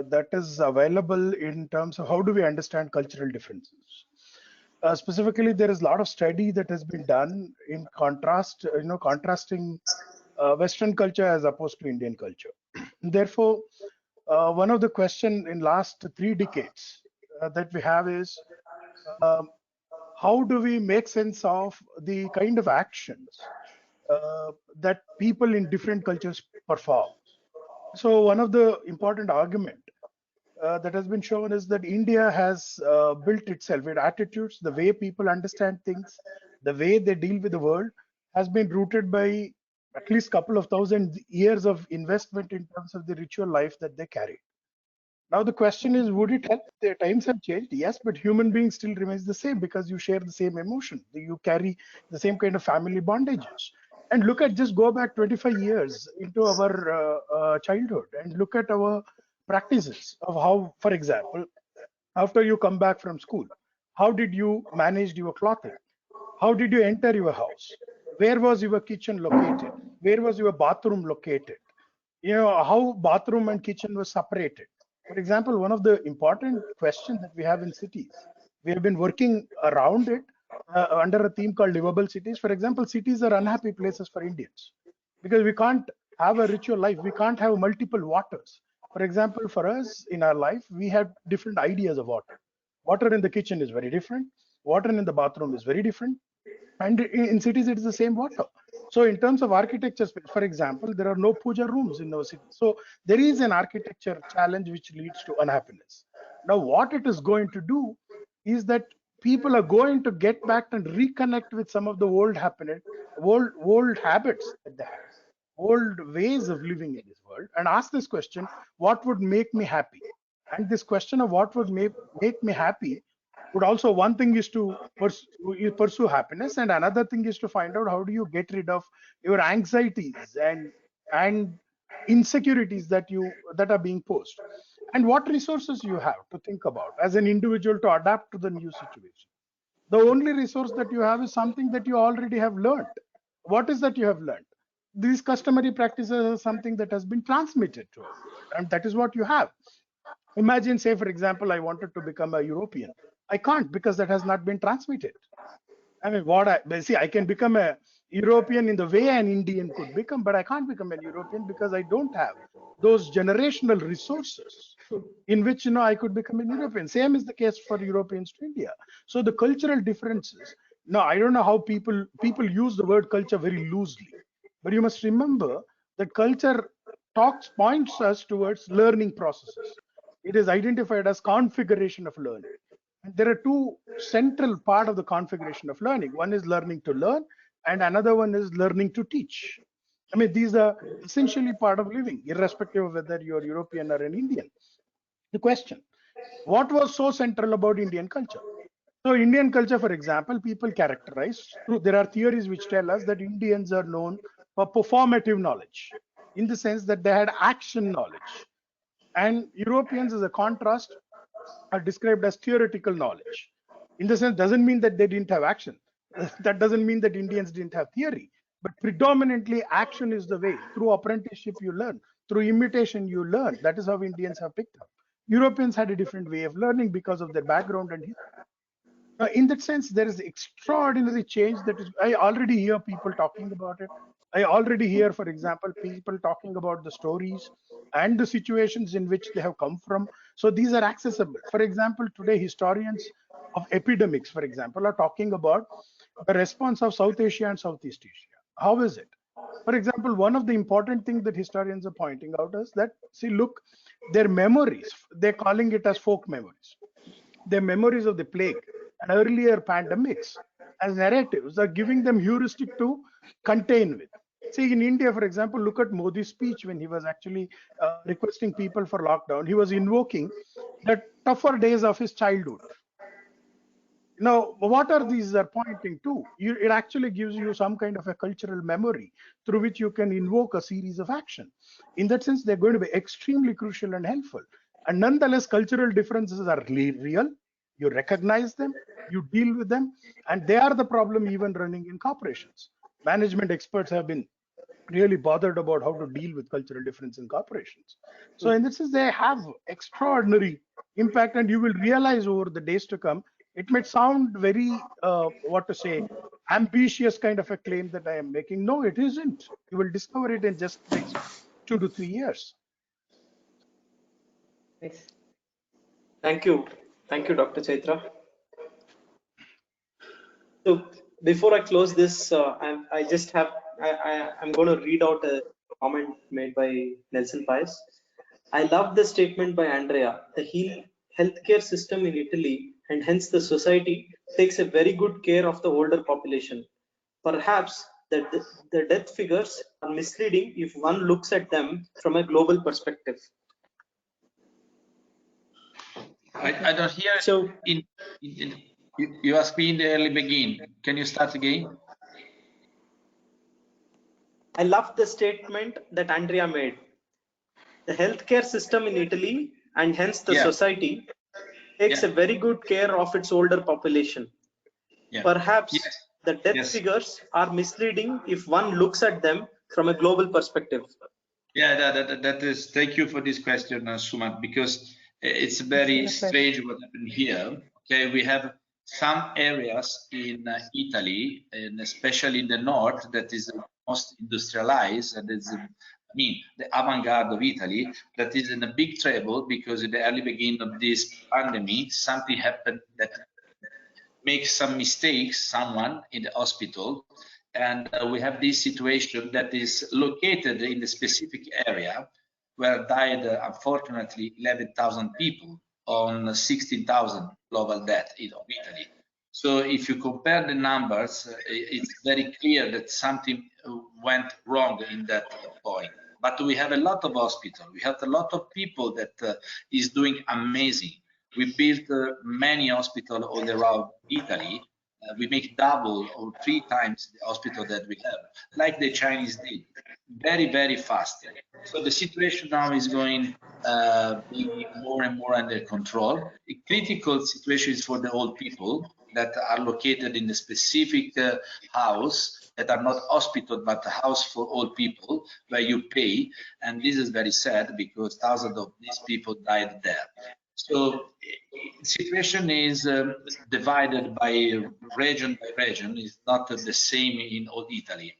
that is available in terms of how do we understand cultural differences. Specifically, there is a lot of study that has been done in contrast, contrasting Western culture as opposed to Indian culture. Therefore, one of the questions in last 3 decades that we have is, how do we make sense of the kind of actions that people in different cultures perform? So one of the important argument that has been shown is that India has built itself with attitudes, the way people understand things, the way they deal with the world has been rooted by at least couple of thousand years of investment in terms of the ritual life that they carry. Now the question is, would it help? The times have changed, yes, but human beings still remains the same because you share the same emotion, you carry the same kind of family bondages. And look at, just go back 25 years into our childhood and look at our practices of how, for example, after you come back from school, how did you manage your clothing? How did you enter your house? Where was your kitchen located? Where was your bathroom located? How bathroom and kitchen were separated. For example, one of the important questions that we have in cities, we have been working around it under a theme called livable cities. For example, cities are unhappy places for Indians because we can't have a ritual life. We can't have multiple waters. For example, for us in our life, we have different ideas of water. Water in the kitchen is very different. Water in the bathroom is very different. And in cities, it is the same water. So in terms of architecture space, for example, there are no puja rooms in our city. So there is an architecture challenge which leads to unhappiness. Now, what it is going to do is that people are going to get back and reconnect with some of the old habits that they have, old ways of living in this world, and ask this question: what would make me happy? And this question of what would make me happy would also, one thing is to pursue happiness, and another thing is to find out how do you get rid of your anxieties and insecurities that are being posed, and what resources you have to think about as an individual to adapt to the new situation. The only resource that you have is something that you already have learned. What is that you have learned? These customary practices are something that has been transmitted to us, and that is what you have. Imagine, say, for example, I wanted to become a European. I can't because that has not been transmitted. I mean, I can become a European in the way an Indian could become, but I can't become a European because I don't have those generational resources in which, I could become a European. Same is the case for Europeans to India. So the cultural differences. Now, I don't know how people use the word culture very loosely, but you must remember that culture points us towards learning processes. It is identified as configuration of learning. And there are two central part of the configuration of learning. One is learning to learn, and another one is learning to teach. I mean, these are essentially part of living, irrespective of whether you're European or an Indian. The question: what was so central about Indian culture? So Indian culture, for example, people characterize through, there are theories which tell us that Indians are known for performative knowledge, in the sense that they had action knowledge. And Europeans, as a contrast, are described as theoretical knowledge. In the sense, doesn't mean that they didn't have action. That doesn't mean that Indians didn't have theory. But predominantly, action is the way. Through apprenticeship, you learn. Through imitation, you learn. That is how Indians have picked up. Europeans had a different way of learning because of their background and history. In that sense, there is extraordinary change that is, I already hear people talking about it. I already hear, for example, people talking about the stories and the situations in which they have come from. So these are accessible. For example, today historians of epidemics, for example, are talking about the response of South Asia and Southeast Asia. How is it? For example, one of the important things that historians are pointing out is that, see, look, their memories, they're calling it as folk memories. Their memories of the plague and earlier pandemics as narratives are giving them heuristic to contain with. See, in India, for example, look at Modi's speech when he was actually requesting people for lockdown. He was invoking the tougher days of his childhood. Now, what are these are pointing to? It actually gives you some kind of a cultural memory through which you can invoke a series of action. In that sense, they're going to be extremely crucial and helpful. And nonetheless, cultural differences are real. You recognize them, you deal with them, and they are the problem even running in corporations. Management experts have been really bothered about how to deal with cultural difference in corporations. So in this sense, they have extraordinary impact, and you will realize over the days to come, it might sound very, what to say, ambitious kind of a claim that I am making. No, it isn't. You will discover it in just next 2 to 3 years. Thanks. Thank you, Dr. Chaitra. So before I close this, I'm going to read out a comment made by Nelson Pius. I love the statement by Andrea. The healthcare system in Italy and hence the society takes a very good care of the older population. Perhaps the death figures are misleading if one looks at them from a global perspective. I don't hear. So you asked me in the early beginning. Can you start again? I love the statement that Andrea made. The healthcare system in Italy and hence the society takes a very good care of its older population. Perhaps the death figures are misleading if one looks at them from a global perspective. Yeah, that is. Thank you for this question, Sumanth, because it's very strange what happened here. Okay, we have some areas in Italy, and especially in the north, that is the most industrialized, and is, the avant-garde of Italy, that is in a big trouble because in the early beginning of this pandemic, something happened that makes some mistakes, someone in the hospital, and we have this situation that is located in the specific area where died, unfortunately, 11,000 people on 16,000 global death in Italy. So if you compare the numbers, it's very clear that something went wrong in that point. But we have a lot of hospitals. We have a lot of people that is doing amazing. We built many hospitals all around Italy. We make double or 3 times the hospital that we have, like the Chinese did, very, very fast. So the situation now is going be more and more under control. A critical situation is for the old people that are located in a specific house that are not hospital, but a house for old people where you pay. And this is very sad because thousands of these people died there. So the situation is divided by region. It's not the same in all Italy.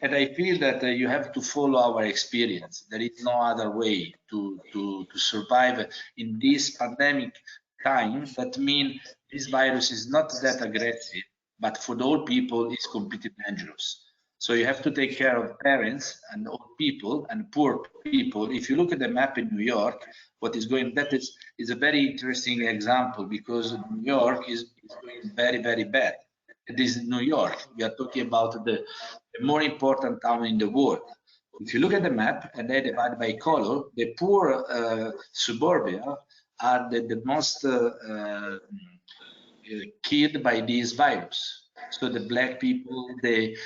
And I feel that you have to follow our experience. There is no other way to survive in this pandemic time. That means this virus is not that aggressive, but for the old people, it's completely dangerous. So you have to take care of parents and old people and poor people. If you look at the map in New York, what is going, that is a very interesting example because New York is going very, very bad. This is New York. We are talking about the more important town in the world. If you look at the map and they divide by color, the poor suburbia are the most killed by this virus. So the black people, the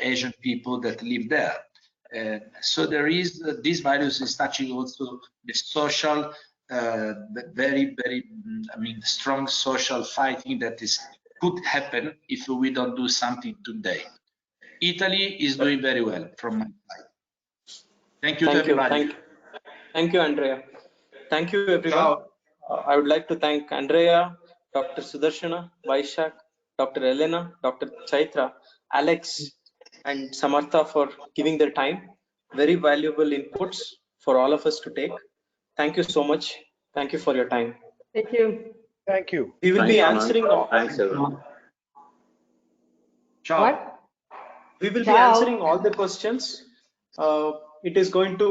Asian people that live there. So there is this virus is touching also the social, very, very, strong social fighting that could happen if we don't do something today. Italy is doing very well from my side. Thank you to everybody. Thank you, Andrea. Thank you, everyone. I would like to thank Andrea, Dr. Sudarshana, Vaisakh, Dr. Helena, Dr. Chaitra, Alex, and Samartha for giving their time. Very valuable inputs for all of us to take. Thank you so much. Thank you for your time. Thank you. Thank you. We will Thanks, be Anand. answering all. Thanks, everyone. Ciao. What? We will be Ciao. answering all the questions. It is going to.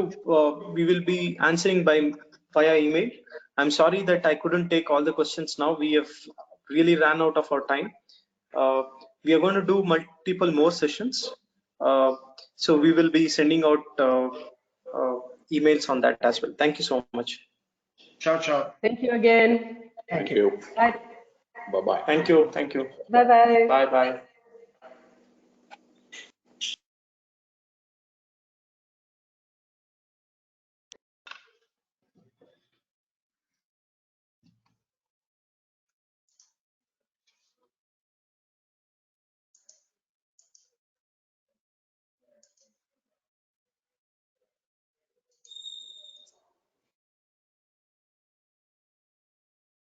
We will be answering via email. I'm sorry that I couldn't take all the questions now. We have really ran out of our time. We are going to do multiple more sessions. So we will be sending out emails on that as well. Thank you so much. Ciao, ciao. Thank you again. Thank you. Bye. Bye-bye. Thank you. Thank you. Bye-bye. Bye bye.